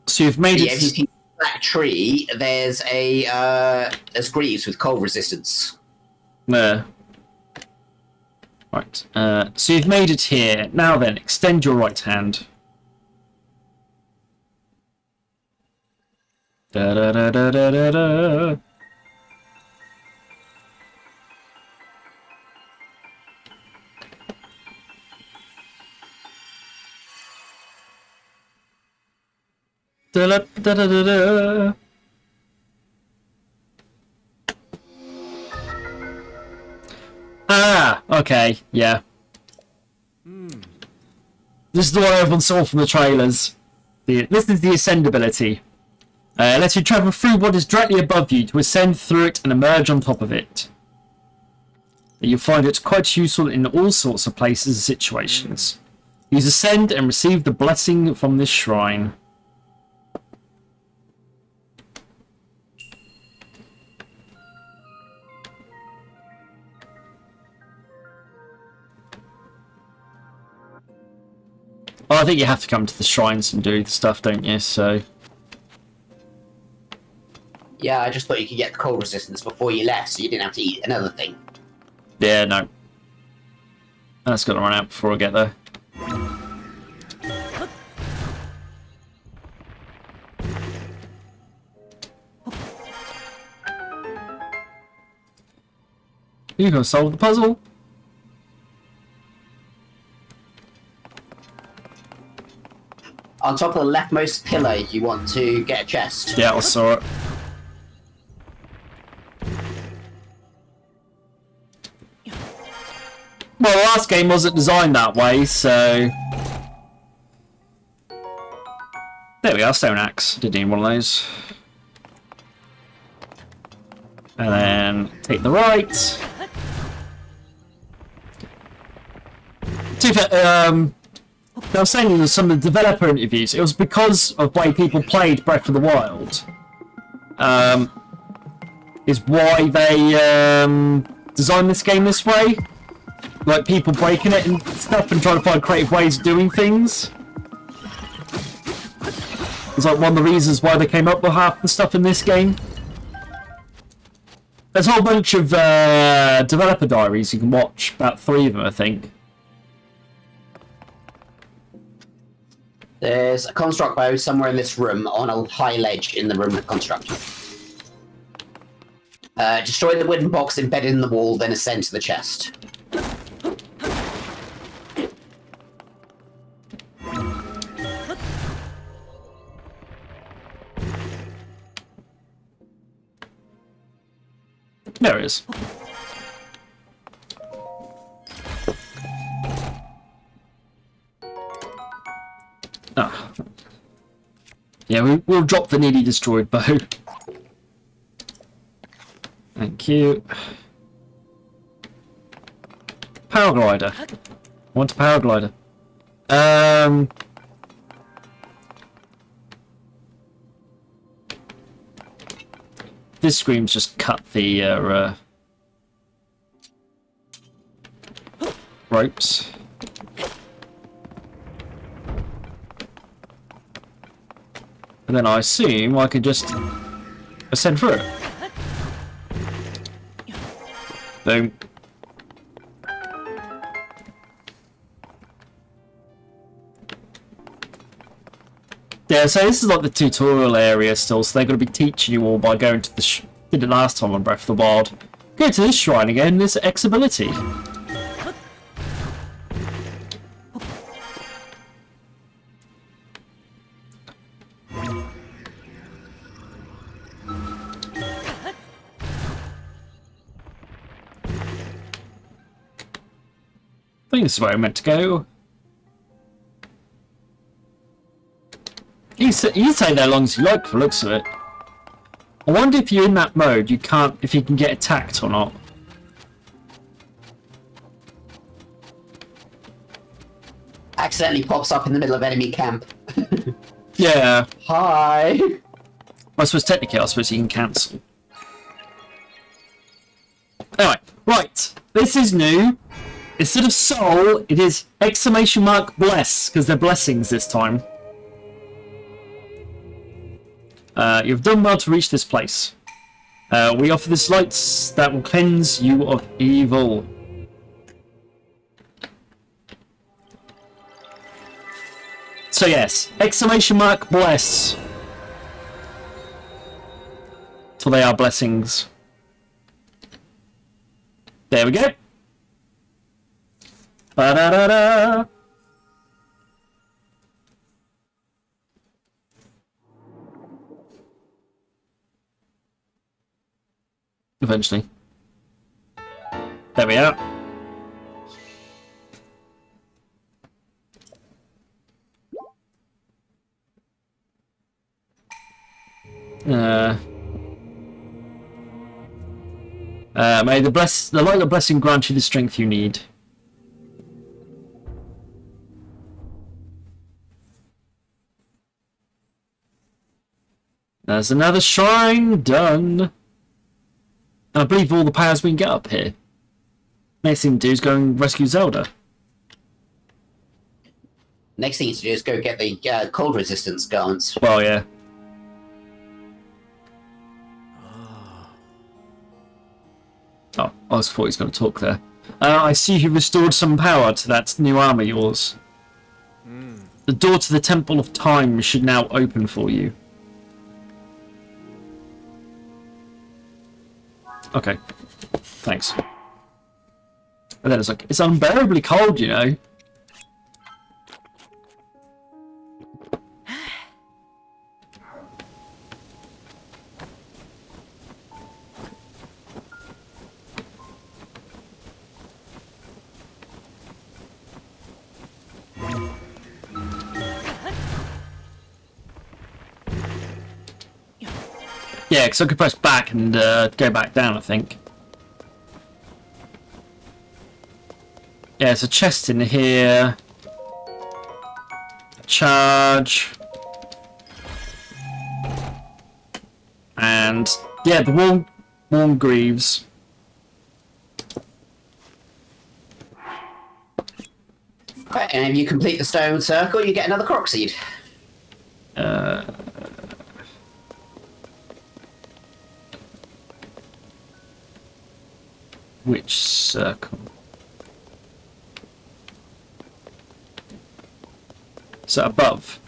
So you've made Yeah, if you it. see that tree, there's there's greaves with cold resistance. Right. So you've made it here. Now then, extend your right hand. Da da da da da da da. Da da da da da da. Ah, okay, yeah. This is the one everyone saw from the trailers. This is the ascend ability. Lets you travel through what is directly above you to ascend through it and emerge on top of it. You'll find it quite useful in all sorts of places and situations. Use ascend and receive the blessing from this shrine. Well, I think you have to come to the shrines and do the stuff, don't you? So. Yeah, I just thought you could get the cold resistance before you left, so you didn't have to eat another thing. Yeah, no. That's got to run out before I get there. You gonna solve the puzzle? On top of the leftmost pillar, you want to get a chest. Yeah, I saw it. Well, the last game wasn't designed that way, so... There we are, stone axe. Didn't need one of those. And then take the right. I was saying in some of the developer interviews, it was because of the way people played Breath of the Wild. Is why they designed this game this way. Like people breaking it and stuff and trying to find creative ways of doing things. It's like one of the reasons why they came up with half the stuff in this game. There's a whole bunch of developer diaries you can watch, about 3 of them I think. There's a construct bow somewhere in this room on a high ledge in the room of construct. Destroy the wooden box embedded in the wall, then ascend to the chest. There it is. Ah. Yeah, we'll drop the nearly destroyed bow. Thank you. Power glider. I want a power glider. This scream's just cut the ropes. And then I assume I can just ascend through it. Boom. Yeah, so this is like the tutorial area still, so they're going to be teaching you all by going to the... did it last time on Breath of the Wild. Go to this shrine again, this X ability. I think this is where I'm meant to go. You stay there as long as you like, for the looks of it. I wonder if you're in that mode, if you can get attacked or not. accidentally pops up in the middle of enemy camp. Yeah. Hi. I suppose technically, you can cancel. Anyway, right. This is new. Instead of soul, it is exclamation mark bless, because they're blessings this time. You've done well to reach this place. We offer this light that will cleanse you of evil. So yes, exclamation mark bless. So they are blessings. There we go. Ba-da-da-da. Eventually. There we are. May the light of blessing grant you the strength you need. There's another shrine done. I believe all the powers we can get up here. Next thing to do is go and rescue Zelda. Next thing to do is go get the cold resistance garments. Well, yeah. Oh, I was thought he was going to talk there. I see you restored some power to that new armor of yours. The door to the Temple of Time should now open for you. Okay. Thanks. And then it's like, it's unbearably cold, you know. Yeah, because I could press back and go back down, I think. Yeah, there's a chest in here. Charge. And, yeah, the warm greaves. Right, and if you complete the stone circle, you get another croc seed. Which circle? So above.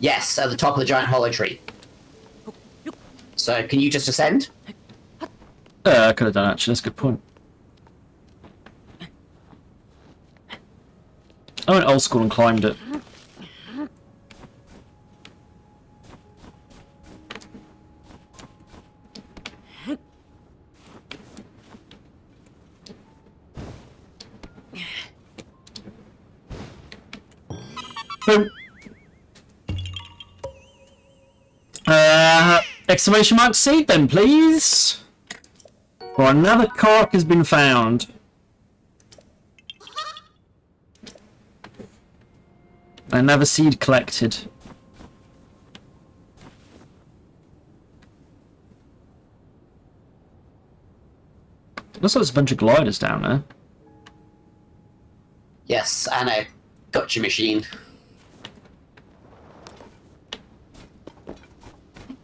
Yes, at the top of the giant hollow tree. So, can you just ascend? I could have done actually, that's a good point. I went old school and climbed it. Boom. Exclamation mark seed then, please. For another cork has been found. Another seed collected. Looks like there's a bunch of gliders down there. Yes, and a gotcha machine.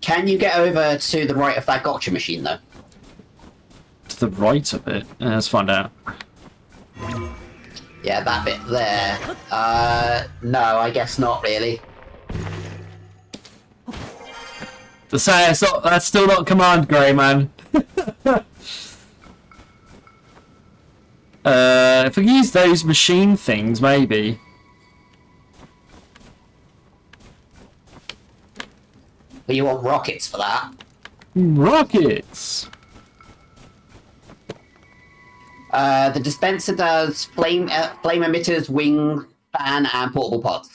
Can you get over to the right of that gotcha machine, though? To the right of it? Let's find out. Yeah, that bit there. No, I guess not really. That's still not command grey, man. If we use those machine things, maybe. But you want rockets for that. Rockets! The dispenser does flame emitters, wing, fan, and portable pods.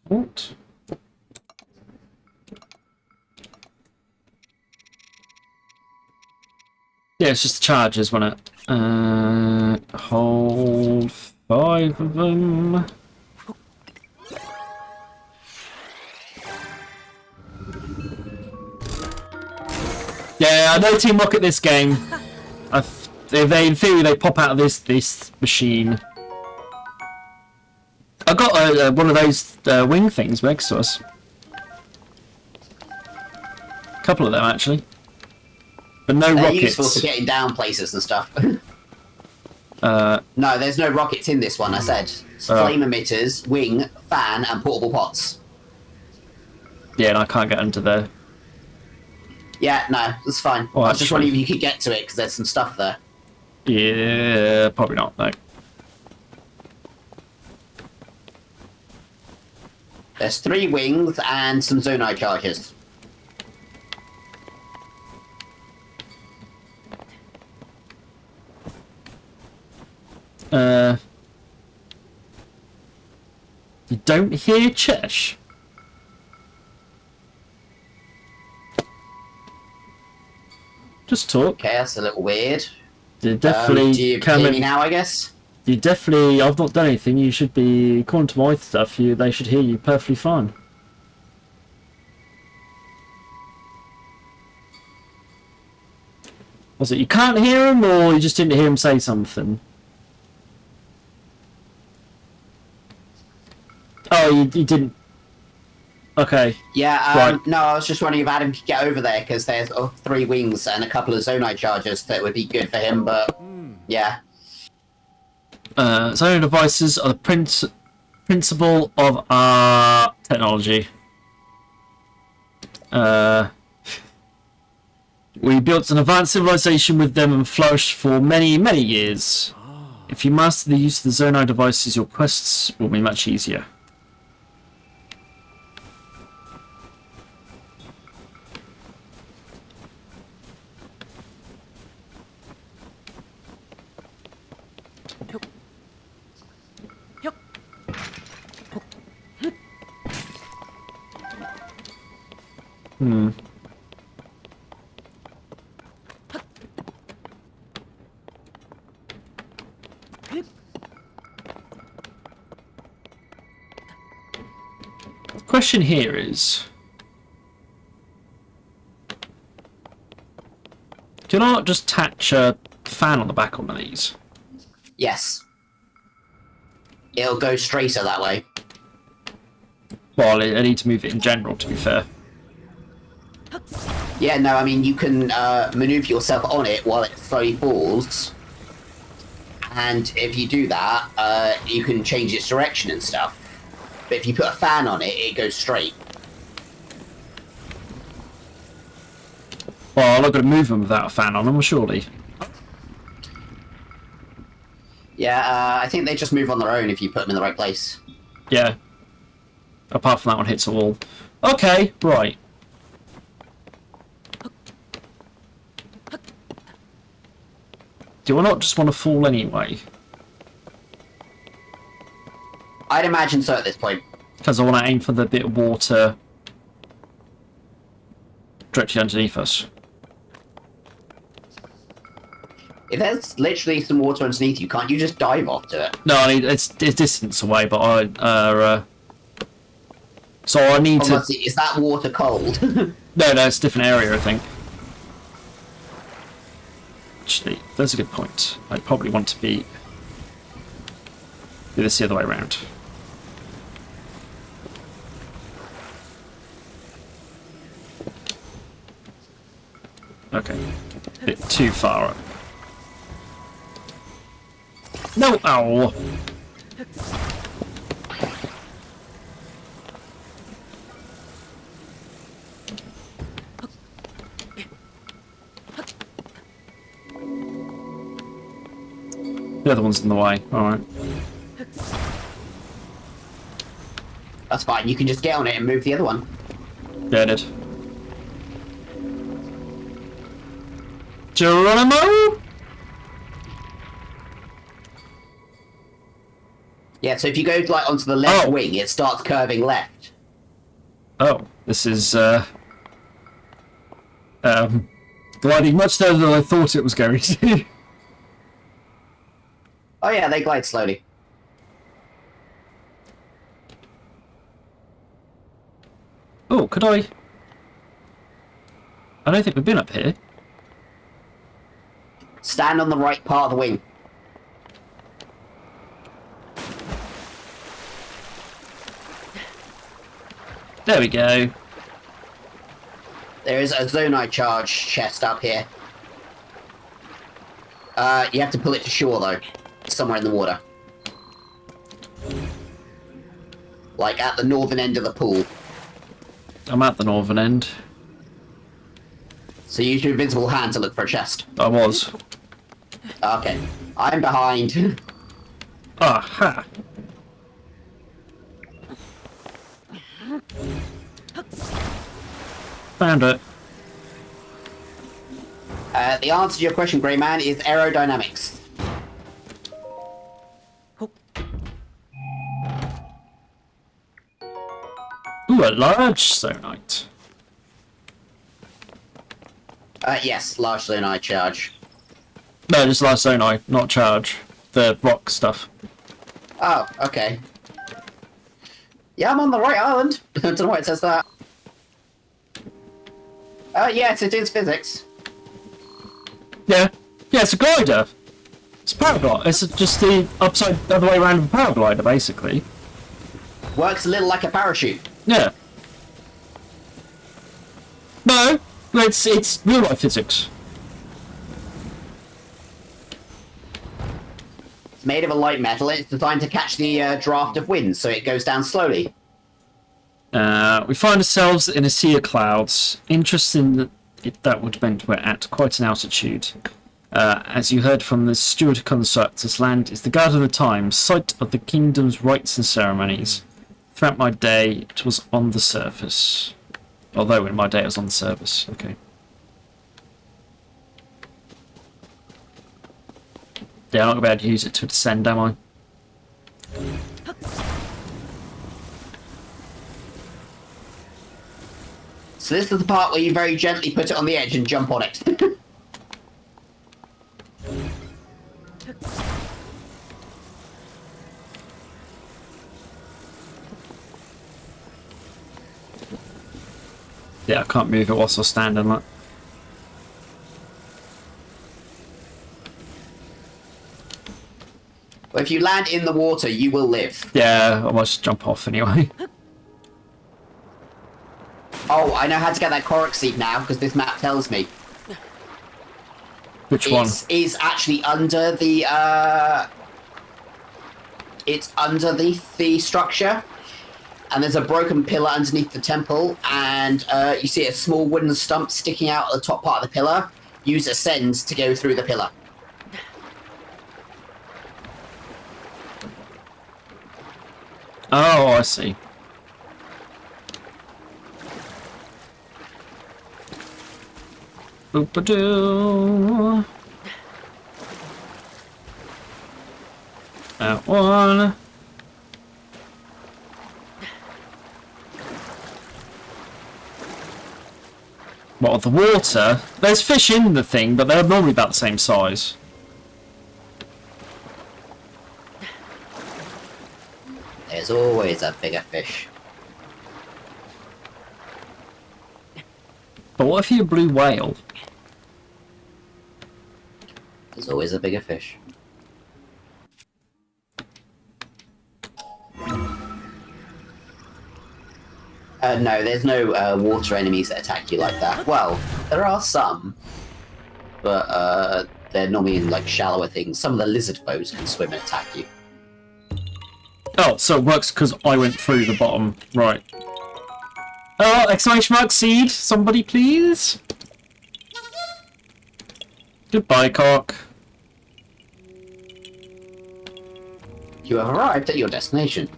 What? Yeah, it's just the charges, wasn't it? Hold 5 of them. Yeah, I know Team Rocket this game. They in theory they pop out of this machine. I got one of those wing things next to us. A couple of them actually, but no They're rockets. useful for getting down places and stuff. No, there's no rockets in this one. I said it's flame emitters, wing, fan, and portable pots. Yeah, and I can't get under there. Yeah, no, that's fine. Oh, I was just actually- wondering if you could get to it because there's some stuff there. Yeah, probably not. No. There's 3 wings and some zonai charges. You don't hear Chesh? Just talk. Okay, that's a little weird. You definitely do you come hear me in. now, I guess? You definitely. I've not done anything. You should be. According to my stuff, they should hear you perfectly fine. Was it you can't hear him, or you just didn't hear him say something? Oh, you didn't. Okay. Yeah, Right. no, I was just wondering if Adam could get over there because there's 3 wings and a couple of zonai charges that would be good for him, but yeah. Zonal devices are the principle of our technology. We built an advanced civilization with them and flourished for many, many years. If you master the use of the Zonai devices, your quests will be much easier. Hmm. The question here is, can I not just attach a fan on the back of one of these? Yes. It'll go straighter that way. Well, I need to move it in general, to be fair. Yeah, no, I mean, you can maneuver yourself on it while it slowly falls. And if you do that, you can change its direction and stuff. But if you put a fan on it, it goes straight. Well, I'm not going to move them without a fan on them, surely. Yeah, I think they just move on their own if you put them in the right place. Yeah. Apart from that one hits a wall. Okay, right. Do I not just want to fall anyway? I'd imagine so at this point. Because I want to aim for the bit of water directly underneath us. If there's literally some water underneath you, can't you just dive off to it? No, I mean, it's distance away, but so I need to... Is that water cold? No, it's a different area, I think. Actually, that's a good point. I'd probably want to do this the other way around. Okay. A bit too far up. No! Ow! The other one's in the way. Alright. That's fine, you can just get on it and move the other one. Yeah, I did. Geronimo? Yeah, so if you go like onto the left Oh. wing, it starts curving left. Oh, this is, the gliding much slower than I thought it was going to. Oh yeah, they glide slowly. Oh, could I? I don't think we've been up here. Stand on the right part of the wing. There we go. There is a Zonai charge chest up here. You have to pull it to shore though. Somewhere in the water. Like at the northern end of the pool. I'm at the northern end. So use your invisible hand to look for a chest. I was. Okay. I'm behind. Aha! Found it. The answer to your question, Grey Man, is aerodynamics. Ooh, a large Zonite. Yes, large Zonai charge. No, just large Zonite, not charge. The rock stuff. Oh, okay. Yeah, I'm on the right island. I don't know why it says that. Yes, it is physics. Yeah. Yeah, it's a glider. It's a paraglider. It's just the other way around of a paraglider, basically. Works a little like a parachute. Yeah. No, it's real life physics. It's made of a light metal and it's designed to catch the draft of wind, so it goes down slowly. We find ourselves in a sea of clouds. Interesting that would mean we're at quite an altitude. As you heard from the steward of construct, this land is the guard of the time, site of the kingdom's rites and ceremonies. Throughout my day, it was on the surface. Although in my day, it was on the surface. Okay. Yeah, I'm not going to be able to use it to descend, am I? So this is the part where you very gently put it on the edge and jump on it. Yeah, I can't move it whilst I stand in that. But if you land in the water, you will live. Yeah, I must jump off anyway. Oh, I know how to get that Korok seed now, because this map tells me. Which one? It's actually under the, It's under the structure. And there's a broken pillar underneath the temple, and you see a small wooden stump sticking out at the top part of the pillar. Use Ascend to go through the pillar. Oh, I see. Boop-a-doo. That one. Well, the water. There's fish in the thing, but they're normally about the same size. There's always a bigger fish. But what if you're a blue whale? There's always a bigger fish. No, there's no water enemies that attack you like that. Well, there are some, but they're normally in like shallower things. Some of the lizard foes can swim and attack you. Oh, so it works because I went through the bottom. Right. Oh, exclamation mark seed. Somebody please. Goodbye, cock. You have arrived at your destination.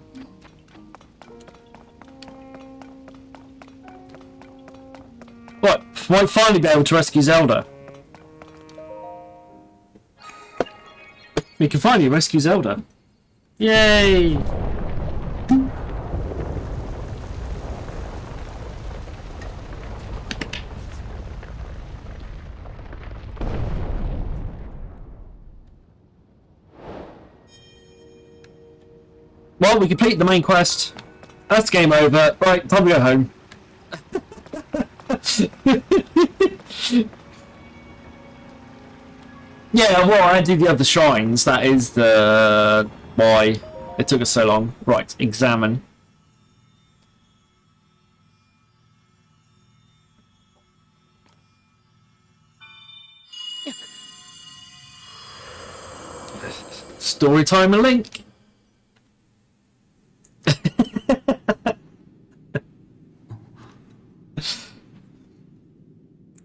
What? Might finally be able to rescue Zelda. We can finally rescue Zelda. Yay! Well, we complete the main quest. That's game over. Right, time to go home. Yeah, well, I do the other shrines. That is the why it took us so long. Right, examine. Story time and link.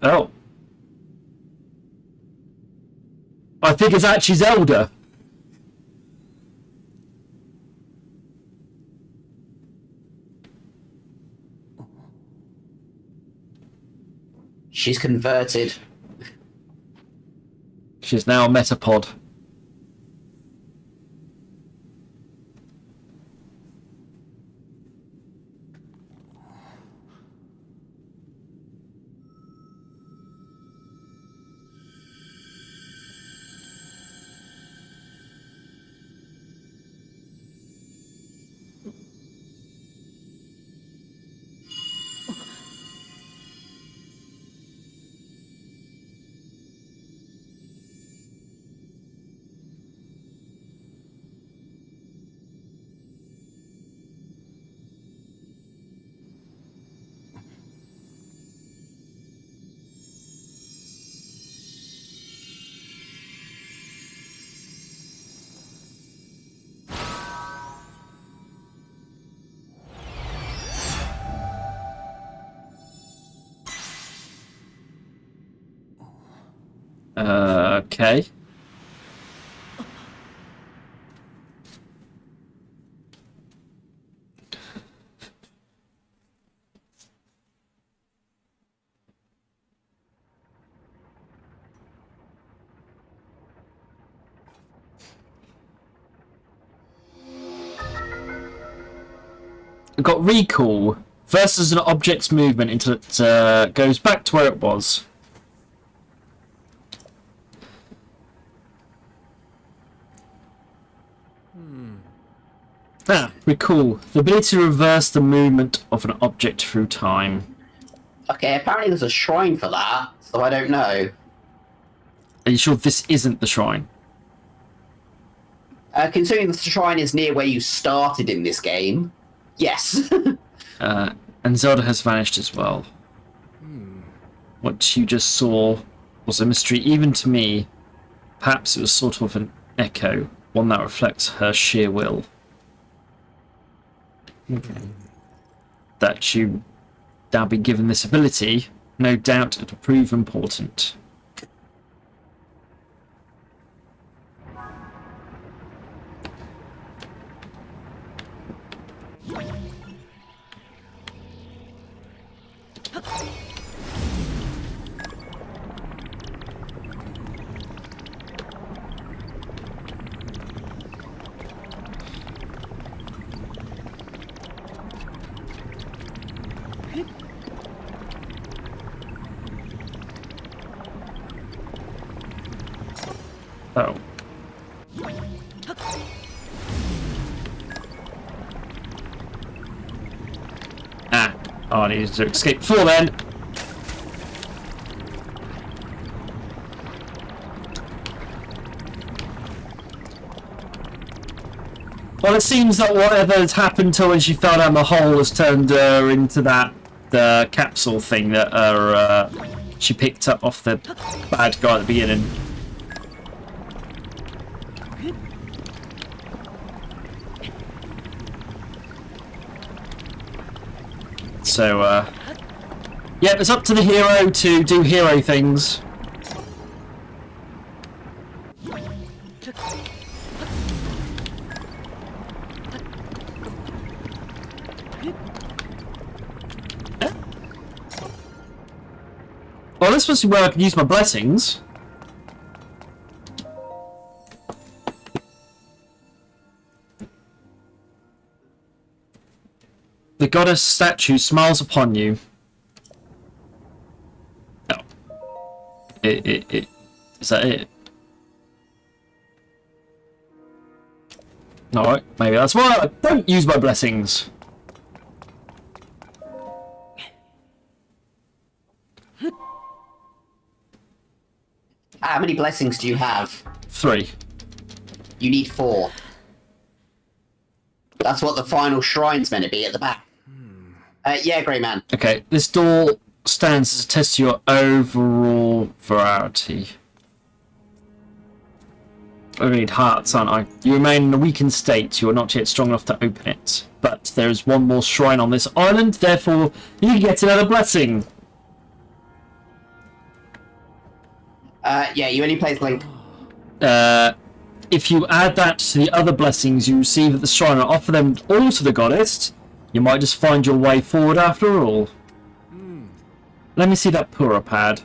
Oh. I think it's actually Zelda. She's converted. She's now a metapod. Okay. We've got recall versus an object's movement until it goes back to where it was. Recall. The ability to reverse the movement of an object through time. Okay, apparently there's a shrine for that, so I don't know. Are you sure this isn't the shrine? Considering the shrine is near where you started in this game, yes. And Zelda has vanished as well. What you just saw was a mystery even to me. Perhaps it was sort of an echo, one that reflects her sheer will. That you now be given this ability, no doubt it will prove important. Oh. Ah. Oh, I needed to escape before then. Well, it seems that whatever has happened to her when she fell down the hole has turned her into that capsule thing that she picked up off the bad guy at the beginning. So, yeah, it's up to the hero to do hero things. Well, this must be where I can use my blessings. The goddess statue smiles upon you. Oh. Is that it? Alright, maybe that's why I don't use my blessings. How many blessings do you have? 3. You need 4. That's what the final shrine's meant to be at the back. Yeah, Grey Man. Okay, this door stands as a test to your overall variety. I need hearts, aren't I? You remain in a weakened state. You are not yet strong enough to open it. But there is one more shrine on this island, therefore you get another blessing. Yeah, you only place Link. If you add that to the other blessings you receive at the shrine and offer them all to the goddess, you might just find your way forward after all. Let me see that Pura pad.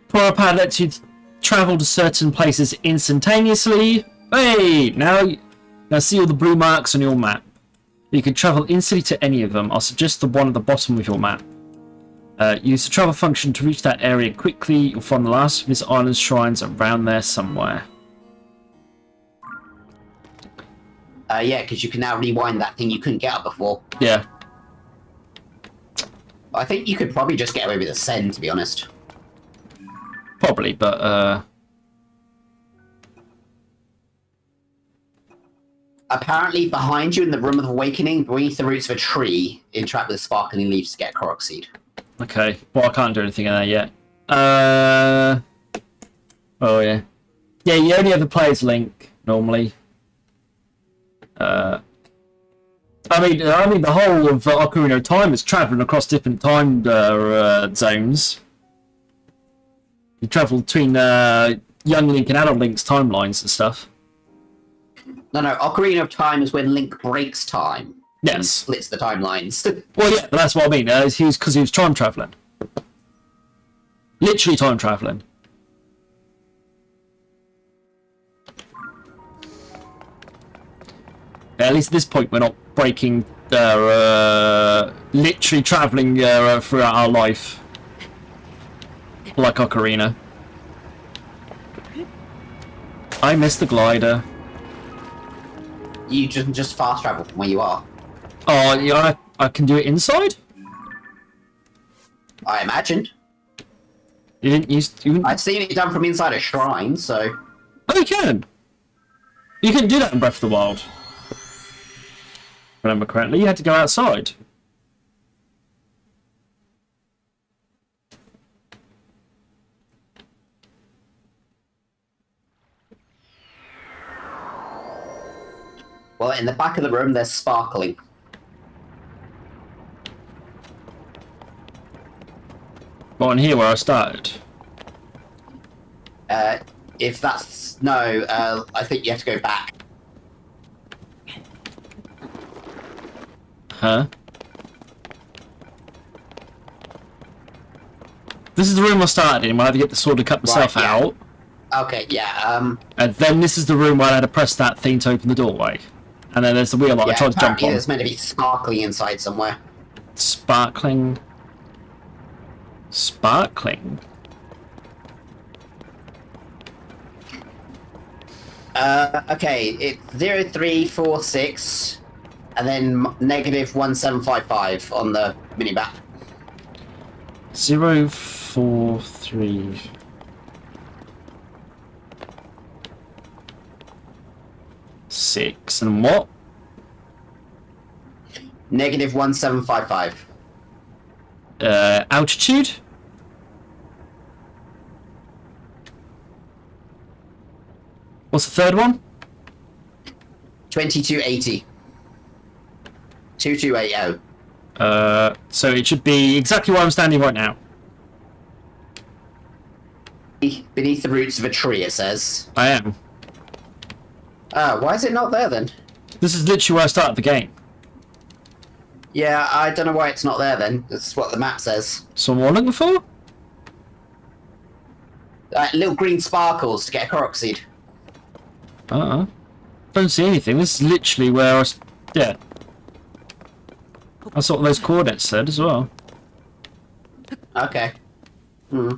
Pura pad lets you travel to certain places instantaneously. Hey! Now see all the blue marks on your map. You can travel instantly to any of them. I'll suggest the one at the bottom of your map. Use the travel function to reach that area quickly. You'll find the last of this island's shrines around there somewhere. Yeah, because you can now rewind that thing you couldn't get up before. Yeah. I think you could probably just get away with a send, to be honest. Probably, but Apparently, behind you in the Room of Awakening, beneath the roots of a tree, interact with sparkling leaves to get Korok Seed. okay. Well, I can't do anything in there yet. Oh yeah. Yeah, you only ever play as Link normally. I mean, the whole of Ocarina of Time is traveling across different time zones. You travel between young Link and adult Link's timelines and stuff. No, Ocarina of Time is when Link breaks time. Yes. And splits the timelines. Well, yeah, but that's what I mean. Because he was time traveling. Literally time traveling. Yeah, at least at this point, we're not breaking, literally traveling throughout our life. Like Ocarina. I missed the glider. You just fast travel from where you are. Oh, yeah, I can do it inside? I imagined. You didn't use... I've seen it done from inside a shrine, so... Oh, you can! You couldn't do that in Breath of the Wild. Remember correctly, you had to go outside. Well, in the back of the room, there's sparkling. Well, in here where I started. If that's... No, I think you have to go back. Huh? This is the room I started in, where I had to get the sword to cut myself Right, yeah. out. Okay, yeah, And then this is the room where I had to press that thing to open the doorway. And then there's the wheel that I tried to jump apparently on. there's meant to be sparkling inside somewhere. Sparkling. Sparkling? Okay, it's 0346, and then negative 1755 on the minimap. 043. Six and what? Negative 1755. Altitude? What's the third one? 2280. 2280. So it should be exactly where I'm standing right now. Beneath the roots of a tree, it says. I am. Why is it not there then? This is literally where I started the game. Yeah, I don't know why it's not there then. That's what the map says. So what am I looking for? Little green sparkles to get a Korok Seed. Don't see anything. This is literally where I... Yeah. That's what those coordinates said as well. Okay. Hmm.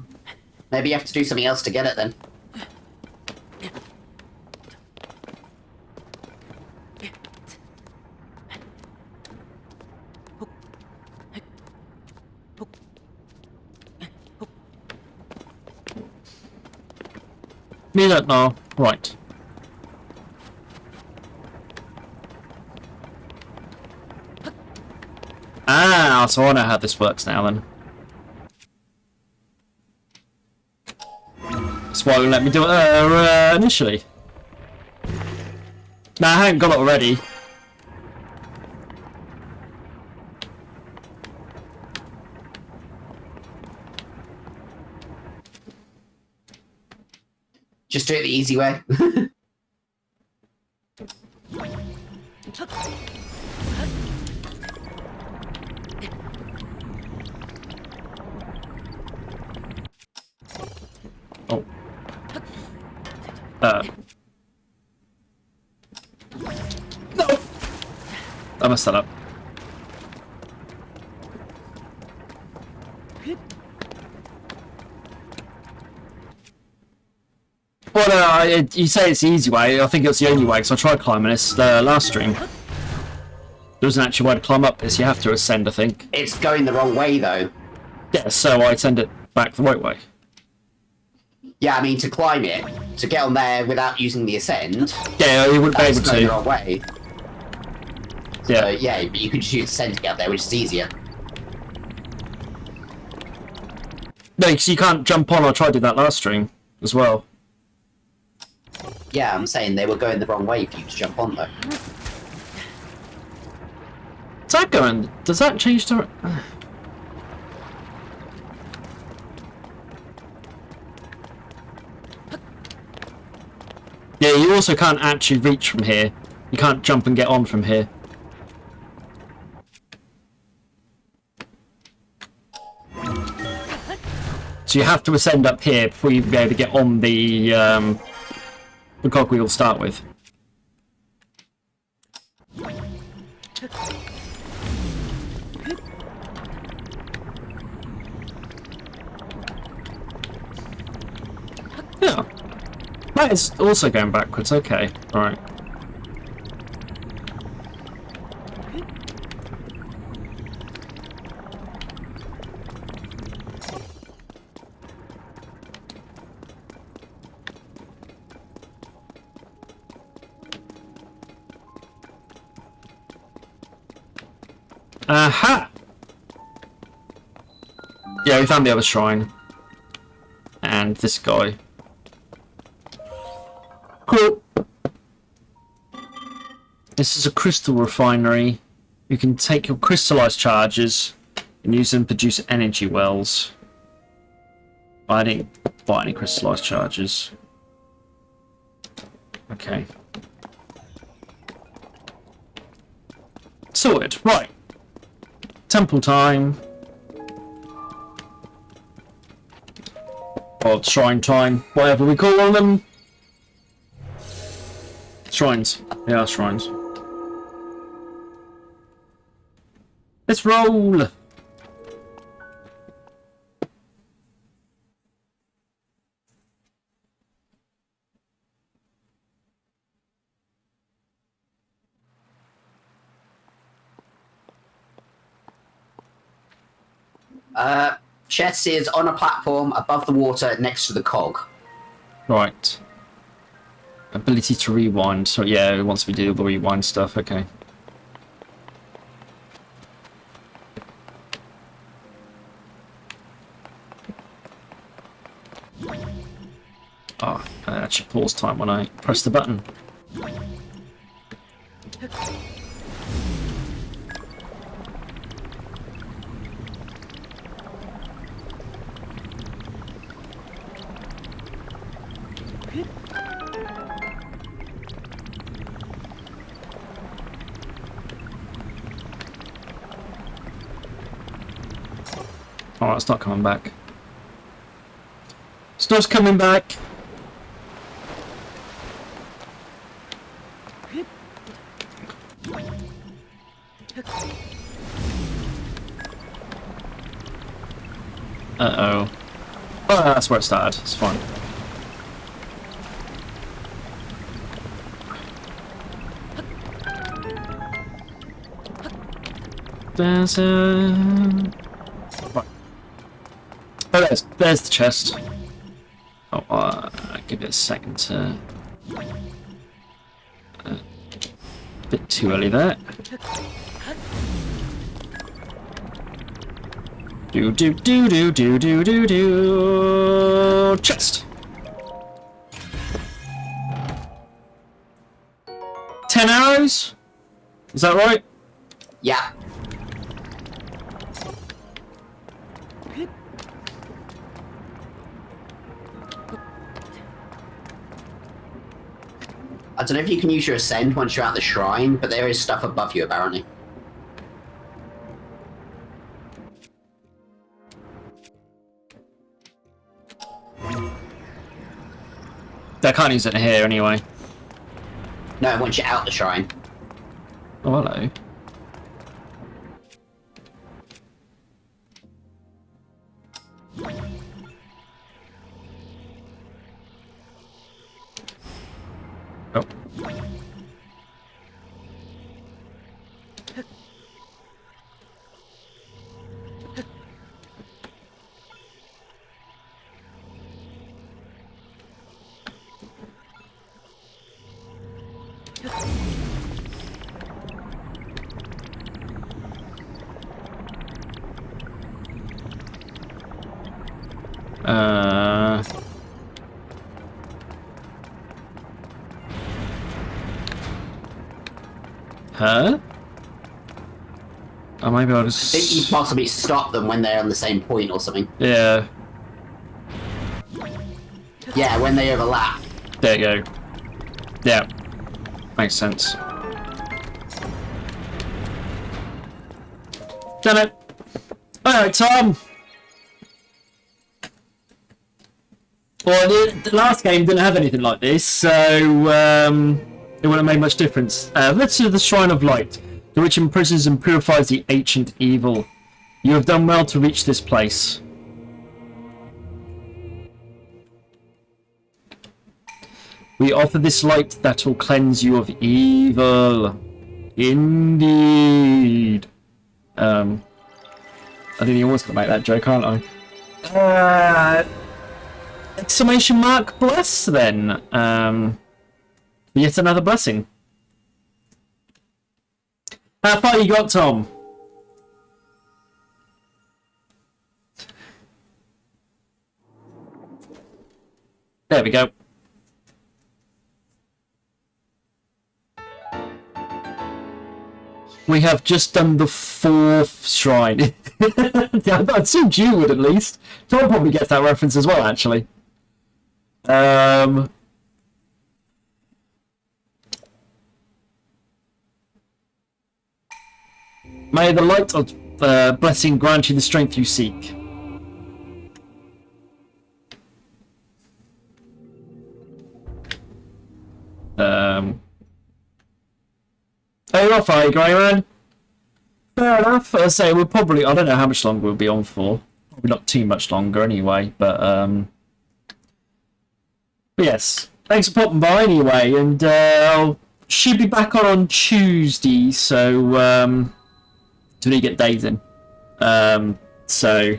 Maybe you have to do something else to get it then. Me don't know. Right. Ah, so I know how this works now then. That's why it won't let me do it initially. Nah, I haven't got it already. Just do it the easy way. Oh. No! I messed that up. Well, you say it's the easy way. I think it's the only way, because I tried climbing this last stream. There wasn't actually a way to climb up this. You have to ascend, I think. It's going the wrong way, though. Yeah, so I send it back the right way. Yeah, I mean, to climb it, to get on there without using the ascend... Yeah, you wouldn't be able that's going the to. wrong way. Yeah. So, yeah, but you could just use ascend to get up there, which is easier. No, because you can't jump on. I tried to do that last stream as well. Yeah, I'm saying they were going the wrong way for you to jump on, though. Is that going? Does that change the... Yeah, you also can't actually reach from here. You can't jump and get on from here. So you have to ascend up here before you be able to get on the cogwheel to start with. Yeah. That is also going backwards, okay. Alright. Aha! Yeah, we found the other shrine. And this guy. Cool. This is a crystal refinery. You can take your crystallized charges and use them to produce energy wells. I didn't buy any crystallized charges. Okay. Sorted. Right. Temple time. Or shrine time. Whatever we call them. Shrines. Yeah, shrines. Let's roll! Chess is on a platform above the water next to the cog. Right. Ability to rewind. So yeah, it wants me to do the rewind stuff. Okay. Oh, I actually pause time when I press the button. Oh, it's not coming back. It's not coming back. Uh-oh. Oh, that's where it started. It's fine. There's a... Right. Oh, there's the chest. Oh, give it a second to... bit too early there. Do. Chest. 10 arrows? Is that right? Yeah. I don't know if you can use your ascend once you're at the shrine, but there is stuff above you apparently. I can't use it here anyway. No, once you're out the shrine. Oh, hello. Oh. Huh? Oh, maybe I'll just... I think you possibly stop them when they're on the same point or something. Yeah. Yeah, when they overlap. There you go. Yeah. Makes sense. Damn it. Alright, Tom. Well, the last game didn't have anything like this, so it wouldn't have made much difference. Let's do the Shrine of Light, the which imprisons and purifies the ancient evil. You have done well to reach this place. We offer this light that will cleanse you of evil. Indeed. I think you always gonna make that joke, aren't I? Exclamation mark bless then. Yet another blessing. How far you got, Tom? There we go. We have just done the 4th shrine. Yeah, I assumed you would at least. Tom probably gets that reference as well, actually. May the light of blessing grant you the strength you seek. Oh, you're off, are you, Greyman? Fair enough. I say we'll probably... I don't know how much longer we'll be on for. Probably not too much longer anyway, but yes. Thanks for popping by anyway, and I'll should be back on Tuesday, so do we get days in? So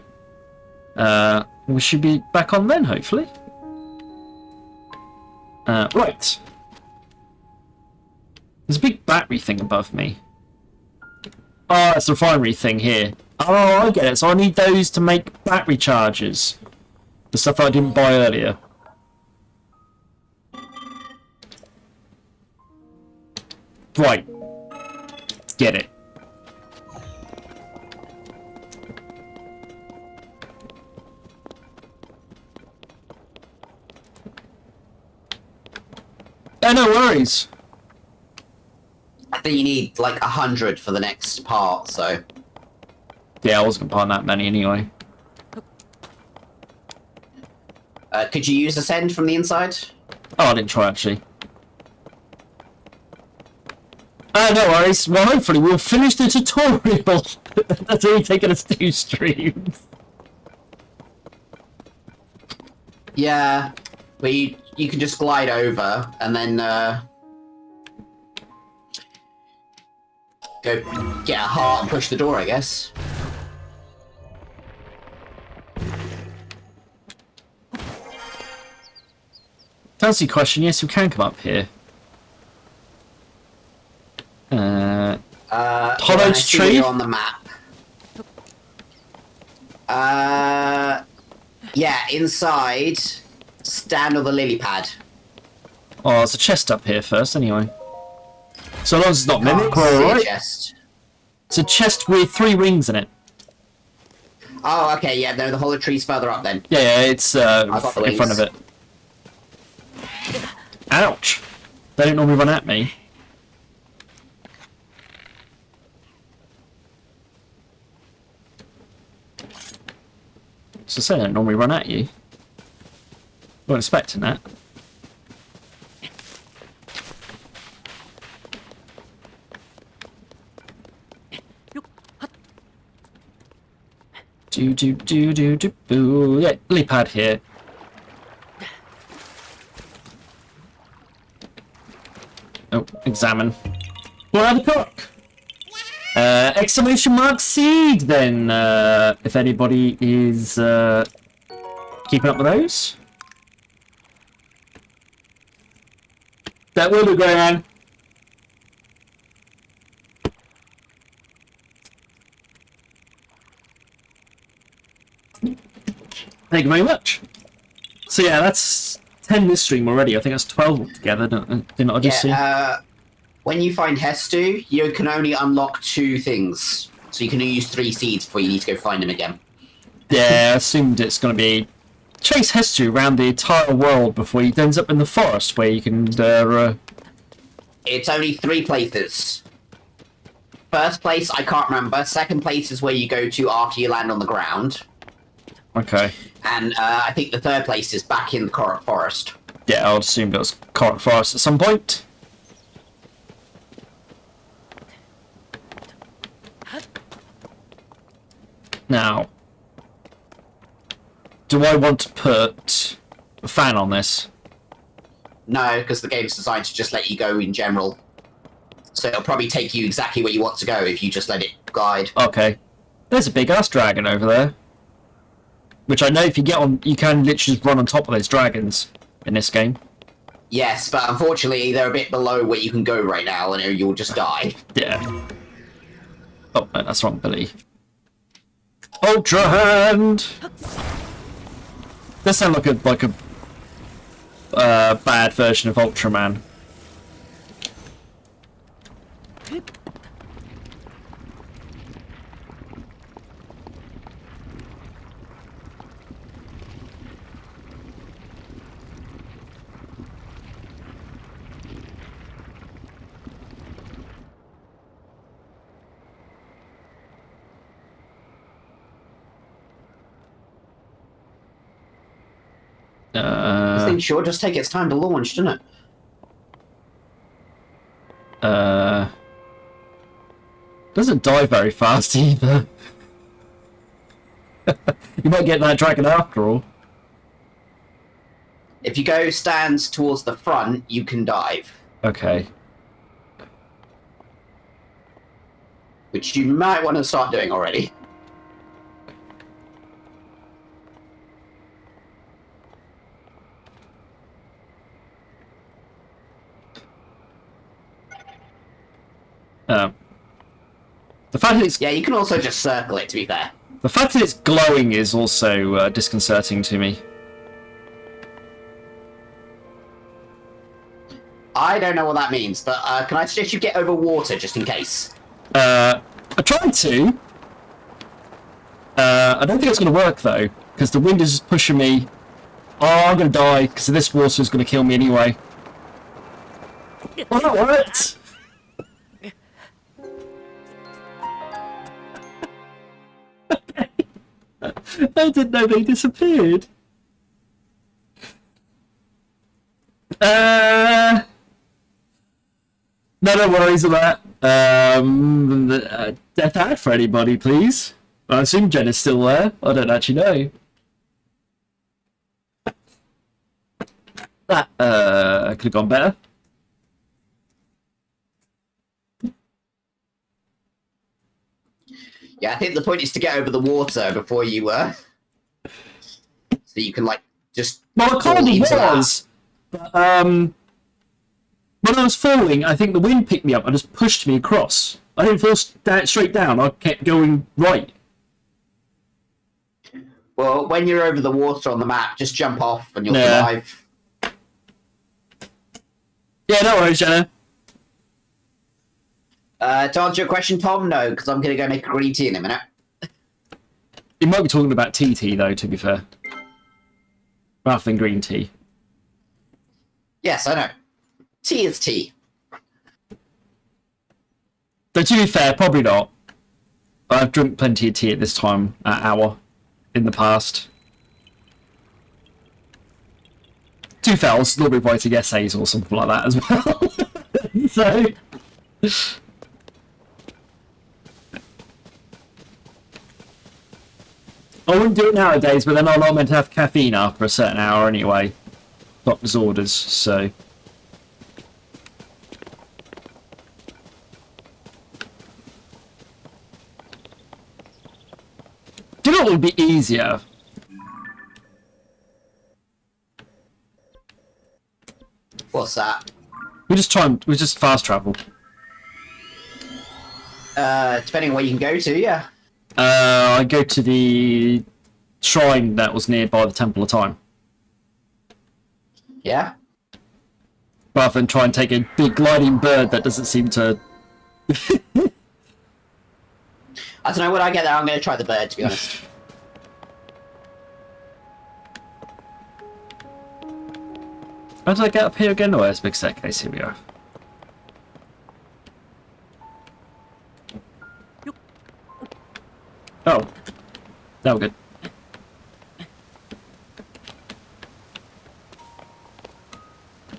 we should be back on then, hopefully. Right. There's a big battery thing above me. Oh, it's the refinery thing here. Oh, I get it. So I need those to make battery chargers. The stuff that I didn't buy earlier. Right. Get it. Oh, no worries. I think you need like 100 for the next part, so... Yeah, I wasn't buying that many anyway. Could you use Ascend from the inside? Oh, I didn't try, actually. No worries. Well, hopefully we'll finish the tutorial. That's only taken us 2 streams. Yeah, but you can just glide over and then go get a heart and push the door, I guess. To answer your question, yes, we can come up here. Hollowed tree? On the map. Yeah, inside, stand on the lily pad. Oh, there's a chest up here first, anyway. So long as it's not Can't mimic, we're see a alright. chest. It's a chest with 3 rings in it. Oh, okay, yeah, no, the hollow tree's further up then. Yeah, it's got the in front of rings. it. Ouch! They don't normally run at me. So say they don't normally run at you. Not expecting that. Boo. Yeah, lily pad here. Oh, examine. Well, the cook. Exclamation mark seed. Then, if anybody is keeping up with those, that will be going on. Thank you very much. So yeah, that's 10 this stream already. I think that's 12 altogether, didn't I just see? When you find Hestu, you can only unlock 2 things. So you can only use 3 seeds before you need to go find them again. Yeah, I assumed it's going to be chase Hestu around the entire world before he ends up in the forest where you can... It's only 3 places. First place, I can't remember. Second place is where you go to after you land on the ground. Okay. And I think the third place is back in the Korok Forest. Yeah, I would assume it was Korok Forest at some point. Now, do I want to put a fan on this? No, because the game's designed to just let you go in general. So it'll probably take you exactly where you want to go if you just let it guide. Okay. There's a big ass dragon over there. Which I know if you get on, you can literally just run on top of those dragons in this game. Yes, but unfortunately they're a bit below where you can go right now and you'll just die. Yeah. Oh, no, that's wrong, Billy. Ultra Hand! That sounds like a bad version of Ultraman. This thing sure just take its time to launch, doesn't it? Doesn't die very fast either. You might get that dragon after all. If you go stands towards the front, you can dive. Okay. Which you might want to start doing already. The fact that it's Yeah, you can also just circle it, to be fair. the fact that it's glowing is also disconcerting to me. I don't know what that means, but can I suggest you get over water just in case? I tried to. I don't think it's going to work though, because the wind is just pushing me. Oh, I'm going to die because this water is going to kill me anyway. Well, that worked. I didn't know they disappeared. No worries about that. Death ad for anybody, please. I assume Jen is still there. I don't actually know. That could have gone better. Yeah, I think the point is to get over the water before you so you can like just. Well, it kind of was. But, when I was falling, I think the wind picked me up and just pushed me across. I didn't fall straight down. I kept going right. Well, when you're over the water on the map, just jump off and you'll survive. Yeah, no worries, Jenna. To answer your question, Tom, no, because I'm going to go make a green tea in a minute. You might be talking about TT, though, to be fair. Rather than green tea. Yes, I know. Tea is tea. But to be fair, probably not. I've drunk plenty of tea at this time, hour, in the past. To be fair, I was still be writing essays or something like that as well. So... I wouldn't do it nowadays, but then I'm not meant to have caffeine after a certain hour anyway. Doctor's orders, so... Do you know what would be easier? What's that? We just fast travel. Depending on where you can go to, yeah. I go to the shrine that was nearby the Temple of Time. Yeah? Rather than try and take a big gliding bird that doesn't seem to... I don't know, when I get there, I'm going to try the bird, to be honest. How did I get up here again? Oh, there's a big staircase. Here we are. Oh. That was good.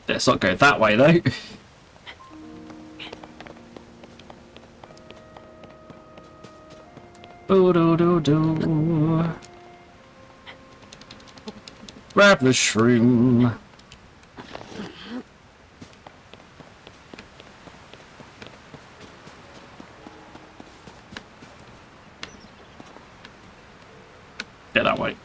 Let's not go that way, though. Do-do-do-do. Grab the shroom. Yeah, that way.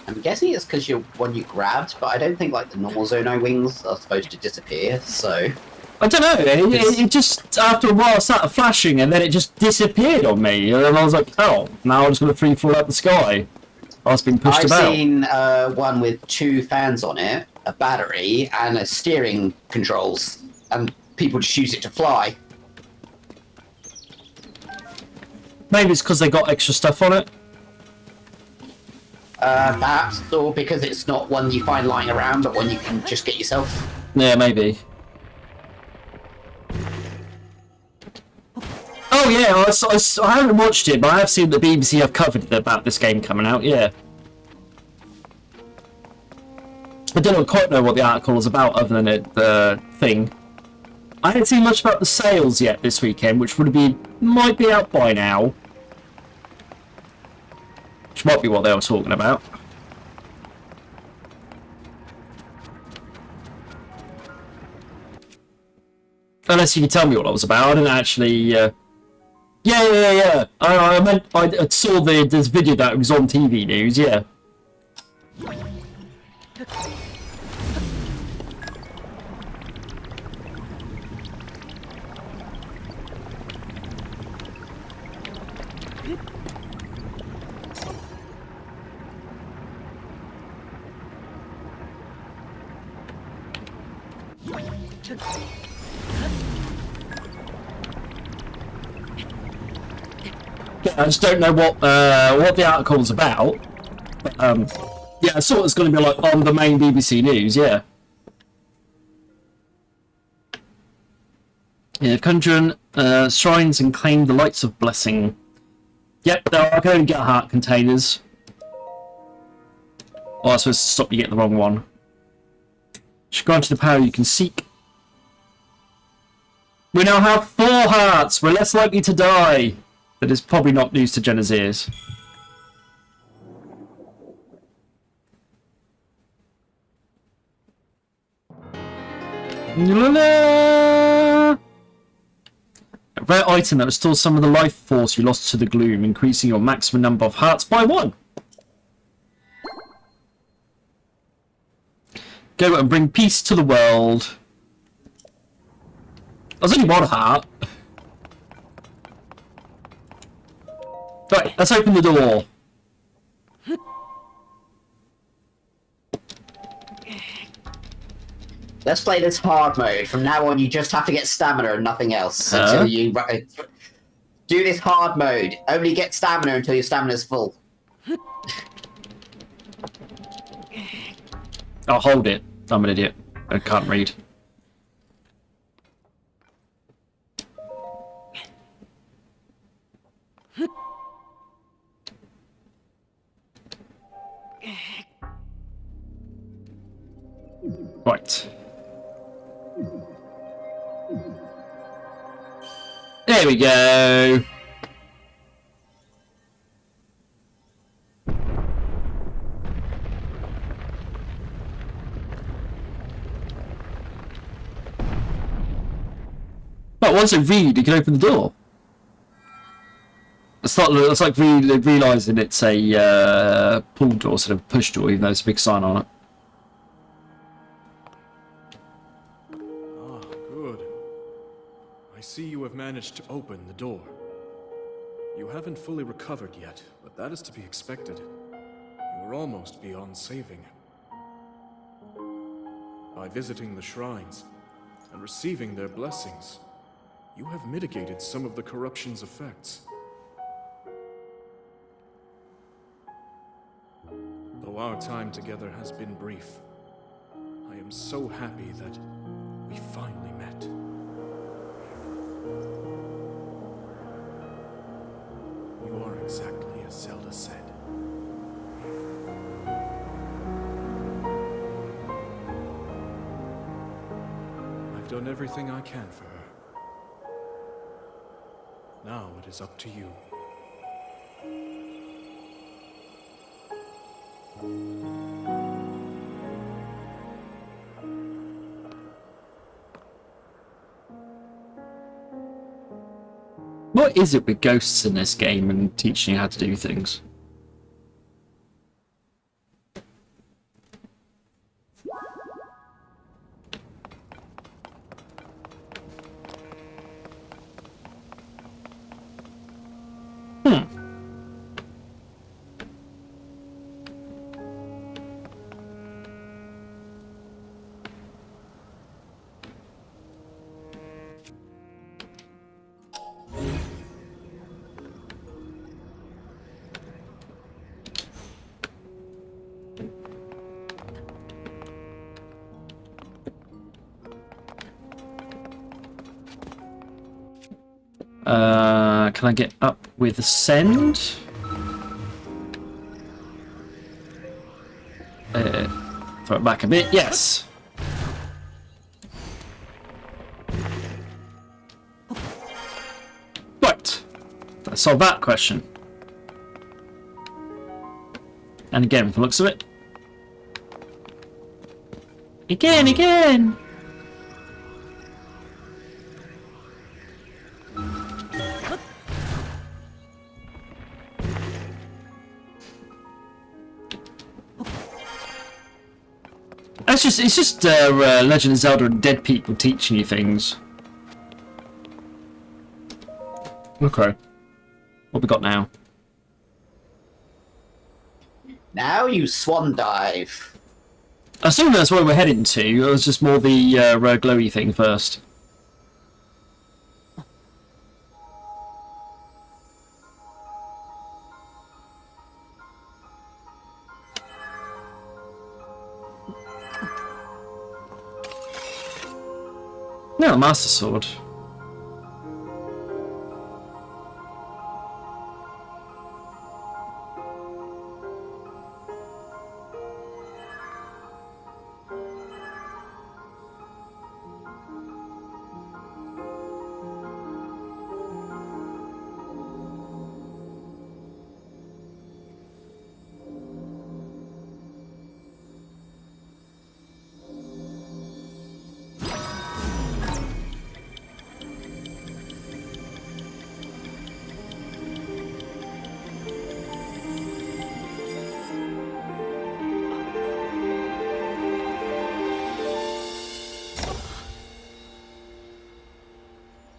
I'm guessing it's because you're one you grabbed, but I don't think like the normal Zono wings are supposed to disappear, so... I don't know, it just, after a while, started flashing and then it just disappeared on me. And I was like, oh, now I'm just going to free fall out the sky. I was being pushed about. I've seen one with 2 fans on it, a battery, and a steering controls, and people just use it to fly. Maybe it's because they got extra stuff on it. Perhaps, or because it's not one you find lying around, but one you can just get yourself. Yeah, maybe. Oh yeah, I haven't watched it, but I have seen the BBC have covered about this game coming out, yeah. I don't quite know what the article was about other than the thing. I haven't seen much about the sales yet this weekend, which might be out by now. Which might be what they were talking about. Unless you can tell me what I was about. I didn't actually... Yeah. I saw this video that was on TV news, yeah. I just don't know what the article's about. Yeah, I saw it was going to be like on the main BBC News. Yeah. Yeah, conjure shrines and claim the lights of blessing. Yep, no, I can only get heart containers. Oh, I was supposed to stop you getting the wrong one. Should grant you the power you can seek. We now have 4 hearts. We're less likely to die. That is probably not news to Jenna's ears. La-la-la. A rare item that restores some of the life force you lost to the gloom, increasing your maximum number of hearts by 1. Go and bring peace to the world. There's only 1 heart. Right, let's open the door. Let's play this hard mode. From now on, you just have to get stamina and nothing else until you do this hard mode. Only get stamina until your stamina's full. I'll hold it. I'm an idiot. I can't read. Right. There we go. But once I read, you can open the door. It's like realising it's a pull door instead of push door, even though there's a big sign on it. Ah, good. I see you have managed to open the door. You haven't fully recovered yet, but that is to be expected. You are almost beyond saving. By visiting the shrines and receiving their blessings, you have mitigated some of the corruption's effects. Though our time together has been brief, I am so happy that we finally met. You are exactly as Zelda said. I've done everything I can for her. Now it is up to you. What is it with ghosts in this game and teaching you how to do things? Can I get up with ascend? Throw it back a bit. Yes. Right. Let's solve that question. And again, from the looks of it. Again. It's just Legend of Zelda and dead people teaching you things. Okay. What we got now? Now you swan dive. I assume that's where we're heading to. It was just more the glowy thing first. No, Master Sword.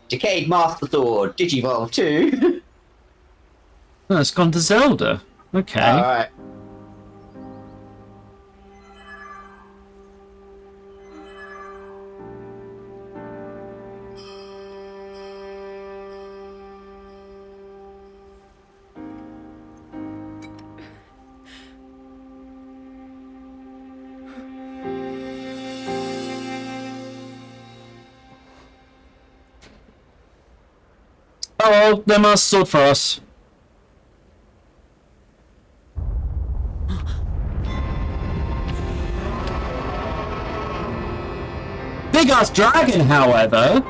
Decayed Master Sword, Digivolve 2. Oh, it's gone to Zelda. Okay. Alright. Oh, well, they're Master Sword for us. Big ass dragon, however.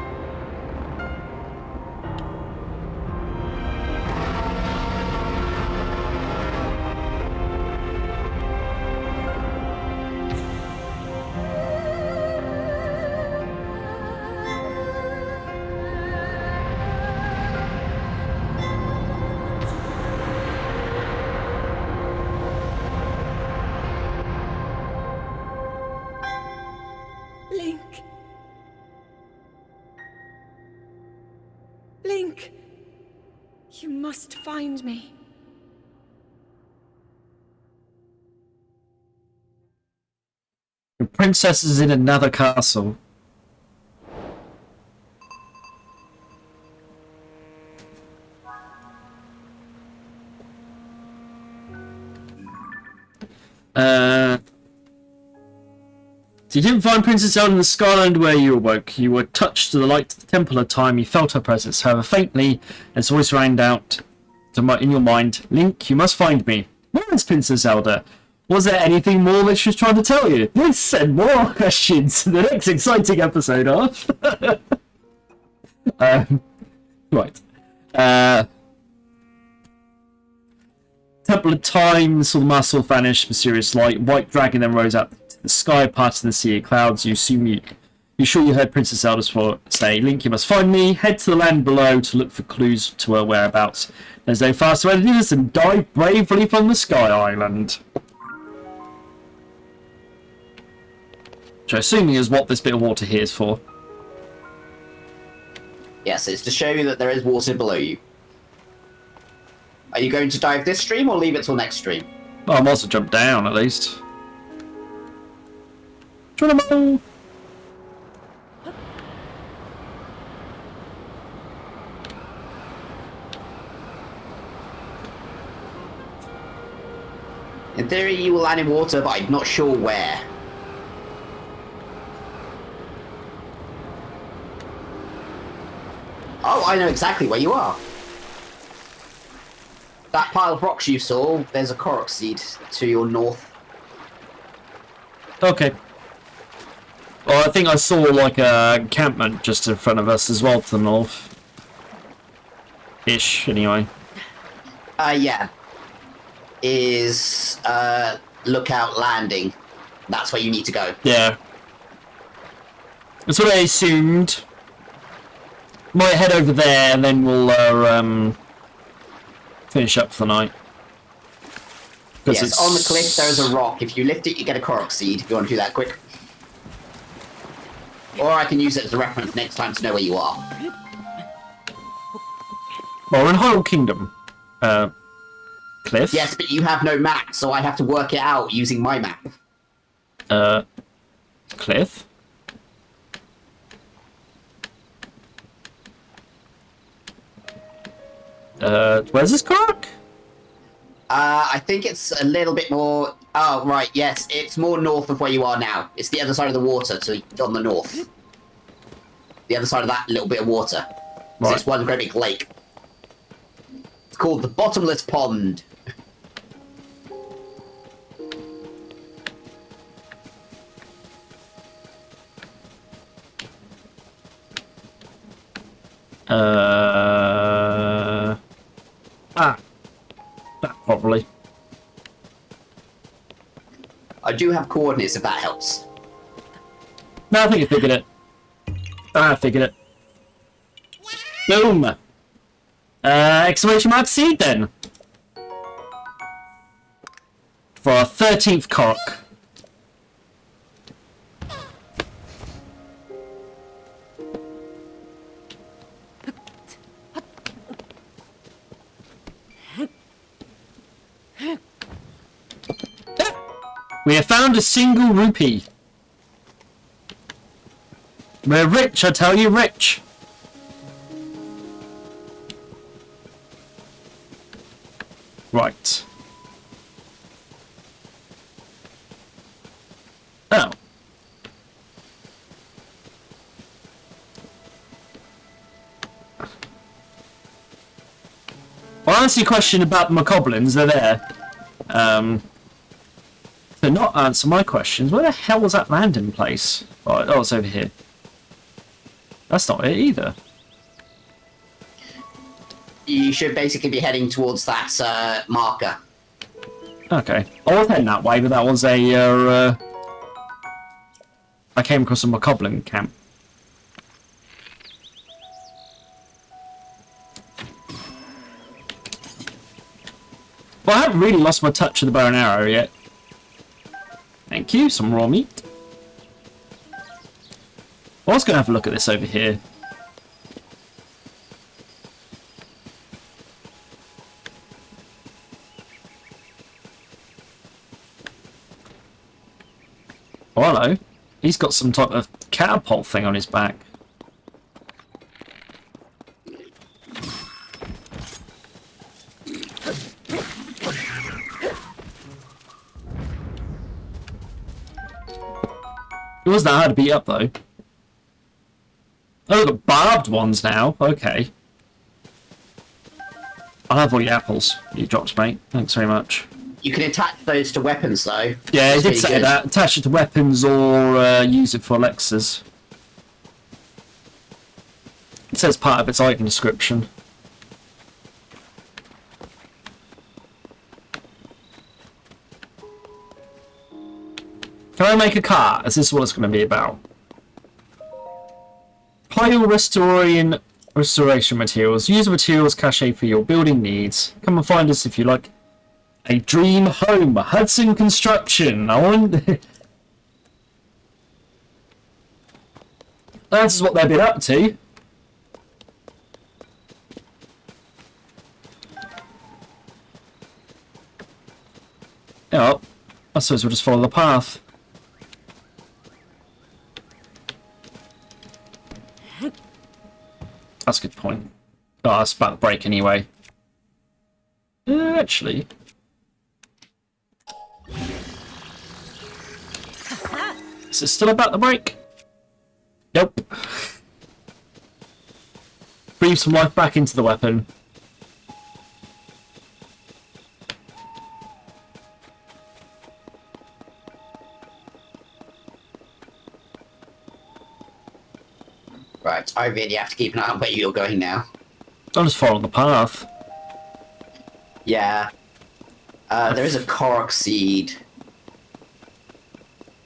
Link. Link. You must find me. The princess is in another castle. So you didn't find Princess Zelda in the Skyland where you awoke. You were touched to the light of the Temple of Time. You felt her presence. However, faintly, its voice rang out in your mind. Link, you must find me. Where is Princess Zelda? Was there anything more that she was trying to tell you? This and more questions in the next exciting episode of... right. Temple of Time saw the Master Sword vanish, mysterious light. White dragon then rose up to the sky, parted in the sea of clouds. You sure you heard Princess Zelda say, Link, you must find me. Head to the land below to look for clues to her whereabouts. There's no faster way to do this than dive bravely from the Sky Island. Which I'm assuming is what this bit of water here is for. Yes, it's to show you that there is water below you. Are you going to dive this stream or leave it till next stream? Well, I might as well jump down at least. Geronimo! In theory, you will land in water, but I'm not sure where. Oh, I know exactly where you are. That pile of rocks you saw, there's a Korok seed to your north. Okay. Well, I think I saw like a encampment just in front of us as well to the north. Ish, anyway. Yeah. Is, Lookout Landing. That's where you need to go. Yeah. That's what I assumed. Might head over there and then we'll, finish up for the night. Yes, it's... on the cliff there is a rock. If you lift it, you get a Korok seed, if you want to do that quick. Or I can use it as a reference next time to know where you are. Well, we're in Hyrule Kingdom. Cliff? Yes, but you have no map, so I have to work it out using my map. Cliff? Where's this Korok? I think it's a little bit more... Oh, right, yes, it's more north of where you are now. It's the other side of the water, so on the north. The other side of that little bit of water. Right. It's one great big lake. It's called the Bottomless Pond. That probably. I do have coordinates if that helps. No, I think I figured it. I figured it. Boom! Exclamation mark seed then! For our 13th Korok. We have found a single rupee. We're rich, I tell you, rich. Right. Oh. Well, I answer your question about the Macoblins, they're there. To not answer my questions, where the hell was that landing place? Oh, it's over here. That's not it either. You should basically be heading towards that marker. Okay. I was heading that way, but that was a... I came across a Macoblin camp. Well, I haven't really lost my touch of the bow and arrow yet. Thank you, some raw meat. I was going to have a look at this over here. Oh, hello. He's got some type of catapult thing on his back. It wasn't that hard to beat up, though. Oh, we've got barbed ones now. Okay. I'll have all your apples you dropped, mate. Thanks very much. You can attach those to weapons, though. Yeah, it That's did pretty say good. that. Attach it to weapons or use it for elixirs. It says part of its item description. Can I make a cart? Is this what it's going to be about? Pile restoration materials. Use the materials cache for your building needs. Come and find us if you like. A dream home. Hudson Construction. I want... That's what they've been up to. Yeah, well, I suppose we'll just follow the path. That's a good point. Oh, that's about to break anyway. Actually. Is it still about to break? Nope. Breathe some life back into the weapon. Right, I really have to keep an eye on where you're going now. I'm just following the path. Yeah. There is a Korok seed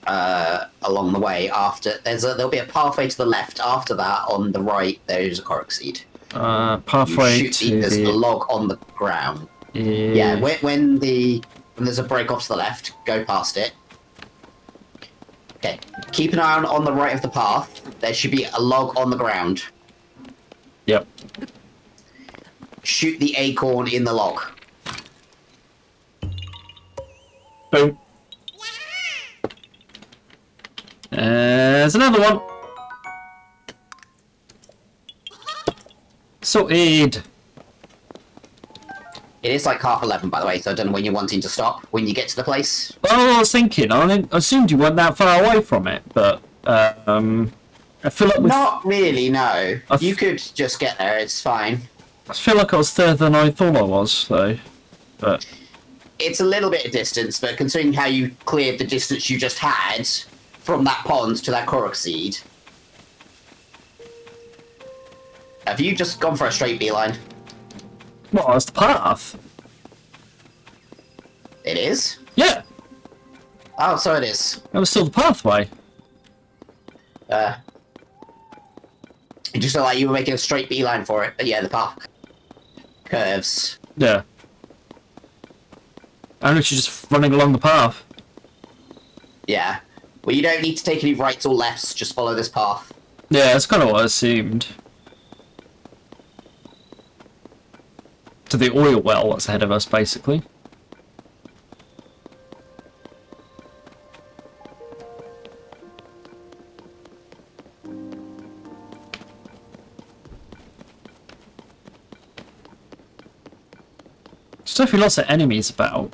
along the way. After there'll be a pathway to the left. After that, on the right, there's a Korok seed. Pathway to There's the... a log on the ground. Yeah. When there's a break off to the left, go past it. Okay. Keep an eye on the right of the path. There should be a log on the ground. Yep. Shoot the acorn in the log. Boom. There's another one. Sorted. It is like 11:30, by the way, so I don't know when you're wanting to stop. When you get to the place. Well, I was thinking, I assumed you weren't that far away from it, but I feel like Not really, no. I You could just get there, it's fine. I feel like I was further than I thought I was, though. But It's a little bit of distance, but considering how you cleared the distance you just had from that pond to that Korok seed. Have you just gone for a straight beeline? well, that's the path. It is? Yeah, Oh, so it is. that was still the pathway. It just felt like you were making a straight beeline for it, but yeah, the path curves. Yeah. I'm literally just running along the path. Yeah. Well, you don't need to take any rights or lefts, just follow this path. Yeah, that's kind of what I assumed. To the oil well that's ahead of us, basically. Just if we lots of enemies about.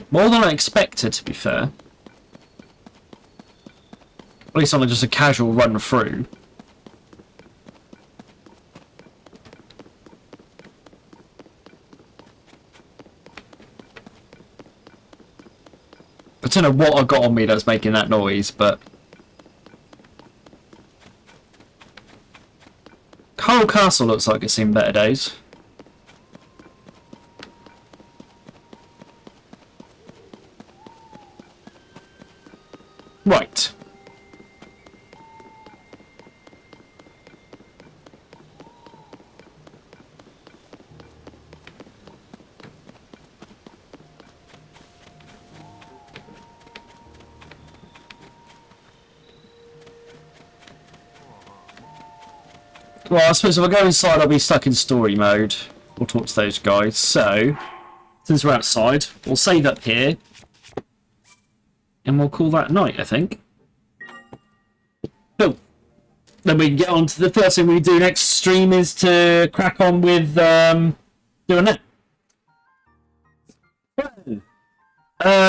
More than I expected, to be fair. At least on just a casual run through. I don't know what I got on me that's making that noise, but... Whole castle looks like it's seen better days. Right. Well, I suppose if I go inside, I'll be stuck in story mode. We'll talk to those guys. So, since we're outside, we'll save up here. And we'll call that night, I think. Cool. Then we can get on to the first thing we do next stream is to crack on with doing that.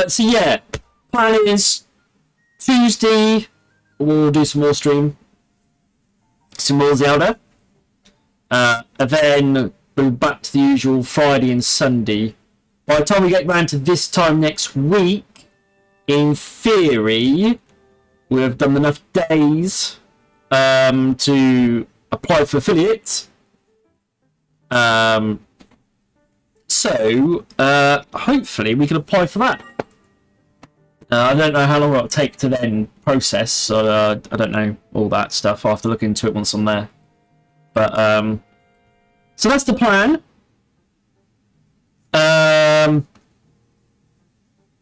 So yeah, plan is Tuesday we'll do some more stream. Some more Zelda. And then we'll be back to the usual Friday and Sunday. By the time we get round to this time next week, in theory, we'll have done enough days to apply for affiliate. So hopefully we can apply for that. I don't know how long it'll take to then process, so I don't know all that stuff. I'll have to look into it once I'm there. But so that's the plan.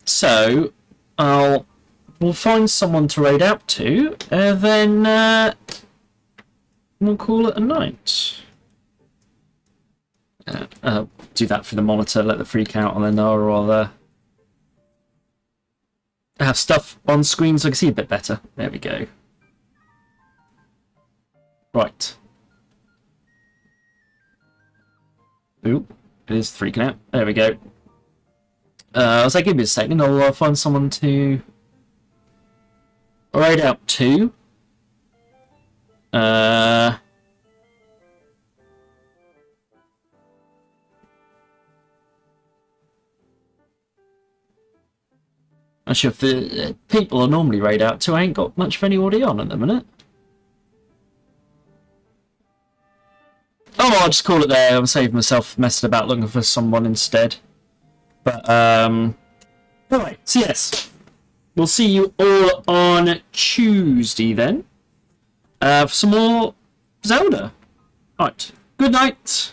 So we'll find someone to raid out to, and then we'll call it a night. Do that for the monitor, let the freak out, and then I'll have stuff on screen so I can see a bit better. There we go. Right. Ooh, it is freaking out. There we go. So give me a second. I'll find someone to raid out to. Actually, if the people I normally raid out to, I ain't got much of anybody on at the minute. Oh, I'll just call it there. I'm saving myself messing about looking for someone instead. But, alright, so yes. We'll see you all on Tuesday then. For some more Zelda. Right, good night.